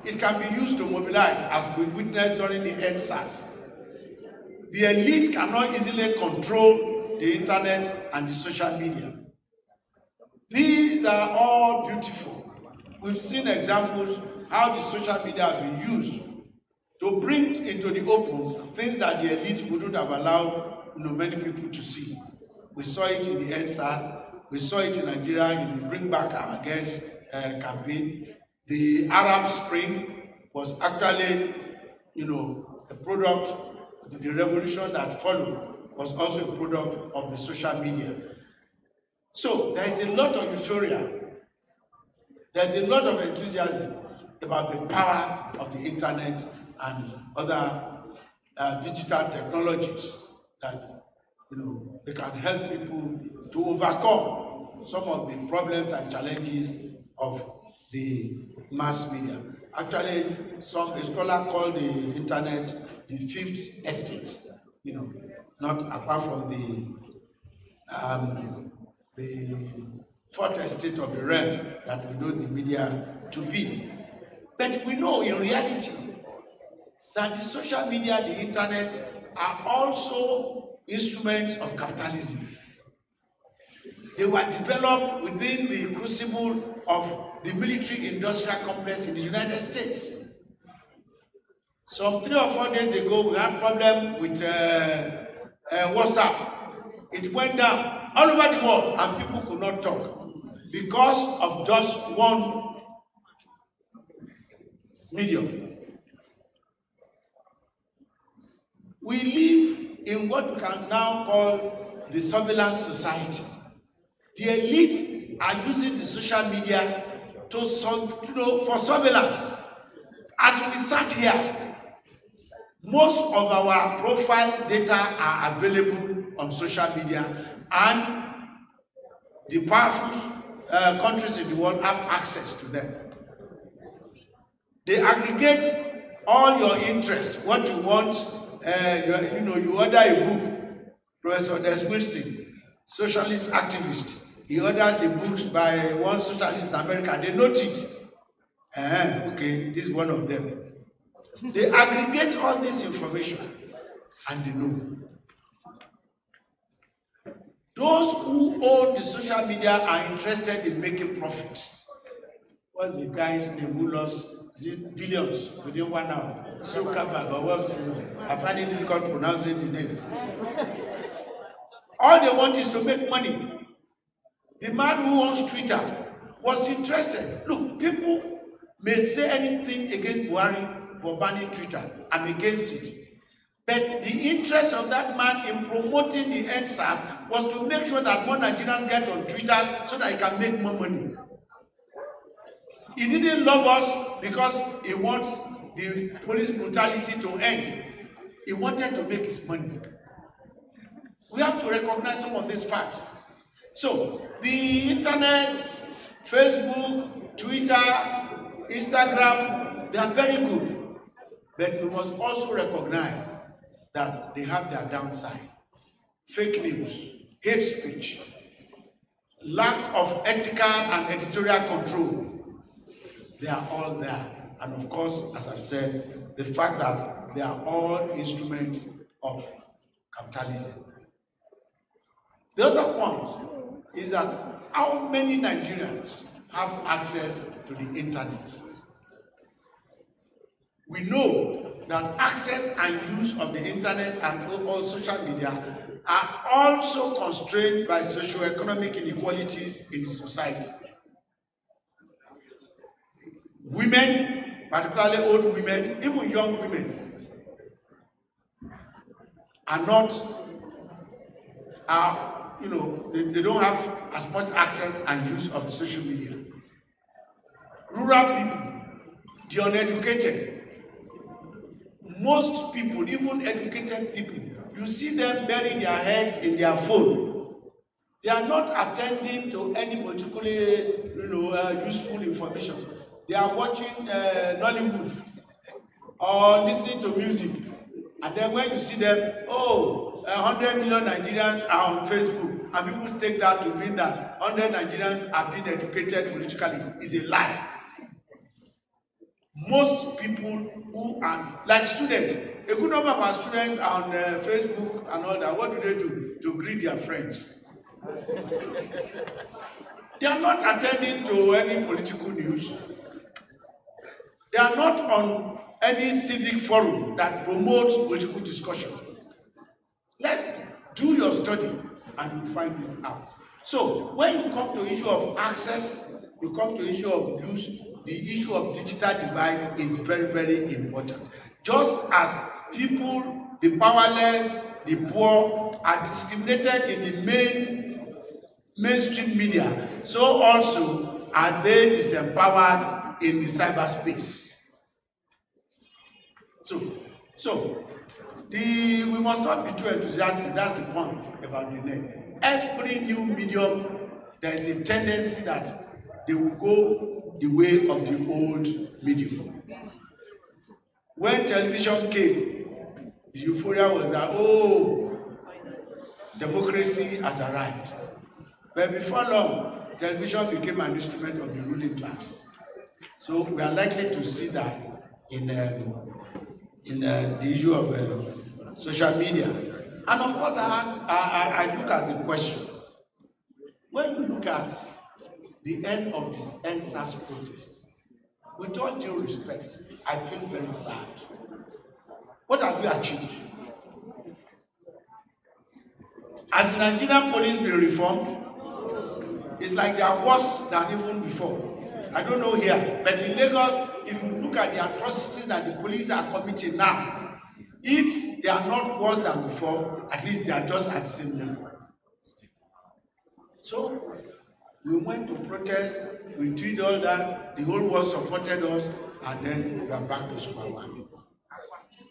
It can be used to mobilize, as we witnessed during the EndSARS. The elite cannot easily control the internet and the social media. These are all beautiful. We've seen examples how the social media have been used to bring into the open things that the elite wouldn't have allowed many people to see. We saw it in the EndSARS. We saw it in Nigeria in the Bring Back Our Girls campaign. The Arab Spring was actually, a product, the revolution that followed was also a product of the social media. So there is a lot of euphoria. There's a lot of enthusiasm about the power of the internet and other digital technologies that they can help people to overcome some of the problems and challenges of the mass media. Actually, a scholar called the internet the fifth estate, not apart from the fourth estate of the realm that we know the media to be. But we know in reality that the social media, the internet, are also instruments of capitalism. They were developed within the crucible of the military-industrial complex in the United States. Some 3 or 4 days ago, we had a problem with WhatsApp. It went down all over the world, and people could not talk because of just one medium. We live in what we can now call the surveillance society. The elite are using the social media to for surveillance. As we sat here, most of our profile data are available on social media, and the powerful countries in the world have access to them. They aggregate all your interests, what you want. You order a book, Professor Des Wilson, socialist activist. He orders a book by one socialist in America. They note it. Okay, this is one of them. They aggregate all this information and they know. Those who own the social media are interested in making profit. What's the guy's name who lost billions within 1 hour? Zuckerberg, or what's his name? I find it difficult pronouncing the name. All they want is to make money. The man who owns Twitter was interested. Look, people may say anything against Buhari for banning Twitter. I'm against it. But the interest of that man in promoting the EndSARS was to make sure that more Nigerians get on Twitter so that he can make more money. He didn't love us because he wants the police brutality to end. He wanted to make his money. We have to recognize some of these facts. So, the internet, Facebook, Twitter, Instagram, they are very good. But we must also recognize that they have their downside. Fake news, hate speech, lack of ethical and editorial control. They are all there. And of course, as I said, the fact that they are all instruments of capitalism. The other point is that how many Nigerians have access to the internet? We know that access and use of the internet and all social media are also constrained by socio-economic inequalities in the society. Women, particularly old women, even young women, are not, they don't have as much access and use of the social media. Rural people, the uneducated, most people, even educated people, you see them burying their heads in their phone. They are not attending to any particularly useful information. They are watching Nollywood or listening to music. And then when you see them, 100 million Nigerians are on Facebook. and people take that to mean that 100 Nigerians are being educated politically is a lie. Most people who are like students, a good number of our students are on Facebook and all that. What do? To greet their friends. They are not attending to any political news. They are not on any civic forum that promotes political discussion. Let's do your study and you find this out. So when you come to issue of access, you come to issue of use, the issue of digital divide is very, very important. Just as people, the powerless, the poor, are discriminated in the mainstream media, so also are they disempowered in the cyberspace. So we must not be too enthusiastic. That's the point about the net. Every new medium, there is a tendency that they will go the way of the old medium. When television came, the euphoria was that, oh, democracy has arrived. But before long, television became an instrument of the ruling class. So we are likely to see that in the issue of social media. And of course, I look at the question. When we look at the end of this NSAS protest, with all due respect, I feel very sad. What have we achieved? Has the Nigerian police been reformed? It's like they are worse than even before. I don't know here, but in Lagos, if you look at the atrocities that the police are committing now, if they are not worse than before, at least they are just at the same level. So we went to protest, we did all that, the whole world supported us, and then we are back to square one.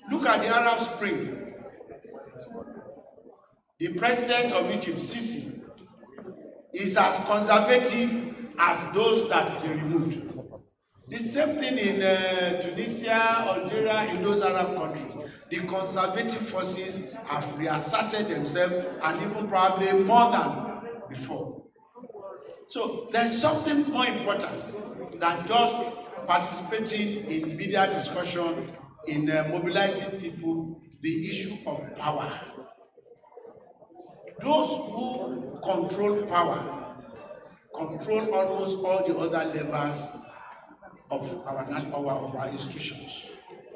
Look at the Arab Spring. The president of Egypt, Sisi, is as conservative as those that he removed. The same thing in Tunisia, Algeria, in those Arab countries. The conservative forces have reasserted themselves, and even probably more than before. So there's something more important than just participating in media discussion, in mobilizing people, the issue of power. Those who control power control almost all the other levels of our institutions,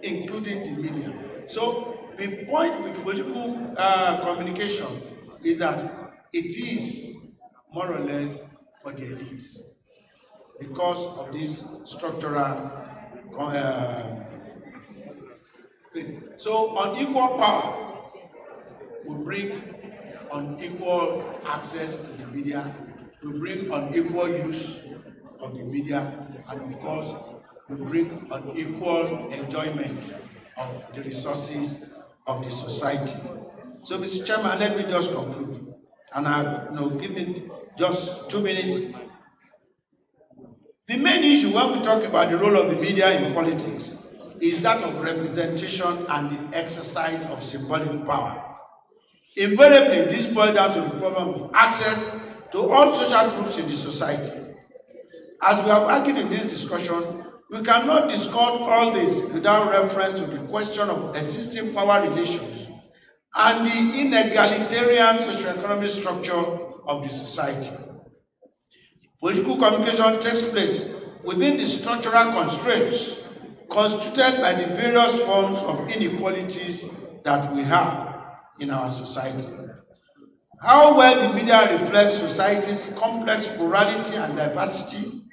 including the media. So the point with political communication is that it is more or less for the elites because of this structural thing. So unequal power will bring unequal access to the media, will bring unequal use of the media, and of course will bring unequal enjoyment of the resources of the society. So Mr. Chairman, let me just conclude, and give me just 2 minutes. The main issue when we talk about the role of the media in politics is that of representation and the exercise of symbolic power. Invariably, this boils down to the problem of access to all social groups in the society. As we have argued in this discussion, we cannot discuss all this without reference to the question of existing power relations and the inegalitarian socioeconomic structure of the society. Political communication takes place within the structural constraints constituted by the various forms of inequalities that we have in our society. How well the media reflects society's complex plurality and diversity,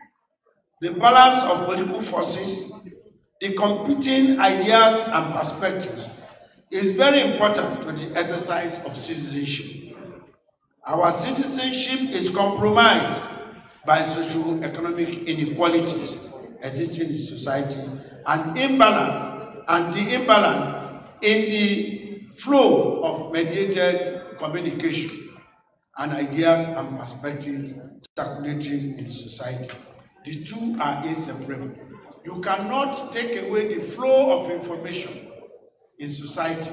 the balance of political forces, the competing ideas and perspectives is very important to the exercise of citizenship. Our citizenship is compromised by socio-economic inequalities existing in society and the imbalance in the flow of mediated communication and ideas and perspectives circulating in society. The two are inseparable. You cannot take away the flow of information in society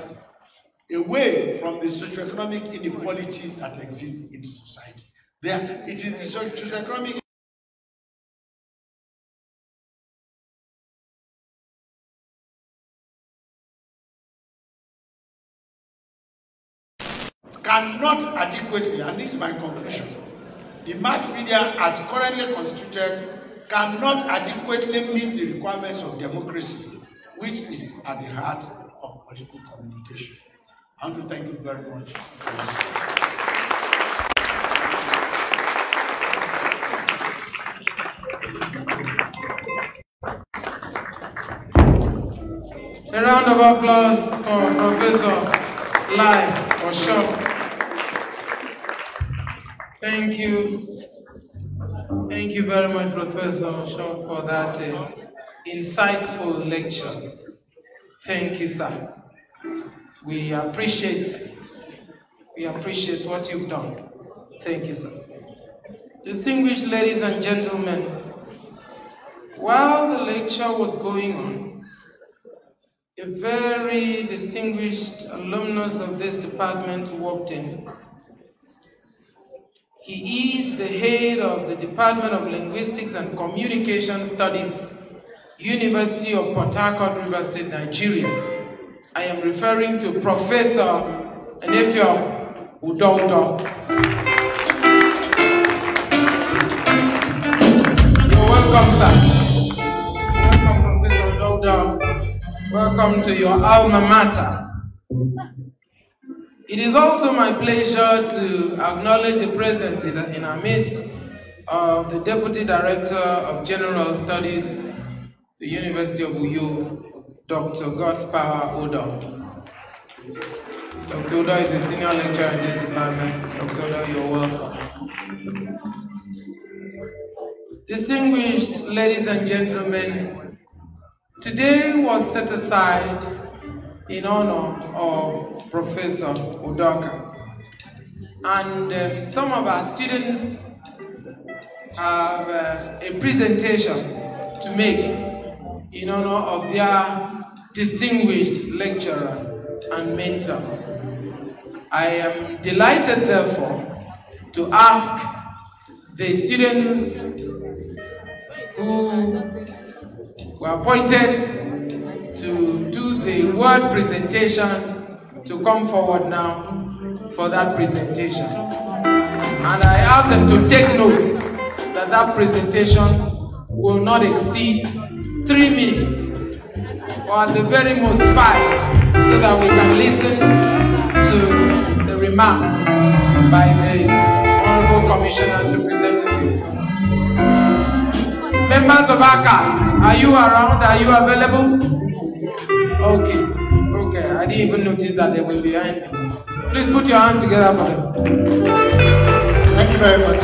away from the socioeconomic inequalities that exist in the society. It is the socioeconomic cannot adequately, and this is my conclusion, the mass media as currently constituted cannot adequately meet the requirements of democracy, which is at the heart of political communication. I want to thank you very much for listening. A round of applause for Professor Lai Osho. Thank you. Thank you very much, Professor Osho, for that insightful lecture. Thank you, sir. We appreciate what you've done. Thank you, sir. Distinguished ladies and gentlemen, while the lecture was going on, a very distinguished alumnus of this department walked in. He is the head of the Department of Linguistics and Communication Studies, University of Port Harcourt, River State, Nigeria. I am referring to Professor Enefio Udoudah. You're welcome, sir. Welcome, Professor Udoudah. Welcome to your alma mater. It is also my pleasure to acknowledge the presence in our midst of the Deputy Director of General Studies, the University of Uyo, Dr. Godspower Odoh. Dr. Odoh is a senior lecturer in this department. Dr. Odoh, you're welcome. Distinguished ladies and gentlemen, today was set aside in honor of Professor Udoka. And some of our students have a presentation to make in honor of their distinguished lecturer and mentor. I am delighted, therefore, to ask the students who were appointed to do the word presentation to come forward now for that presentation. And I ask them to take note that that presentation will not exceed 3 minutes, or at the very most 5, so that we can listen to the remarks by the Honorable Commissioner's representative. Members of ACAS, are you around? Are you available? Okay. I didn't even notice that they were behind me. Please put your hands together for them. Thank you very much.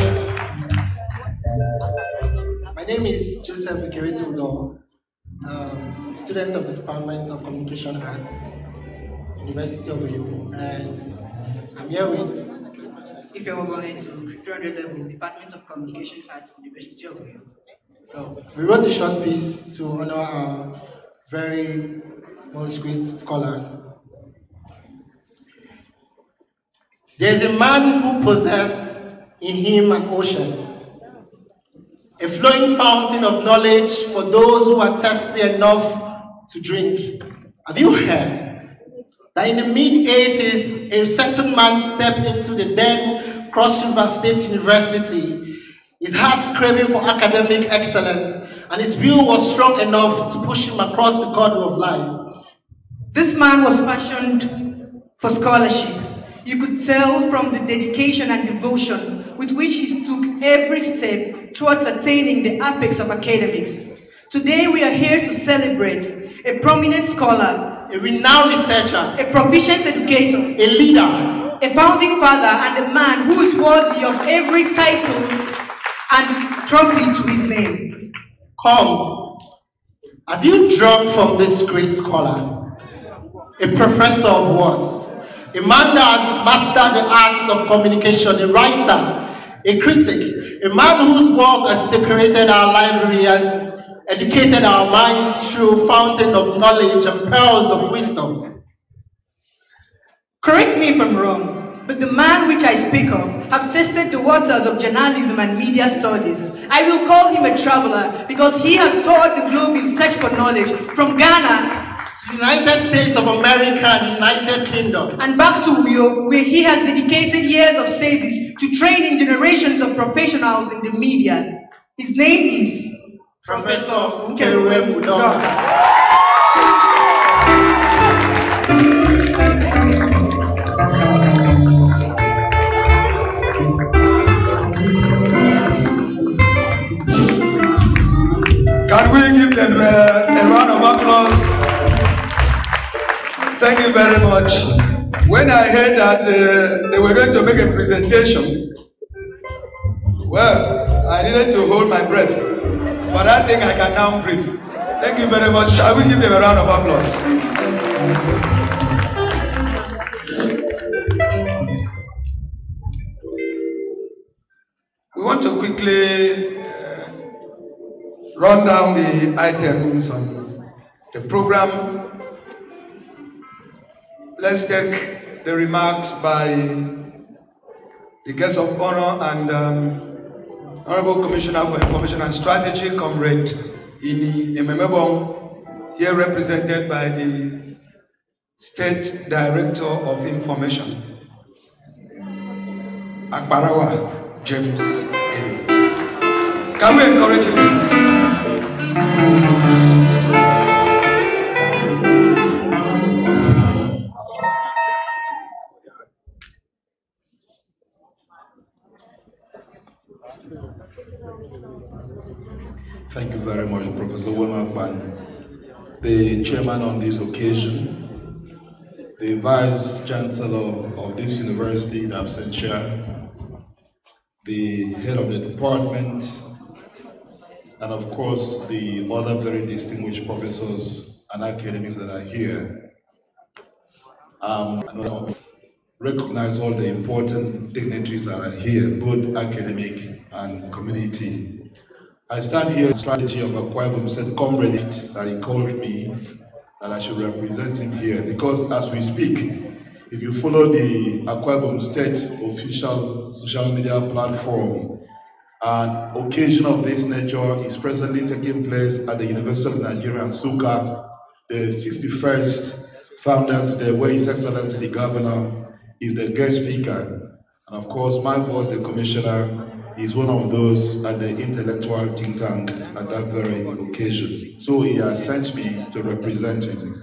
My name is Joseph Ikeritu Udoh, student of the Department of Communication Arts, University of Uyo, and I'm here with If you're going to 300 level, Department of Communication Arts, University of Uyo. So, we wrote a short piece to honor our very most great scholar. There is a man who possesses in him an ocean, a flowing fountain of knowledge for those who are thirsty enough to drink. Have you heard that in the mid-80s, a certain man stepped into the then Cross River State University, his heart craving for academic excellence, and his will was strong enough to push him across the corridor of life. This man was fashioned for scholarship. You could tell from the dedication and devotion with which he took every step towards attaining the apex of academics. Today we are here to celebrate a prominent scholar, a renowned researcher, a proficient educator, a leader, a founding father, and a man who is worthy of every title and trophy to his name. Come, have you drunk from this great scholar? A professor of words, a man that has mastered the arts of communication, a writer, a critic, a man whose work has decorated our library and educated our minds through fountain of knowledge and pearls of wisdom. Correct me if I'm wrong, but the man which I speak of have tested the waters of journalism and media studies. I will call him a traveler because he has toured the globe in search for knowledge, from Ghana to the United States of America and United Kingdom, and back to Uyo, where he has dedicated years of service to training generations of professionals in the media. His name is Professor Nkeruwe Udoka. Can we give them a round of applause? Thank you very much. When I heard that they were going to make a presentation, well, I needed to hold my breath, but I think I can now breathe. Thank you very much. Shall we give them a round of applause? We want to quickly run down the items on the program. Let's take the remarks by the guest of honor and Honorable Commissioner for Information and Strategy, Comrade Ini Ememebong, here represented by the State Director of Information, Akbarawa James Elliott. Can we encourage him, please? Thank you very much, Professor Wemakwan, the chairman on this occasion, the Vice Chancellor of this university in absentia, the head of the department, and of course the other very distinguished professors and academics that are here. I recognize all the important dignitaries that are here, both academic and community. I stand here in strategy of Akwa Ibom State Comrade that he called me that I should represent him here, because as we speak, if you follow the Akwa Ibom State official social media platform, an occasion of this nature is presently taking place at the University of Nigeria in Nsukka, the 61st Founders Day, where His Excellency the Governor is the guest speaker. And of course, my boss, the Commissioner, is one of those at the intellectual think tank at that very occasion. So he has sent me to represent him.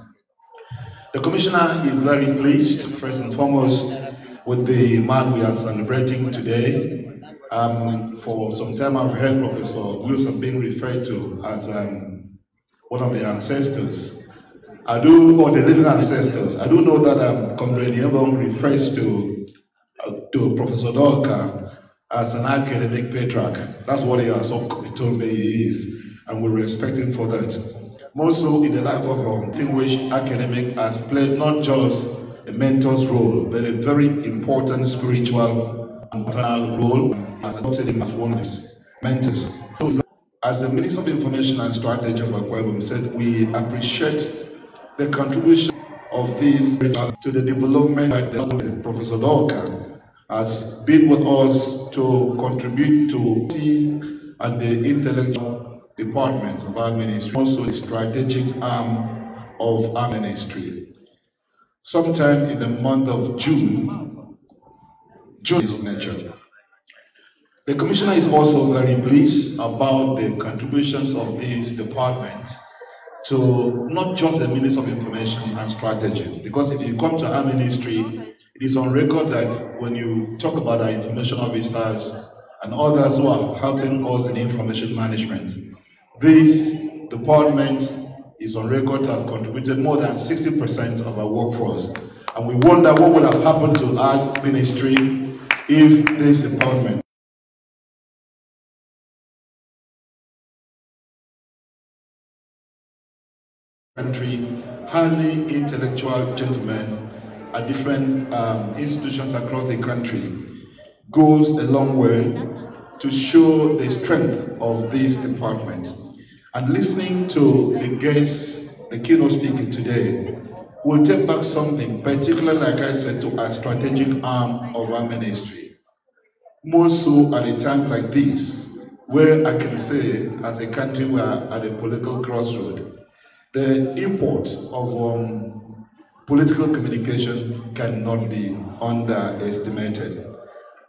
The Commissioner is very pleased, first and foremost, with the man we are celebrating today. For some time I've heard Professor Wilson being referred to as one of the ancestors. Or the living ancestors. I do know that Comrade Yebong refers to Professor Udoka as an academic patriarch. That's what he has told me he is, and we respect him for that. More so in the life of a distinguished academic, has played not just a mentor's role, but a very important spiritual and moral role, and adopted him as one of his mentors. So, as the Minister of Information and Strategy of Akwa Ibom said, we appreciate the contribution of this to the development of Professor Udoka has been with us to contribute to and the intellectual department of our ministry, also the strategic arm of our ministry. Sometime in the month of June is nature. The Commissioner is also very pleased about the contributions of this department to not just the Ministry of Information and Strategy, because if you come to our ministry, it is on record that when you talk about our information officers and others who are helping us in information management, this department is on record to have contributed more than 60% of our workforce. And we wonder what would have happened to our ministry if this department highly intellectual gentlemen at different institutions across the country goes a long way to show the strength of this department. And listening to the guest, the keynote speaker today, will take back something, particularly, like I said, to a strategic arm of our ministry. More so at a time like this, where I can say, as a country, we are at a political crossroad. The import of political communication cannot be underestimated.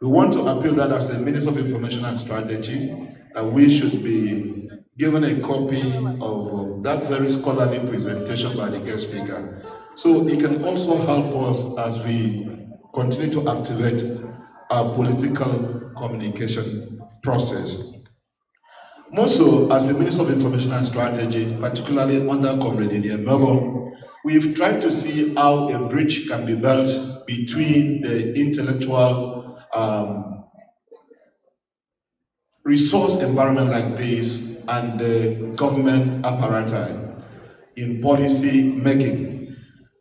We want to appeal that as a Minister of Information and Strategy, that we should be given a copy of that very scholarly presentation by the guest speaker. So it can also help us as we continue to activate our political communication process. More so, as the Minister of Information and Strategy, particularly under Comrade Mebo, we've tried to see how a bridge can be built between the intellectual resource environment like this and the government apparatus in policy making.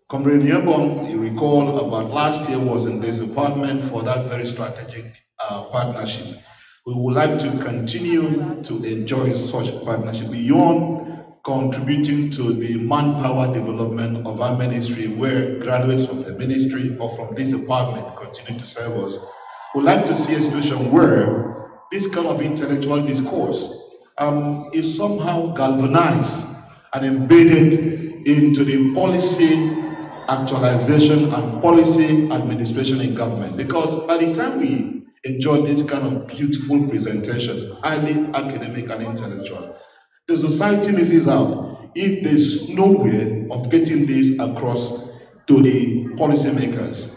Comrade Nyebom, you recall, about last year was in this department for that very strategic partnership. We would like to continue to enjoy such partnership beyond contributing to the manpower development of our ministry, where graduates from the ministry or from this department continue to serve us. We'd like to see a situation where this kind of intellectual discourse is somehow galvanized and embedded into the policy actualization and policy administration in government. Because by the time we enjoy this kind of beautiful presentation, highly academic and intellectual, the society misses out if there's no way of getting this across to the policymakers.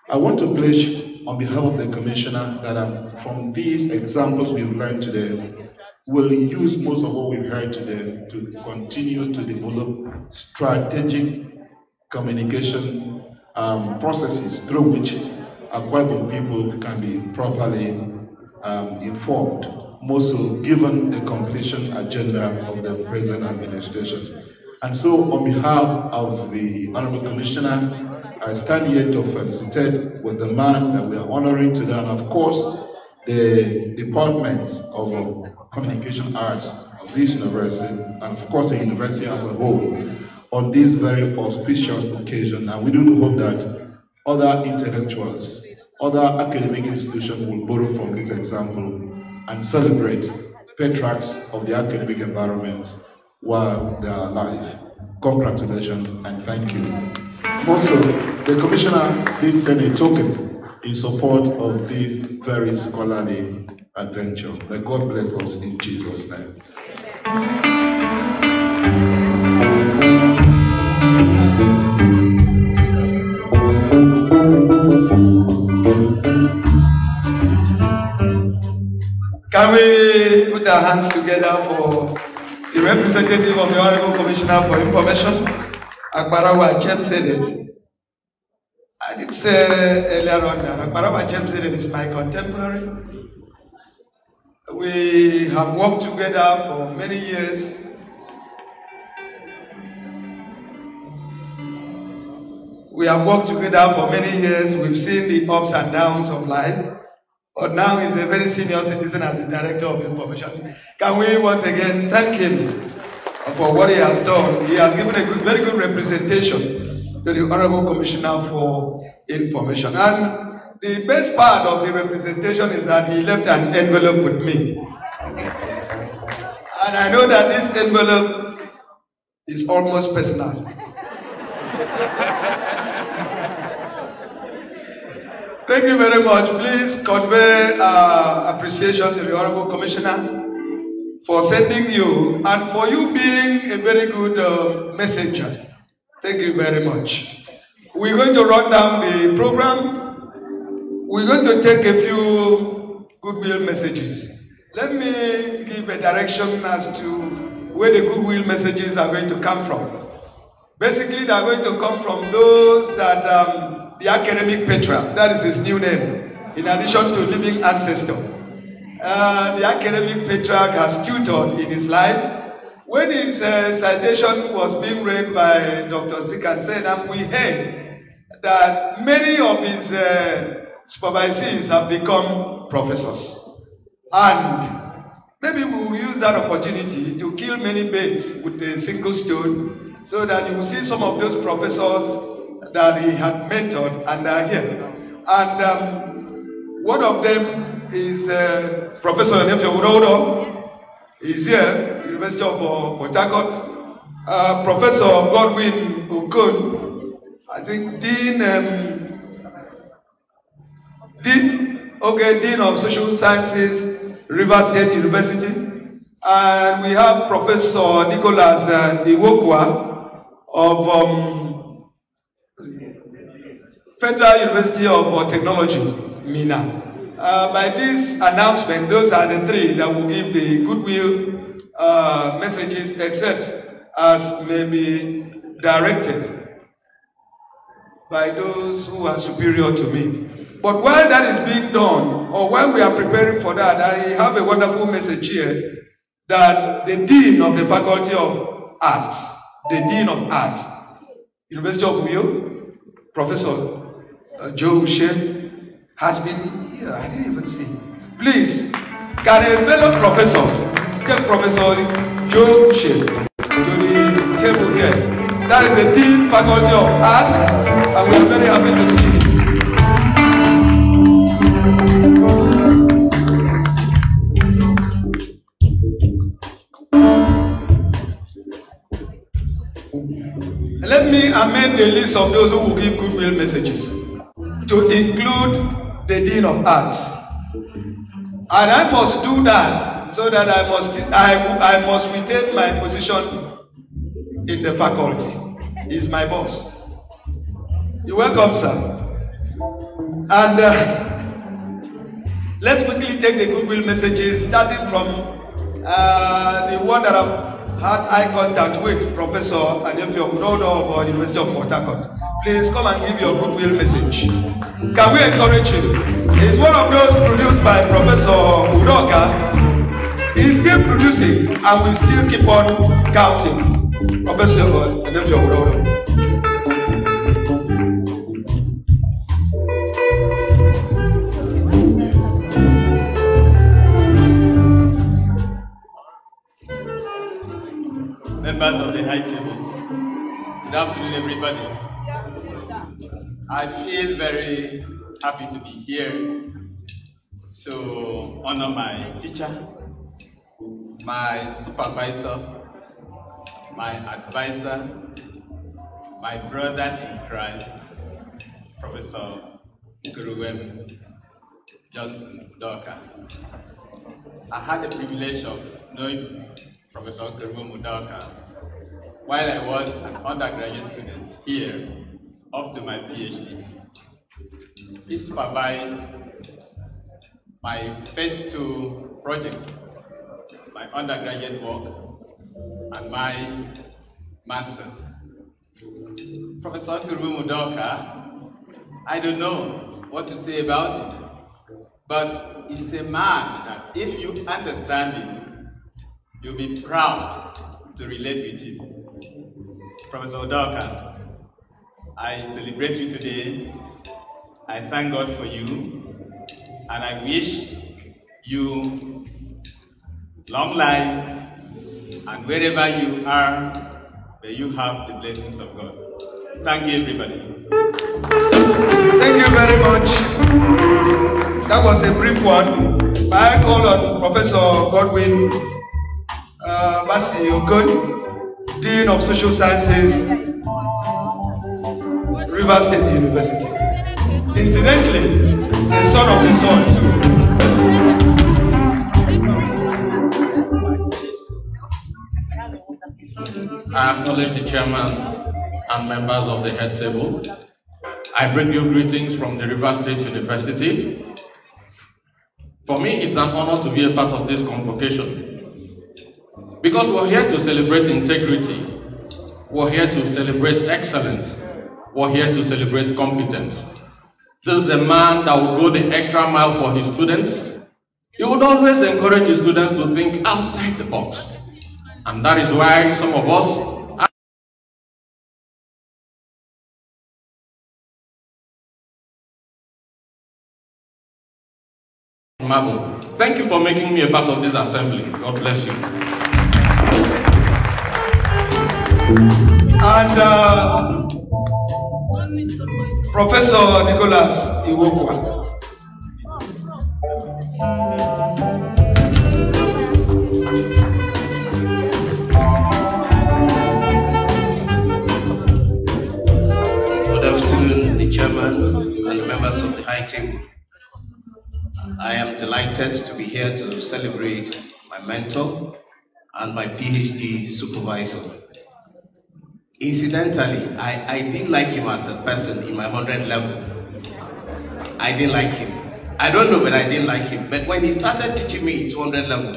I want to pledge on behalf of the Commissioner that from these examples we've learned today, we'll use most of what we've heard today to continue to develop strategic communication processes through which Akwa people can be properly informed, more so given the completion agenda of the present administration. And so on behalf of the Honorable Commissioner, I stand here to felicitate with the man that we are honoring today, and of course, the Department of Communication Arts of this university, and of course the university as a whole, on this very auspicious occasion. And we do hope that other intellectuals, other academic institutions will borrow from this example and celebrate patriarchs of the academic environment while they are alive. Congratulations and thank you. Also, the Commissioner did send a token in support of this very scholarly adventure. May God bless us in Jesus' name. Can we put our hands together for the representative of the Honorable Commissioner for Information, Akbarawa James said it. I did say earlier on that Akbarawa James said it is my contemporary. We have worked together for many years. We have worked together for many years. We've seen the ups and downs of life. But now he's a very senior citizen as the Director of Information. Can we once again thank him for what he has done? He has given a very good representation to the Honorable Commissioner for Information. And the best part of the representation is that he left an envelope with me. And I know that this envelope is almost personal. Thank you very much. Please convey appreciation to the Honorable Commissioner for sending you and for you being a very good messenger. Thank you very much. We're going to run down the program. We're going to take a few goodwill messages. Let me give a direction as to where the goodwill messages are going to come from. Basically, they are going to come from those that the academic patriarch, that is his new name, in addition to living ancestor. The academic patriarch has tutored in his life. When his citation was being read by Dr. Nsika Nsenam, we heard that many of his supervisees have become professors. And maybe we will use that opportunity to kill many birds with a single stone so that you will see some of those professors that he had mentored and are here. And one of them is Professor Enefio Urodo. He's here, University of Port Harcourt. Professor Godwin Okon, I think Dean of Social Sciences, Rivers State University. And we have Professor Nicholas Iwokwa of Federal University of Technology, Mina. By this announcement, those are the three that will give the goodwill messages, except as may be directed by those who are superior to me. But while that is being done, or while we are preparing for that, I have a wonderful message here that the Dean of the Faculty of Arts, University of Uyo, Professor Joe Ushe, has been here. I didn't even see. Please, can a fellow professor get Professor Joe Ushe to the table here? That is the Dean, Faculty of Arts, and we are very happy to see him. Let me amend the list of those who will give goodwill messages to include the Dean of Arts. And I must do that so that I must retain my position in the faculty. He's my boss. You're welcome, sir. And let's quickly take the goodwill messages, starting from the one that I've had eye contact with, Professor Enefio Urodo of University of Port Harcourt. Please come and give your goodwill message. Can we encourage him? He's one of those produced by Professor Udoka. He's still producing and we still keep on counting. Professor Enefio Urodo. Members of the high table, good afternoon, everybody. I feel very happy to be here to honor my teacher, my supervisor, my advisor, my brother in Christ, Professor Nkuruwem Johnson Udoka. I had the privilege of knowing Professor Nkuruwem Udoka while I was an undergraduate student here up to my PhD. He supervised my first two projects, my undergraduate work and my master's. Professor Nkuruwem Udoka, I don't know what to say about him, but he's a man that if you understand him, you'll be proud to relate with him. Professor Udoka, I celebrate you today. I thank God for you, and I wish you long life, and wherever you are, may you have the blessings of God. Thank you, everybody. Thank you very much. That was a brief one. I call on Professor Godwin Basi Okon, Dean of Social Sciences, Rivers State University. Incidentally, the son of the son too. I acknowledge the chairman and members of the head table. I bring you greetings from the Rivers State University. For me, it's an honor to be a part of this convocation because we're here to celebrate integrity. We're here to celebrate excellence. We're here to celebrate competence. This is a man that will go the extra mile for his students. He would always encourage his students to think outside the box. And that is why some of us marble. Thank you for making me a part of this assembly. God bless you. and Professor Nicholas Iwokwa. Good afternoon, the chairman and the members of the high table. I am delighted to be here to celebrate my mentor and my PhD supervisor. Incidentally, I didn't like him as a person in my 100 level. I didn't like him. I don't know, but I didn't like him. But when he started teaching me in 200 level,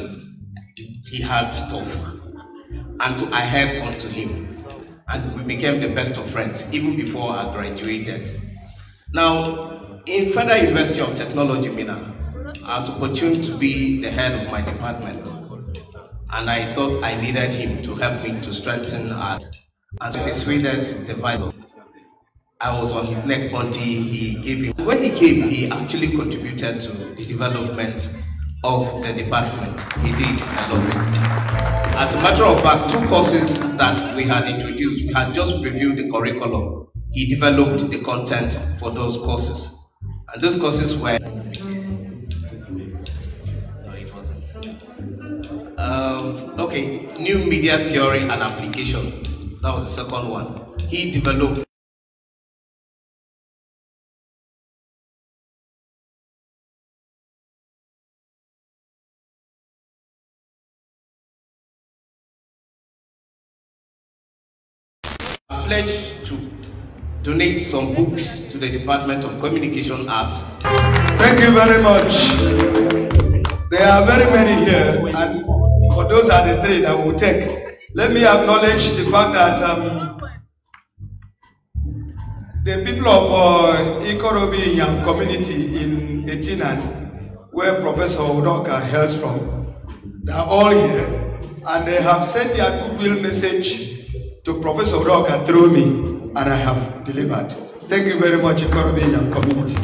he had stuff. And so I held on to him. And we became the best of friends, even before I graduated. Now, in Federal University of Technology, Minna, I was opportune to be the head of my department. And I thought I needed him to help me to strengthen art. And so I persuaded the vice. I was on his neck until he gave him. When he came, he actually contributed to the development of the department. He did a lot. As a matter of fact, 2 courses that we had introduced, we had just reviewed the curriculum. He developed the content for those courses. And those courses were new media theory and application. That was the second one. He developed pledged to donate some books to the Department of Communication Arts. Thank you very much. There are very many here, and for those are the 3 that we'll take. Let me acknowledge the fact that the people of Ikorobi Young community in Etinan, where Professor Udoka hails from, they are all here, and they have sent their goodwill message to Professor Udoka through me, and I have delivered. Thank you very much, Ikorobi Young community.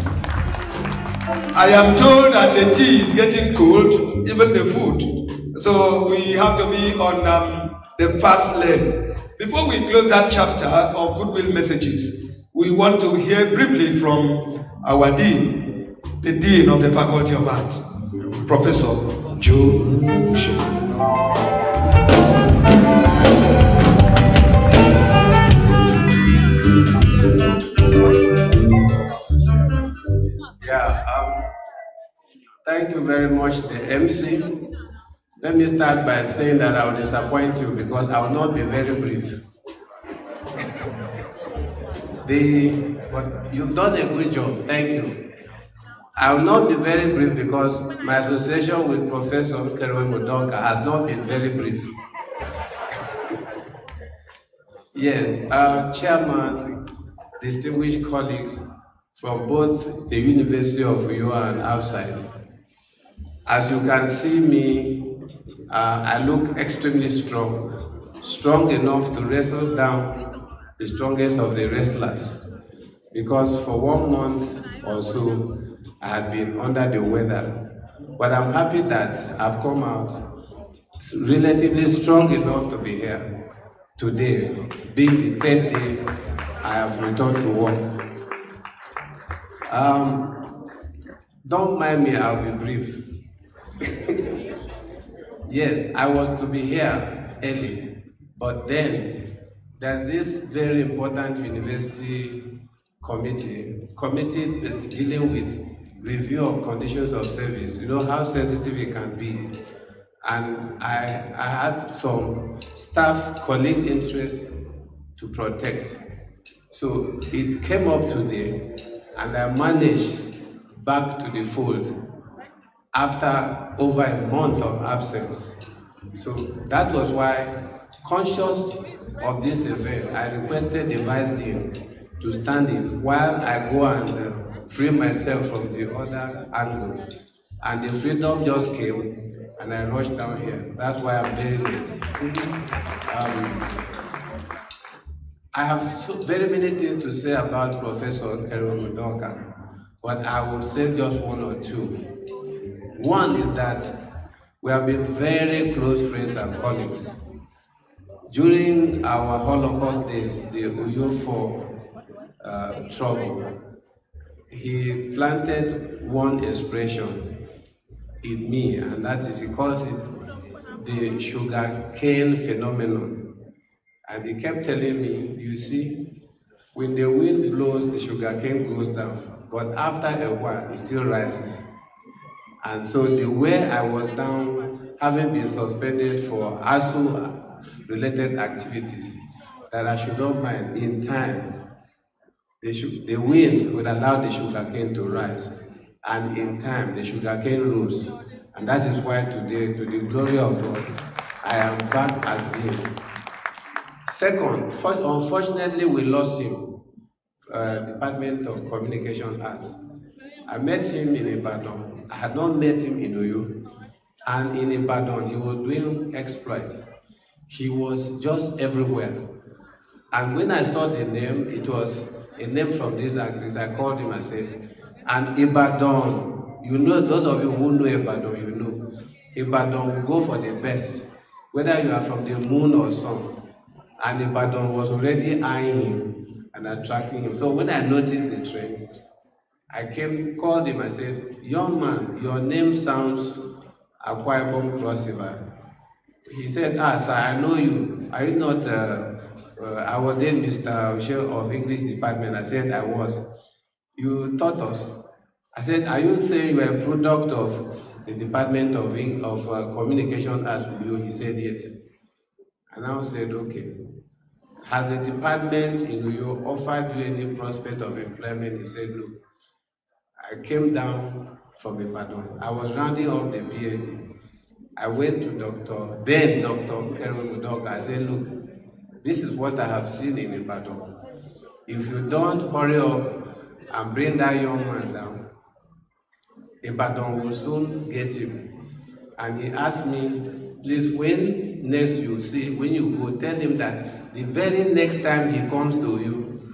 I am told that the tea is getting cold, even the food. So we have to be on the fast lane. Before we close that chapter of goodwill messages, we want to hear briefly from our Dean, the Dean of the Faculty of Arts, Professor Joe Ushe. Thank you very much, the MC. Let me start by saying that I will disappoint you because I will not be very brief. But you've done a good job, thank you. I will not be very brief because my association with Professor Kerewe Mudoka has not been very brief. Yes, our chairman, distinguished colleagues from both the University of Uyo and outside. As you can see me, I look extremely strong enough to wrestle down the strongest of the wrestlers. Because for 1 month or so, I had been under the weather. But I'm happy that I've come out relatively strong enough to be here today, being the 3rd day I have returned to work. Don't mind me, I'll be brief. Yes, I was to be here early, but then there's this very important university committee dealing with review of conditions of service. You know how sensitive it can be. And I had some staff colleagues' interest to protect. So it came up today, and I managed back to the fold after over a month of absence. So that was why, conscious of this event, I requested the Vice Dean to stand in while I go and free myself from the other angle. And the freedom just came, and I rushed down here. That's why I'm very late. I have very many things to say about Professor Kerewe Mudoka, but I will say just 1 or 2. One is that we have been very close friends and colleagues. During our Holocaust days, the Uyo for trouble, he planted one expression in me, and that is, he calls it the sugar cane phenomenon. And he kept telling me, you see, when the wind blows, the sugar cane goes down, but after a while, it still rises. And so the way I was down, having been suspended for ASU-related activities, that I should not mind, in time, the wind would allow the sugarcane to rise. And in time, the sugarcane rose. And that is why today, to the glory of God, I am back as dean. Second, unfortunately, we lost him, Department of Communication Arts. I met him in Ibadan. I had not met him in Uyo. And in Ibadan, he was doing exploits. He was just everywhere. And when I saw the name, it was a name from this axis. I called him and said, and Ibadan, you know, those of you who know Ibadan, you know, Ibadan will go for the best, whether you are from the moon or sun. And Ibadan was already eyeing him and attracting him. So when I noticed the trend, I called him and said, young man, your name sounds Akwa Ibom Cross River. He said, sir, I know you. Are you not, I was then Mr. Oshe of English department. I said, I was. You taught us. I said, are you saying you are a product of the Department of Communication as you? He said, yes. And I said, okay. Has the department in Uyo offered you any prospect of employment? He said, no. I came down from Ibadan. I was rounding off the PhD. I went to Dr. Kerumu. I said, look, this is what I have seen in Ibadan. If you don't hurry up and bring that young man down, Ibadan will soon get him. And he asked me, please, when next you see, when you go, tell him that the very next time he comes to you,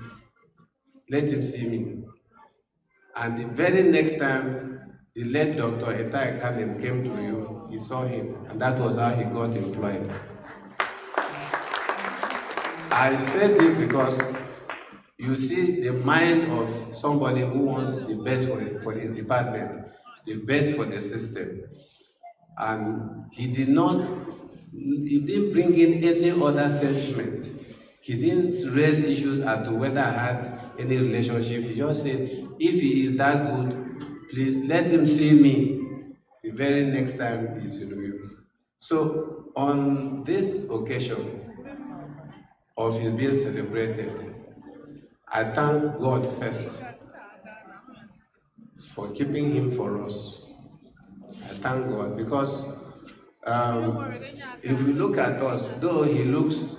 let him see me. And the very next time the late Dr. Etai Kanem came to you, he saw him, and that was how he got employed. I said this because you see the mind of somebody who wants the best for his department, the best for the system. And he didn't bring in any other sentiment. He didn't raise issues as to whether I had any relationship. He just said, if he is that good, please let him see me the very next time he's in you. So on this occasion of his being celebrated, I thank God first for keeping him for us. I thank God because if we look at us, though he looks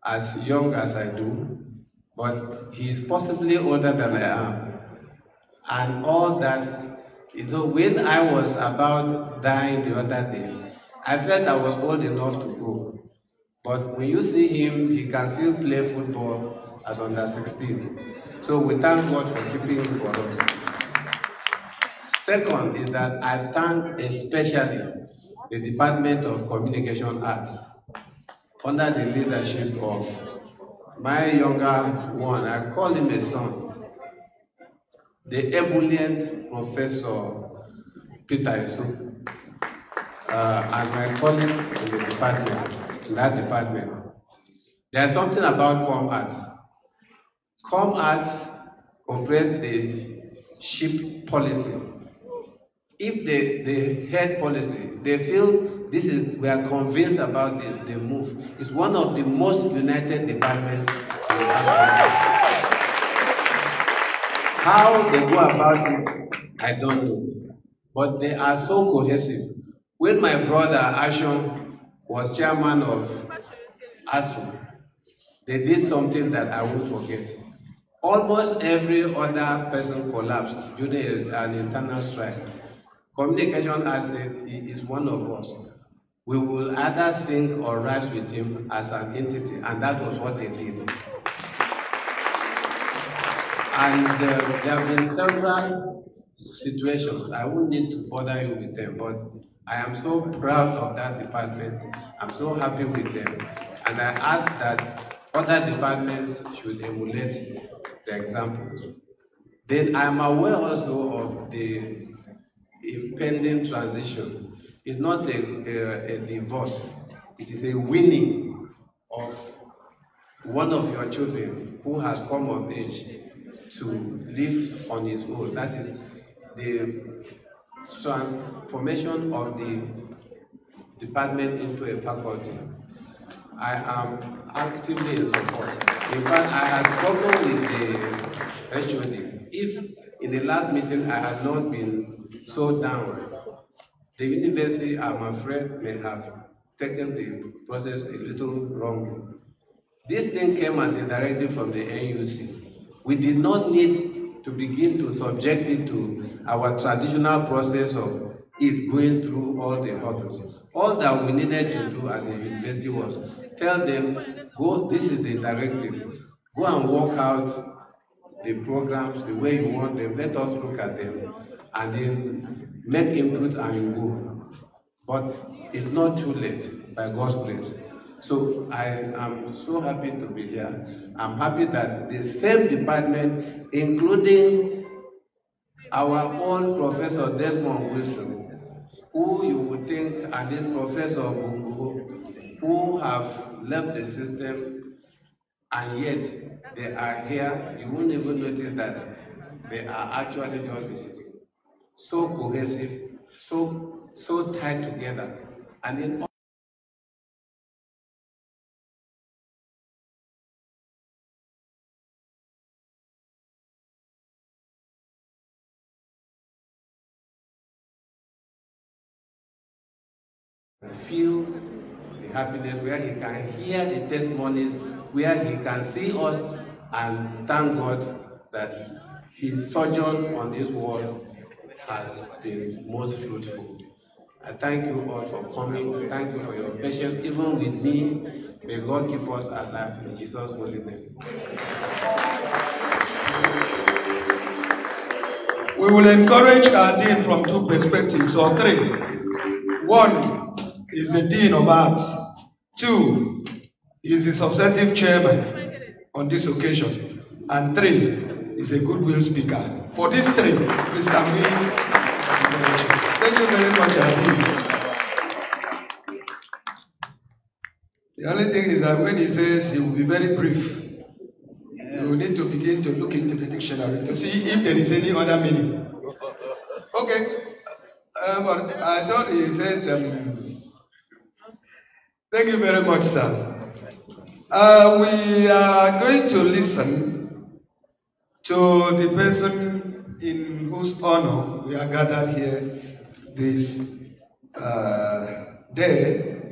as young as I do, but he is possibly older than I am. And all that, when I was about dying the other day, I felt I was old enough to go. But when you see him, he can still play football as under 16. So we thank God for keeping him for us. Second is that I thank especially the Department of Communication Arts under the leadership of my younger one. I call him a son. The ebullient Professor Peter Esu, and my colleagues in the department, in that department. There's something about ComArt. ComArt operates the ship policy. If the head policy, they feel we are convinced about this, they move. It's one of the most united departments in the country. How they go about it, I don't know. But they are so cohesive. When my brother Ashon was chairman of ASU, they did something that I won't forget. Almost every other person collapsed during an internal strike. Communication Asset is one of us. We will either sink or rise with him as an entity, and that was what they did. And there have been several situations. I won't need to bother you with them, but I am so proud of that department. I'm so happy with them. And I ask that other departments should emulate the examples. Then I'm aware also of the impending transition. It's not a divorce, it is a winning of one of your children who has come of age to live on his own. That is the transformation of the department into a faculty. I am actively in support. In fact, I have spoken with the HOD. If in the last meeting I had not been so down, the university, I'm afraid, may have taken the process a little wrong. This thing came as a directive from the NUC. We did not need to begin to subject it to our traditional process of it going through all the hurdles. All that we needed to do as a university was tell them, go, this is the directive. Go and work out the programs the way you want them. Let us look at them and then make input and you go. But it's not too late, by God's grace. So I am so happy to be here. I'm happy that the same department, including our own Professor Desmond Wilson, who you would think, and then Professor Bungu, who have left the system, and yet they are here. You won't even notice that they are actually just visiting. So cohesive, so tied together, and in feel the happiness, where he can hear the testimonies, where he can see us and thank God that his sojourn on this world has been most fruitful. I thank you all for coming. Thank you for your patience, even with me. May God keep us alive in Jesus' holy name. We will encourage our dean from two perspectives, or three. One is the Dean of Arts. Two is the substantive chairman on this occasion. And three is a goodwill speaker. For these three, please can we thank you very much, Adi. The only thing is that when he says he will be very brief, you will need to begin to look into the dictionary to see if there is any other meaning. Okay. But I thought he said, thank you very much, sir. We are going to listen to the person in whose honor we are gathered here this day.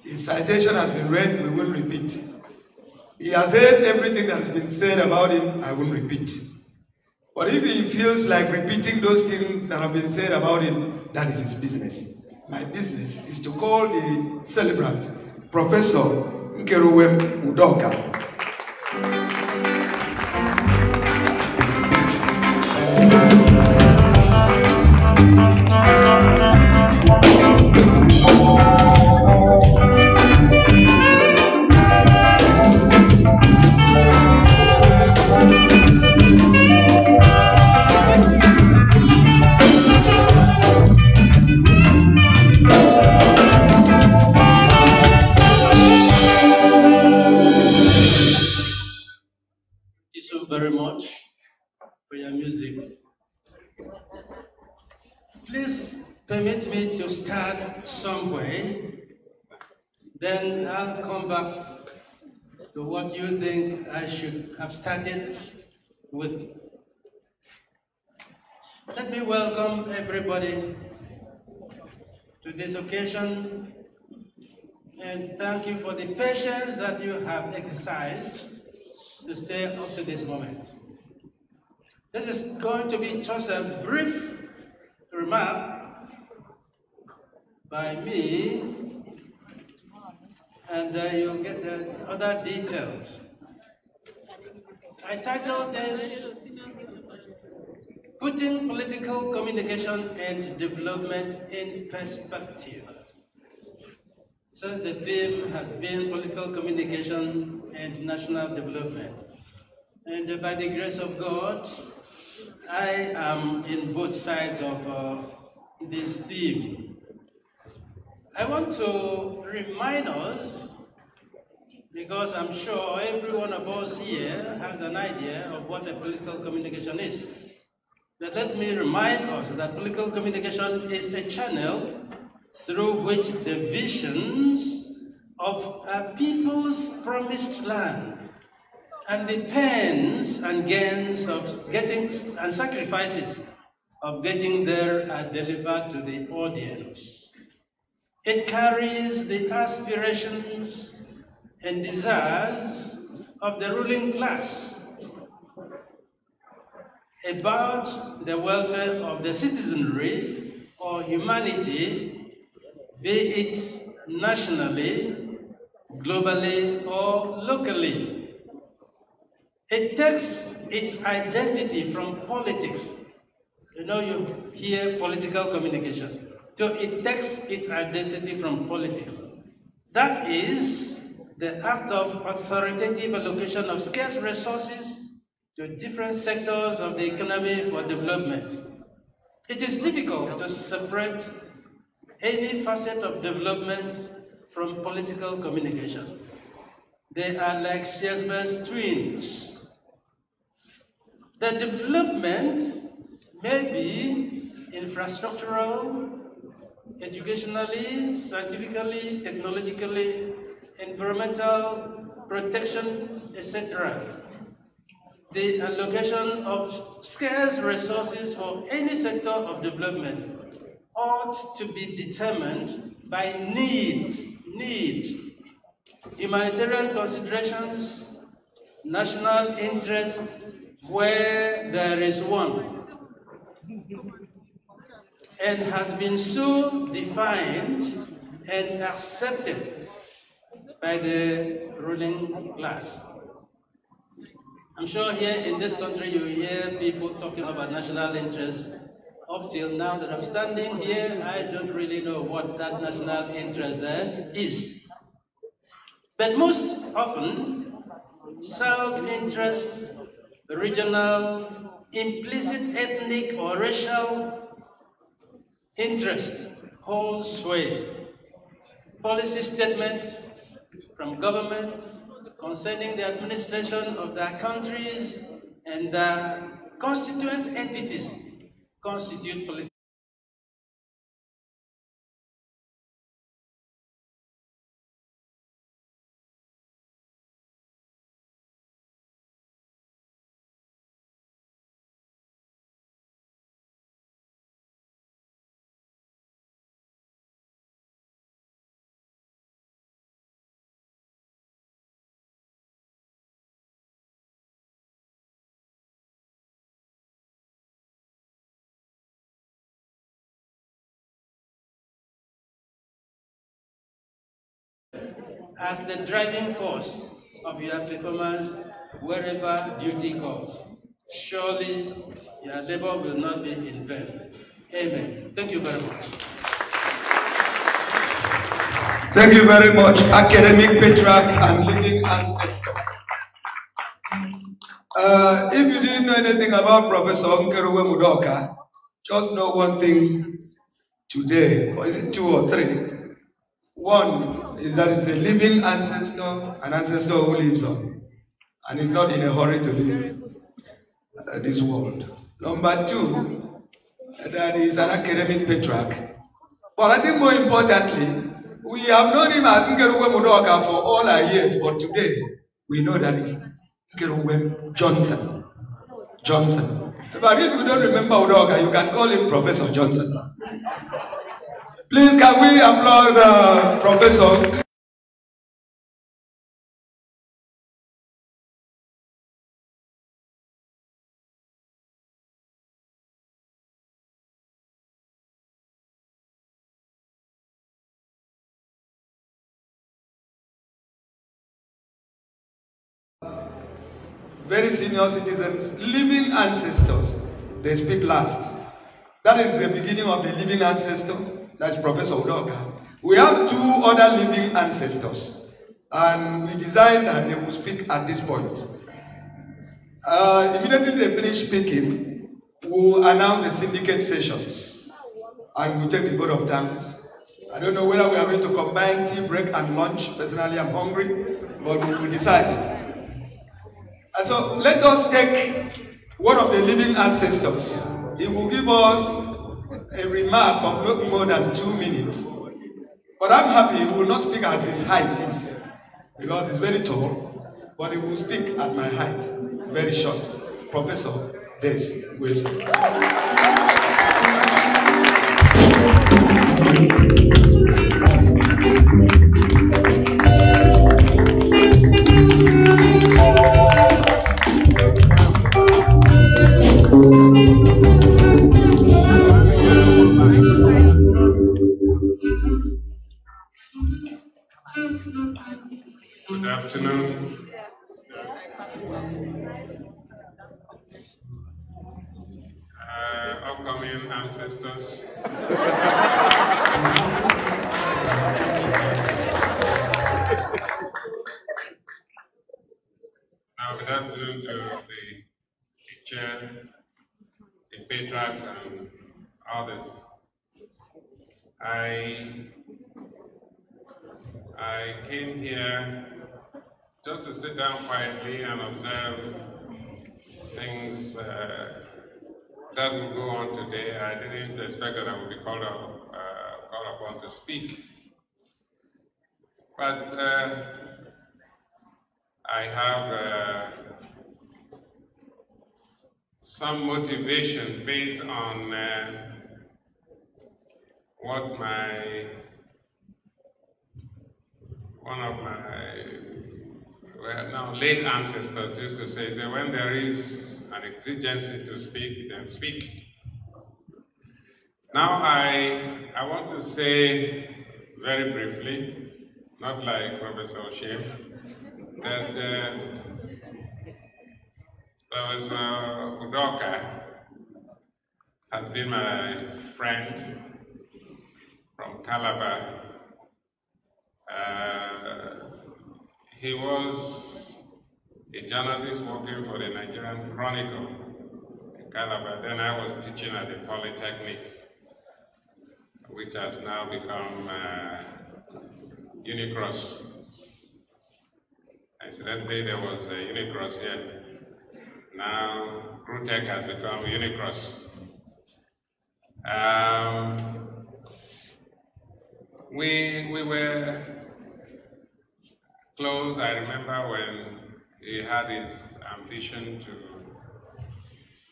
His citation has been read, we will repeat. He has heard everything that has been said about him, I will repeat. But if he feels like repeating those things that have been said about him, that is his business. My business is to call the celebrant, Professor Nkeruwem Udoka. Very much for your music. Please permit me to start somewhere, then I'll come back to what you think I should have started with. Let me welcome everybody to this occasion and thank you for the patience that you have exercised to stay up to this moment. This is going to be just a brief remark by me, and you'll get the other details. I titled this, Putting Political Communication and Development in Perspective. since the theme has been political communication and national development. And by the grace of God, I am in both sides of this theme. I want to remind us, because I'm sure every one of us here has an idea of what a political communication is. But let me remind us that political communication is a channel through which the visions of a people's promised land and the pains and gains of getting and sacrifices of getting there are delivered to the audience. It carries the aspirations and desires of the ruling class about the welfare of the citizenry or humanity, be it nationally, globally, or locally. It takes its identity from politics. You know, you hear political communication. So it takes its identity from politics. That is the act of authoritative allocation of scarce resources to different sectors of the economy for development. It is difficult to separate any facet of development from political communication. They are like Siamese twins. The development may be infrastructural, educationally, scientifically, technologically, environmental protection, etc. The allocation of scarce resources for any sector of development ought to be determined by need, humanitarian considerations, national interest, where there is one, and has been so defined and accepted by the ruling class. I'm sure here in this country you hear people talking about national interest. Up till now that I'm standing here, I don't really know what that national interest there is. But most often, self-interest, regional, implicit ethnic or racial interest holds sway. Policy statements from governments concerning the administration of their countries and their constituent entities constitute political. As the driving force of your performance wherever duty calls. Surely your labor will not be in vain. Amen. Thank you very much. Thank you very much, academic patriarch and living ancestor. If you didn't know anything about Professor Nkeruwe Mudoka, just know one thing today, or is it 2 or 3? One is that he's a living ancestor, an ancestor who lives on, and is not in a hurry to leave this world. Number 2, that he's an academic patriarch. But I think more importantly, we have known him as Nkeruwe Mudoka for all our years, but today we know that it's Nkeruwe Johnson. But if you don't remember Mudoka, you can call him Professor Johnson. Please, can we applaud Professor? Very senior citizens, living ancestors, they speak last. That is the beginning of the living ancestor, that's Professor Udoka. We have two other living ancestors, and we decided that they will speak at this point. Immediately they finish speaking, we'll announce the syndicate sessions, and we'll take the vote of thanks. I don't know whether we are going to combine tea break and lunch. Personally, I'm hungry, but we will decide. And so let us take one of the living ancestors. He will give us a remark of not more than 2 minutes. But I'm happy he will not speak as his height is, because he's very tall, but he will speak at my height, very short. Professor Des Wilson. Good afternoon. Upcoming ancestors. Now, good afternoon to the chair, the patriarchs, and others. I came here just to sit down quietly and observe things that will go on today. I didn't expect that I would be called upon to speak. But I have some motivation based on what one of my now late ancestors used to say, when there is an exigency to speak, then speak. Now I want to say very briefly, not like Professor O'Shea, that Professor Udoka has been my friend from Calabar. He was a journalist working for the Nigerian Chronicle in Calabar. Then I was teaching at the Polytechnic, which has now become Unicross. Incidentally, there was a Unicross here. Now, Crutech has become Unicross. We were close. I remember when he had his ambition to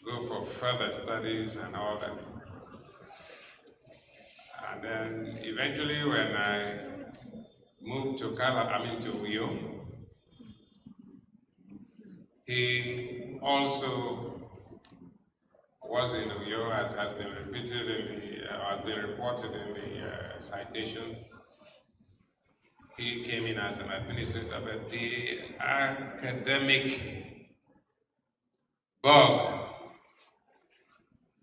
go for further studies and all that. And then eventually when I moved to Uyo, he also was in Uyo, as has been repeated has been reported in the citation. He came in as an administrator, but the academic bug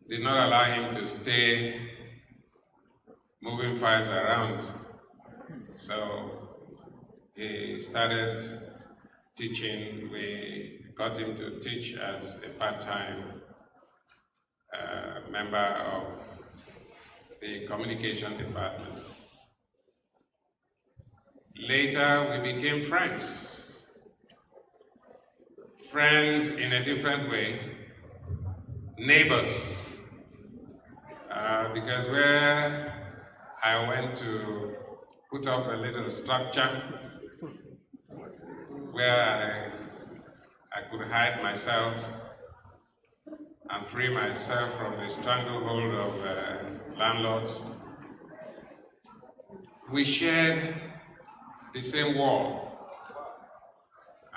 did not allow him to stay moving files around. So he started teaching. We got him to teach as a part-time member of the communication department. Later, we became friends. Friends in a different way, neighbors. Because where I went to put up a little structure where I could hide myself and free myself from the stranglehold of landlords. We shared the same wall.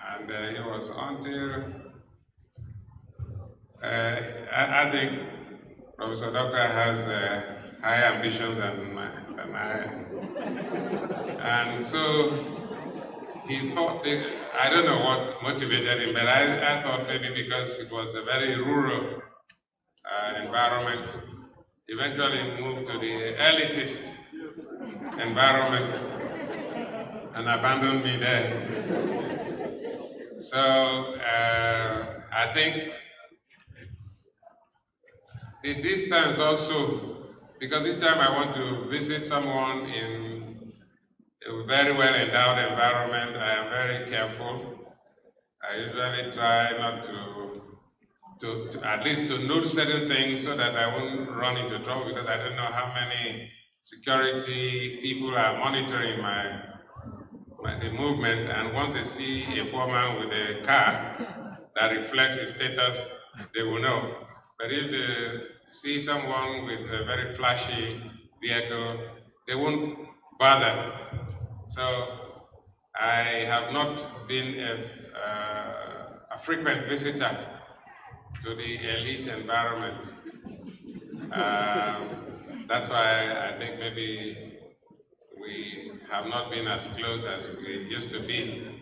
And it was until I think Professor Doka has higher ambitions than I. And so he thought, I don't know what motivated him, but I thought maybe because it was a very rural environment, eventually moved to the elitist environment and abandoned me there. So I think the distance also, because each time I want to visit someone in a very well endowed environment, I am very careful. I usually try not to at least to note certain things so that I won't run into trouble, because I don't know how many security people are monitoring the movement, and once they see a poor man with a car that reflects his status, they will know. But if they see someone with a very flashy vehicle, they won't bother. So I have not been a frequent visitor to the elite environment. That's why I think maybe we have not been as close as we used to be.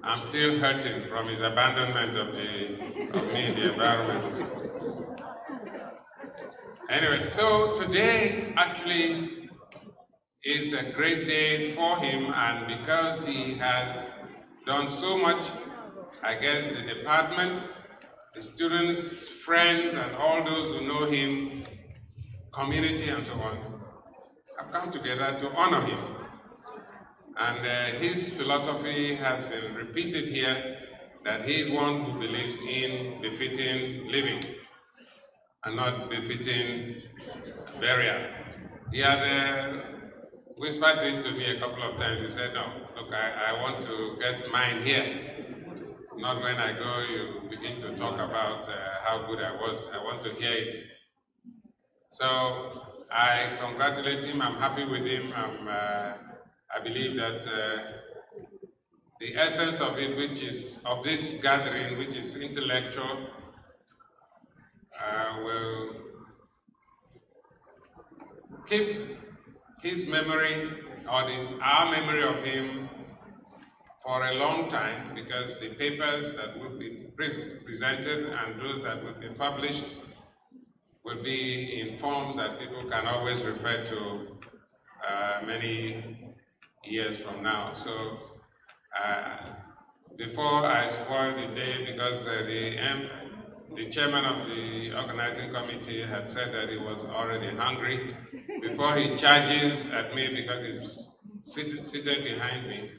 I'm still hurting from his abandonment of me in the environment. Anyway, so today actually is a great day for him, and because he has done so much, I guess the department, the students, friends, and all those who know him, community and so on, have come together to honor him. And his philosophy has been repeated here, that he is one who believes in befitting living and not befitting burial. He had whispered this to me a couple of times. He said, no, look, I want to get mine here. Not when I go, you begin to talk about how good I was. I want to hear it. So I congratulate him. I'm happy with him. I believe that the essence of it, which is of this gathering, which is intellectual, will keep his memory, or our memory of him, for a long time, because the papers that will be presented and those that will be published will be in forms that people can always refer to many years from now. So before I spoil the day, because the chairman of the organizing committee had said that he was already hungry, before he charges at me because he's seated behind me,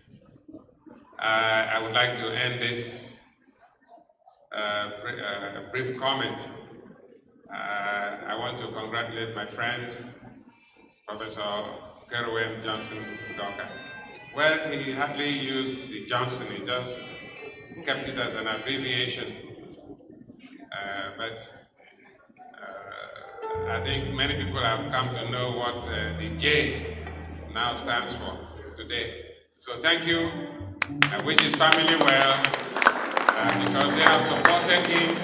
I would like to end this brief comment. I want to congratulate my friend, Professor Kerwin Johnson Udoka. Well, he hardly used the Johnson, he just kept it as an abbreviation. But I think many people have come to know what the J now stands for today. So thank you. I wish his family well, because they have supported him,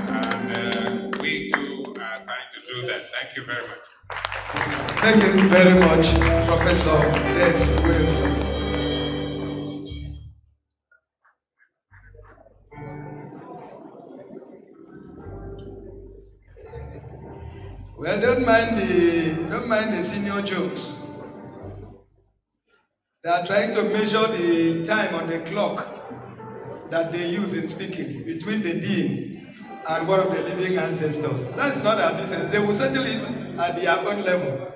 and we too are trying to do that. Thank you very much. Thank you very much, Professor S. Wilson. Well, don't mind the senior jokes. They are trying to measure the time on the clock that they use in speaking between the dean and one of the living ancestors. That's not our business. They will settle it at their own level.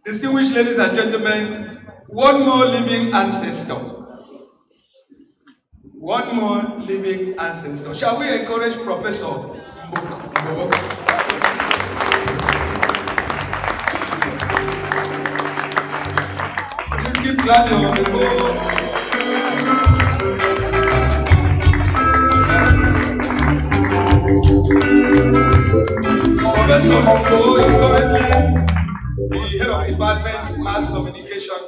Distinguished ladies and gentlemen, one more living ancestor. One more living ancestor. Shall we encourage Professor Mboka? Please keep clapping on the floor. Professor Mboka is currently the head of department mass communication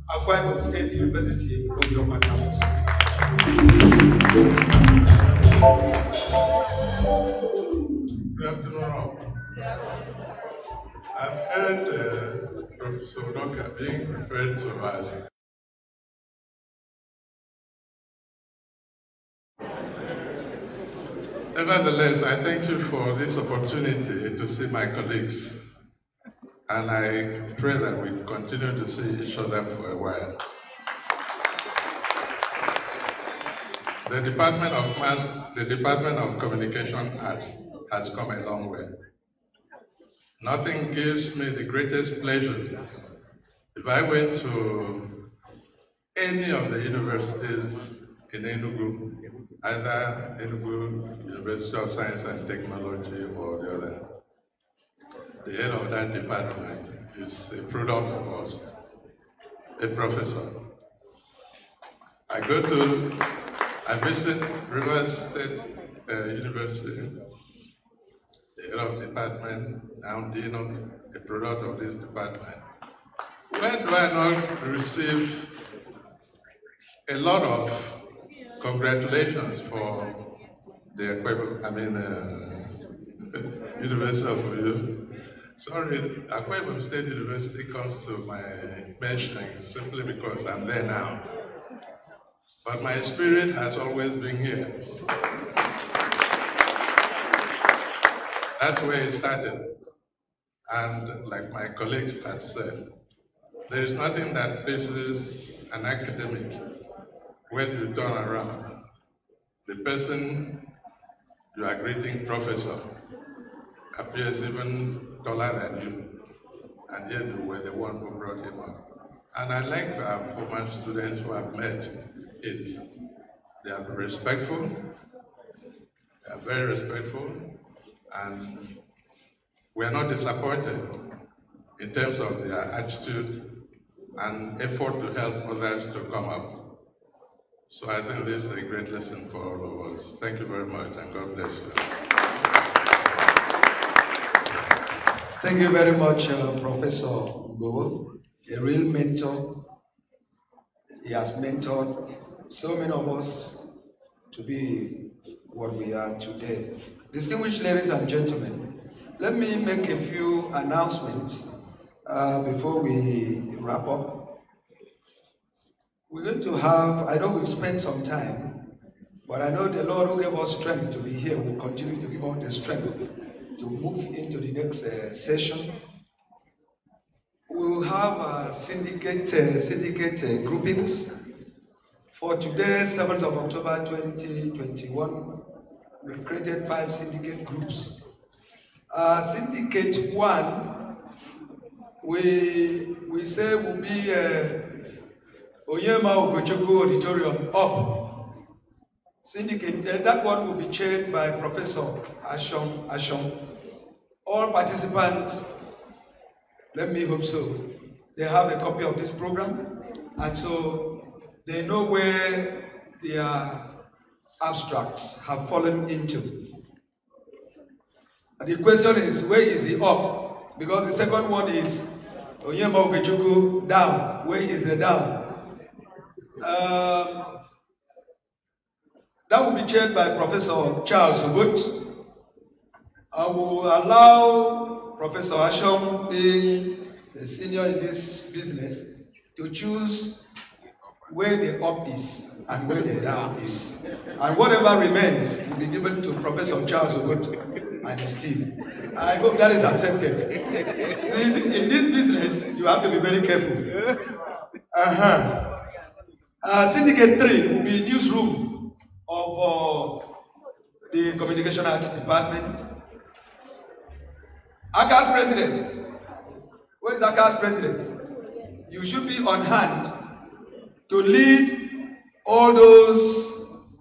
at Akwa Ibom State University, Obioma campus. Good afternoon all. I've heard Professor Udoka being referred to as Nevertheless, I thank you for this opportunity to see my colleagues. And I pray that we continue to see each other for a while. The Department of Communication has come a long way. Nothing gives me the greatest pleasure. If I went to any of the universities in Enugu, either Enugu University of Science and Technology or the other, the head of that department is a product of us, a professor. I visit Rivers State University, the head of department, now dean of a product of this department. When do I not receive a lot of congratulations for the University of Oyo? Sorry, Akwa Ibom State University comes to my mentioning simply because I'm there now. But my spirit has always been here. That's where it started. And like my colleagues had said, there is nothing that pleases an academic when you turn around. The person you are greeting, professor, appears even taller than you, and yet you were the one who brought him up. And I like our former students who have met it. They are respectful, they are very respectful, and we are not disappointed in terms of their attitude and effort to help others to come up. So I think this is a great lesson for all of us. Thank you very much, and God bless you. Thank you very much, Professor Ngo, a real mentor. He has mentored so many of us to be what we are today. Distinguished ladies and gentlemen, let me make a few announcements before we wrap up. We're going to have, I know we've spent some time, but I know the Lord who gave us strength to be here will continue to give us the strength to move into the next session. We will have syndicate groupings. For today, 7th of October 2021, we've created 5 syndicate groups. Syndicate 1, we say will be Oyema Ogochukwu Auditorium up. Syndicate, that one will be chaired by Professor Ashong. All participants, let me hope so, they have a copy of this program, and so they know where their abstracts have fallen into. And the question is, where is he up? Because the second one is Oyema Ogochukwu down. Where is the down? That will be chaired by Professor Charles Ubut. I will allow Professor Ashom, being the senior in this business, to choose where the up is and where the down is. And whatever remains will be given to Professor Charles Ubut and his team. I hope that is accepted. See, in this business, you have to be very careful. Syndicate 3 will be newsroom of the Communication Arts Department. ACA's president. Where is ACA's president? You should be on hand to lead all those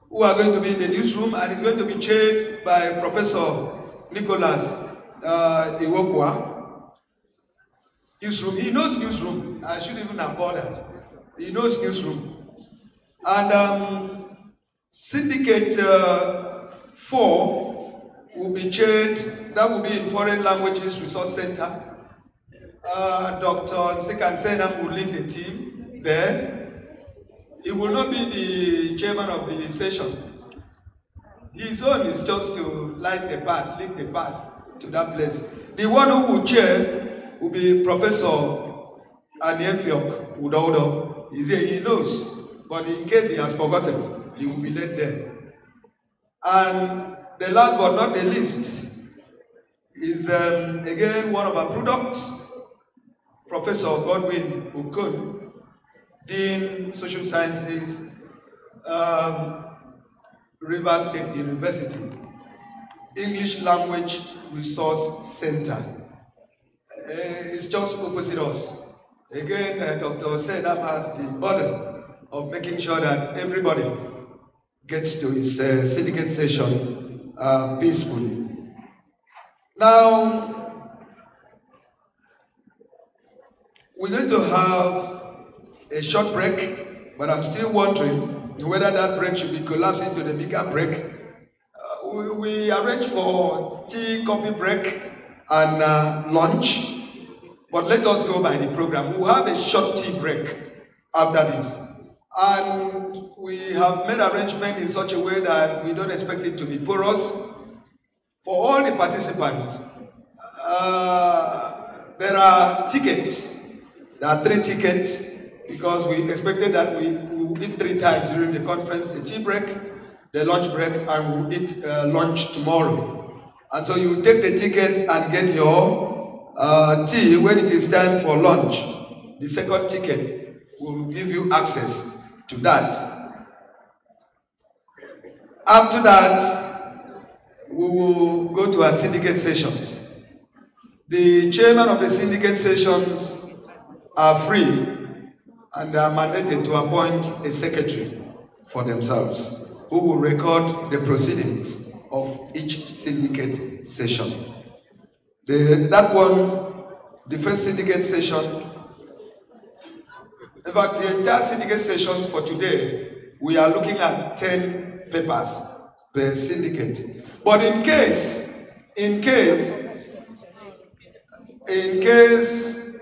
who are going to be in the newsroom, and it's going to be chaired by Professor Nicholas Iwokwa. Newsroom. He knows newsroom. I shouldn't even have bothered. He knows newsroom. And Syndicate 4 will be chaired, that will be in Foreign Languages Resource Center. Dr. Nsikan Senam will lead the team there. He will not be the chairman of the session. His own is just to light the path, lead the path to that place. The one who will chair will be Professor Aniefiok Udodo. He's here, he knows. But in case he has forgotten, he will be led there. And the last but not the least is again one of our products, Professor Godwin Okon, Dean Social Sciences, Rivers State University, English Language Resource Center. It's just opposite us. Again, Dr. Senam has the burden of making sure that everybody gets to his syndicate session peacefully. Now, we're going to have a short break, but I'm still wondering whether that break should be collapsed into the bigger break. We arrange for tea, coffee break, and lunch, but let us go by the program. We'll have a short tea break after this. And we have made arrangement in such a way that we don't expect it to be porous. For all the participants, there are tickets. There are 3 tickets because we expected that we will eat 3 times during the conference, the tea break, the lunch break, and we'll eat lunch tomorrow. And so you take the ticket and get your tea when it is time for lunch. The second ticket will give you access to that. After that, we will go to our syndicate sessions. The chairman of the syndicate sessions are free and they are mandated to appoint a secretary for themselves who will record the proceedings of each syndicate session. The first syndicate session, in fact, the entire syndicate sessions for today, we are looking at 10 papers per syndicate. But in case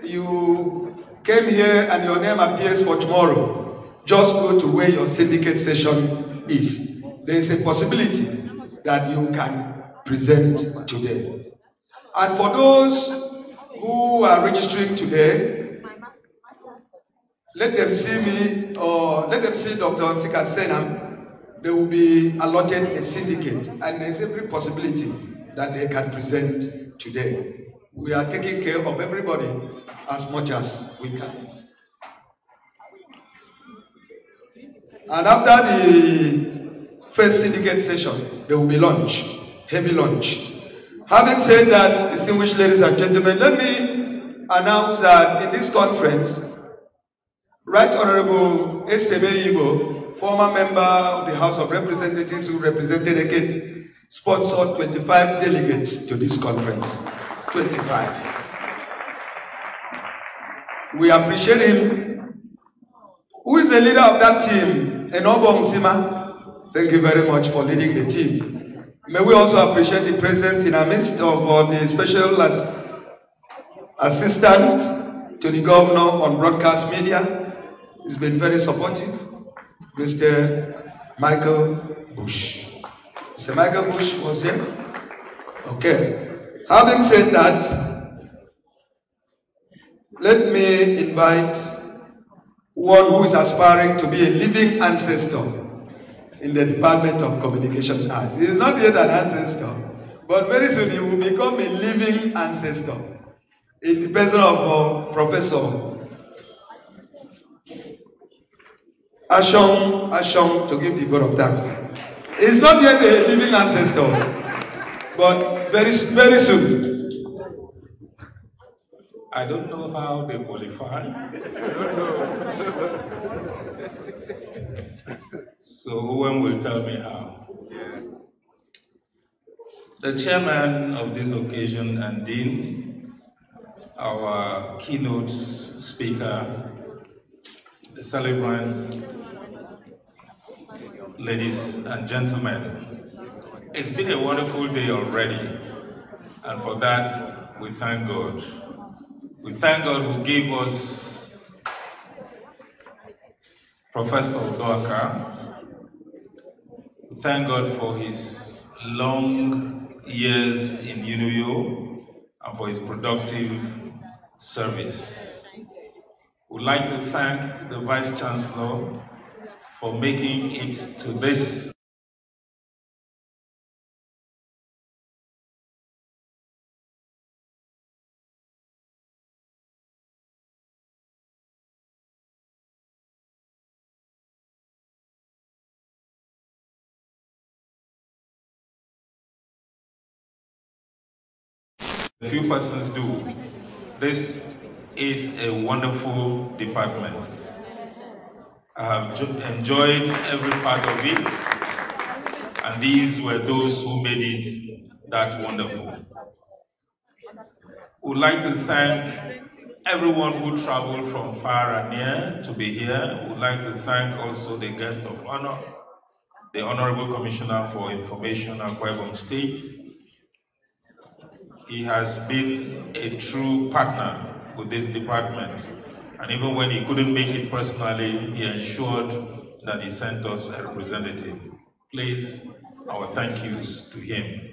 you came here and your name appears for tomorrow, just go to where your syndicate session is. There is a possibility that you can present today. And for those who are registering today, let them see me or let them see Dr. Sikat Senam. They will be allotted a syndicate, and there's every possibility that they can present today. We are taking care of everybody as much as we can. And after the first syndicate session, there will be lunch, heavy lunch. Having said that, distinguished ladies and gentlemen, let me announce that in this conference, Right Honorable Eseme Igbo, former member of the House of Representatives who represented again, sponsored 25 delegates to this conference. 25. We appreciate him. Who is the leader of that team? Enobo Nsima. Thank you very much for leading the team. May we also appreciate the presence in our midst of the special assistant to the governor on broadcast media. He's been very supportive, Mr. Michael Bush. Mr. Michael Bush was here? Okay. Having said that, let me invite one who is aspiring to be a living ancestor in the Department of Communication Arts. He is not yet an ancestor, but very soon he will become a living ancestor in the person of Professor Ashong to give the vote of thanks. He's not yet a living ancestor, but very soon. I don't know how they qualify. So Owen will tell me how. The chairman of this occasion and Dean, our keynote speaker, the celebrants, ladies and gentlemen, it's been a wonderful day already, and for that we thank God. We thank God who gave us Professor Udoaka. We thank God for his long years in UNIO and for his productive service. We'd like to thank the Vice Chancellor for making it to this few persons do. This is a wonderful department. I have enjoyed every part of it, and these were those who made it that wonderful. Would like to thank everyone who traveled from far and near to be here. Would like to thank also the guest of honor, the Honorable Commissioner for Information, Akwa Ibom State. He has been a true partner with this department, and even when he couldn't make it personally, he ensured that he sent us a representative. Please, our thank yous to him.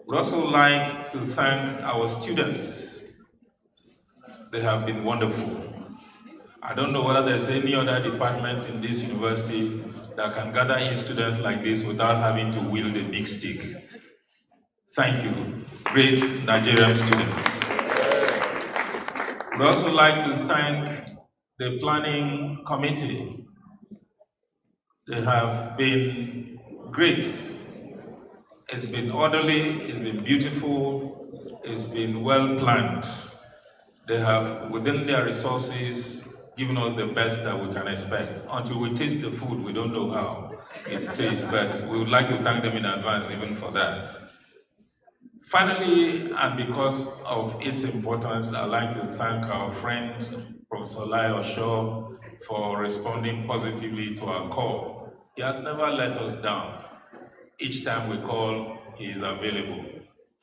We'd also like to thank our students. They have been wonderful. I don't know whether there's any other department in this university that can gather in students like this without having to wield a big stick. Thank you, great Nigerian students. We'd also like to thank the planning committee. They have been great. It's been orderly, it's been beautiful, it's been well planned. They have, within their resources, given us the best that we can expect. Until we taste the food, we don't know how it tastes, but we would like to thank them in advance even for that. Finally, and because of its importance, I'd like to thank our friend, Professor Lai Osho, for responding positively to our call. He has never let us down. Each time we call, he is available.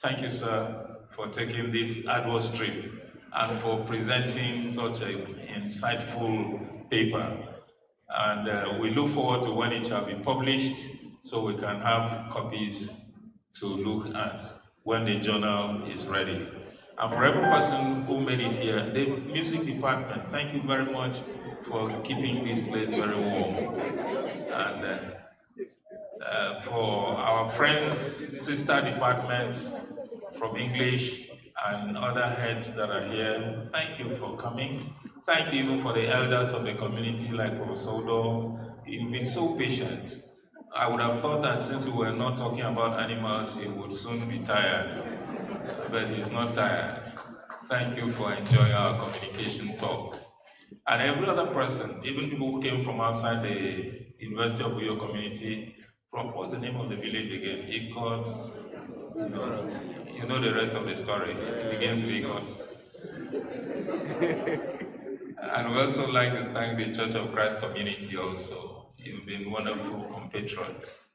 Thank you, sir, for taking this arduous trip and for presenting such an insightful paper. And we look forward to when it shall be published so we can have copies to look at when the journal is ready. And for every person who made it here, the music department, thank you very much for keeping this place very warm. And for our friends, sister departments from English and other heads that are here, thank you for coming. Thank you even for the elders of the community like Professor Odo. You've been so patient. I would have thought that since we were not talking about animals, he would soon be tired, but he's not tired. Thank you for enjoying our communication talk. And every other person, even people who came from outside the University of Uyo community, from what's the name of the village again? Ikot. You know the rest of the story. It begins with Ikot. And we also like to thank the Church of Christ community also. You've been wonderful compatriots.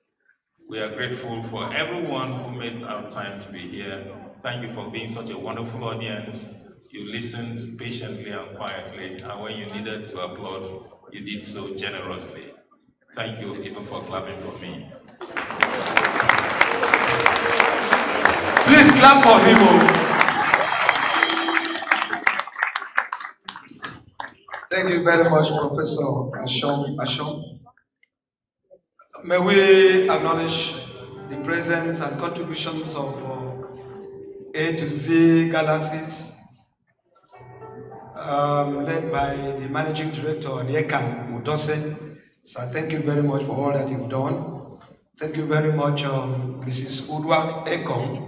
We are grateful for everyone who made our time to be here. Thank you for being such a wonderful audience. You listened patiently and quietly, and when you needed to applaud, you did so generously. Thank you even for clapping for me. Please clap for him. Thank you very much, Professor Ashom. May we acknowledge the presence and contributions of A to Z Galaxies, led by the Managing Director, Nyekan Udose. So thank you very much for all that you've done. Thank you very much, Mrs. Udwak Ekong,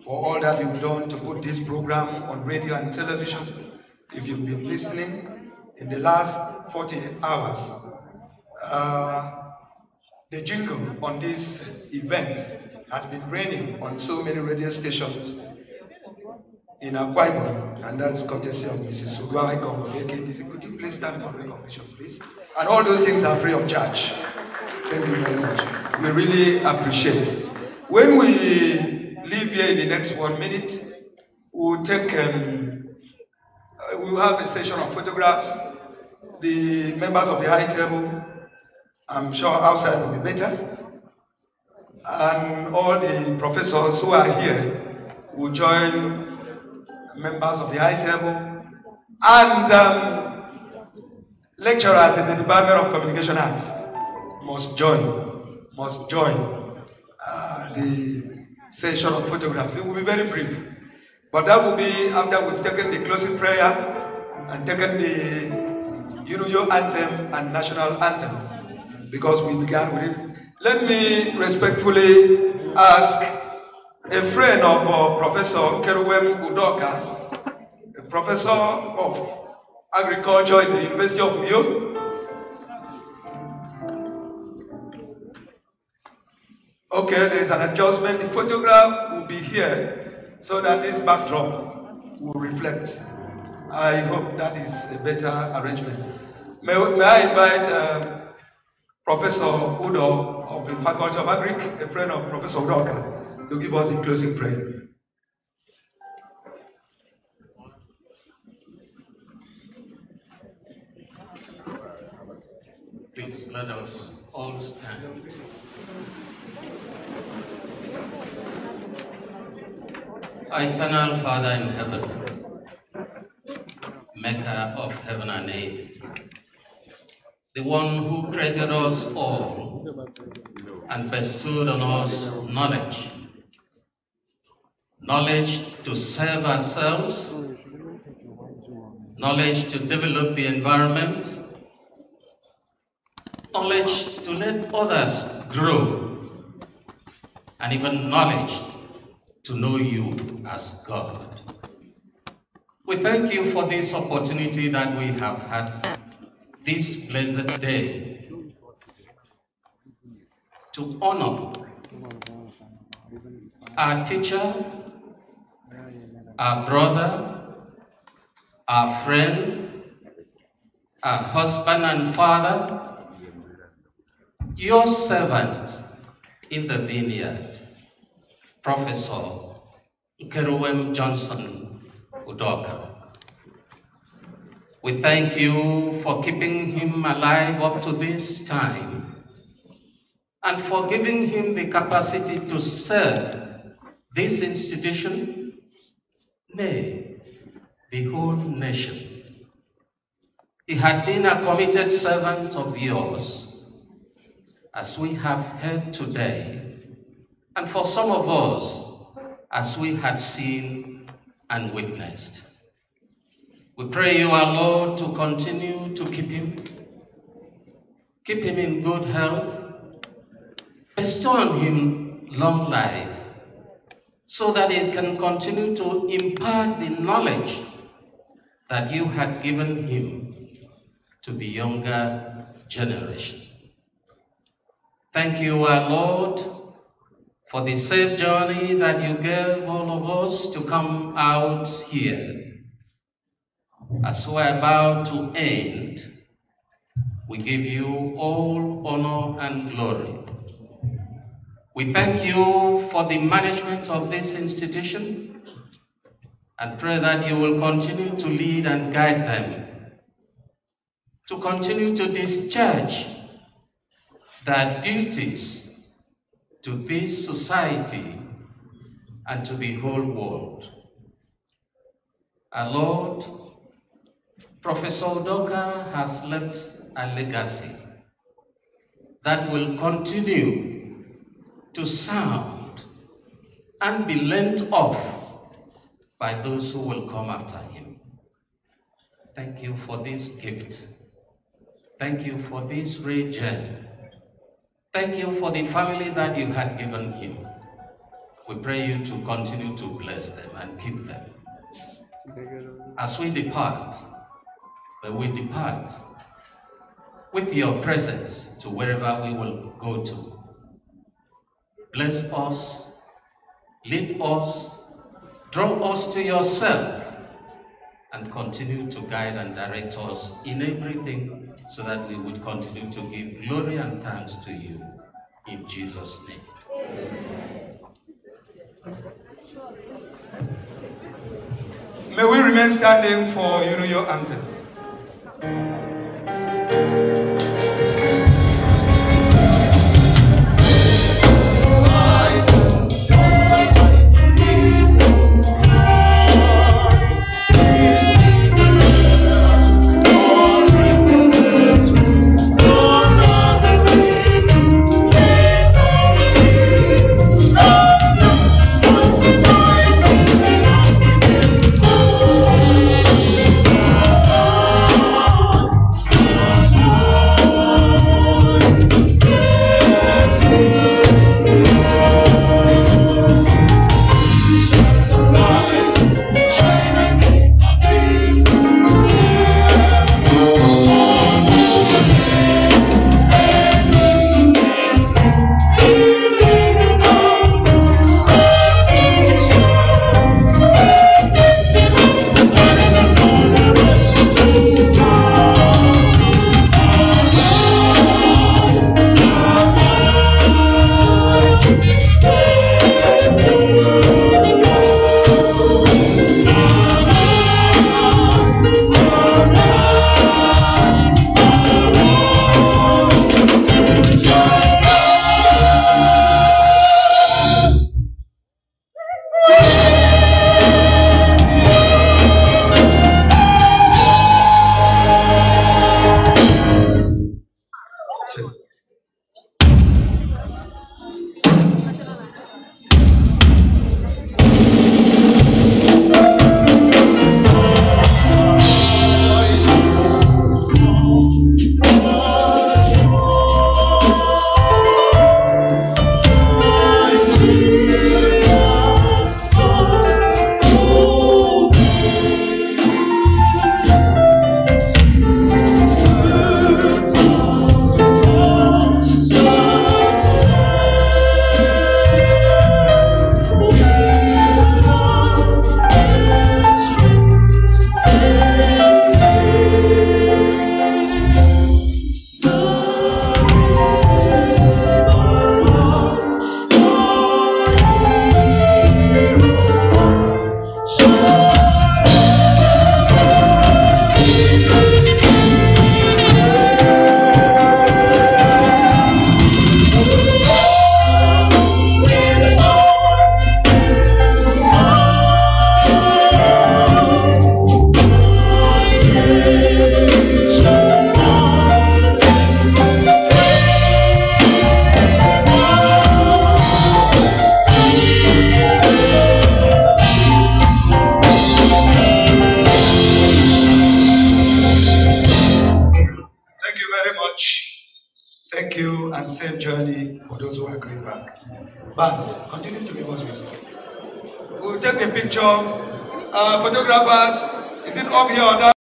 for all that you've done to put this program on radio and television. If you've been listening in the last 48 hours, the jingle on this event has been raining on so many radio stations in Akwa Ibom, and that is courtesy of Mrs. Udwak Ekong of AKBC. Could you please stand for recognition, please? And all those things are free of charge. Thank you very much. We really appreciate. When we leave here in the next 1 minute, we'll take, we'll have a session of photographs. The members of the high table, I'm sure outside will be better. And all the professors who are here will join members of the high table. And lecturers in the Department of Communication Arts must join the session of photographs. It will be very brief, but that will be after we've taken the closing prayer and taken the Uyo anthem and national anthem, because we began with it. Let me respectfully ask a friend of Professor Keruwem Udoka, a professor of agriculture in the University of Uyo. Okay, there's an adjustment. The photograph will be here so that this backdrop will reflect. I hope that is a better arrangement. May I invite Professor Udo of the Faculty of Agric, a friend of Professor Udoka, to give us the closing prayer. Please let us all stand. Eternal Father in heaven, Maker of heaven and earth, the one who created us all and bestowed on us knowledge. Knowledge to serve ourselves, knowledge to develop the environment, knowledge to let others grow, and even knowledge to know you as God. We thank you for this opportunity that we have had this blessed day to honor our teacher, our brother, our friend, our husband and father, your servant in the vineyard, Professor Keruwem Johnson Udoka. We thank you for keeping him alive up to this time and for giving him the capacity to serve this institution, nay, the whole nation. He had been a committed servant of yours, as we have heard today, and for some of us, as we had seen and witnessed. We pray you, our Lord, to continue to keep him in good health, bestow on him long life, so that he can continue to impart the knowledge that you had given him to the younger generation. Thank you, our Lord, for the safe journey that you gave all of us to come out here. As we are about to end, we give you all honor and glory. We thank you for the management of this institution and pray that you will continue to lead and guide them to continue to discharge their duties to this society and to the whole world. Our Lord, Professor Udoka has left a legacy that will continue to sound and be learnt of by those who will come after him. Thank you for this gift. Thank you for this region. Thank you for the family that you had given him. We pray you to continue to bless them and keep them. As we depart, may we depart with your presence to wherever we will go to. Bless us, lead us, draw us to yourself, and continue to guide and direct us in everything so that we would continue to give glory and thanks to you. In Jesus' name. May we remain standing for your anthem. Oh, Thank you and safe journey for those who are going back. But continue to give us music. We'll take a picture. Photographers, is it up here or down?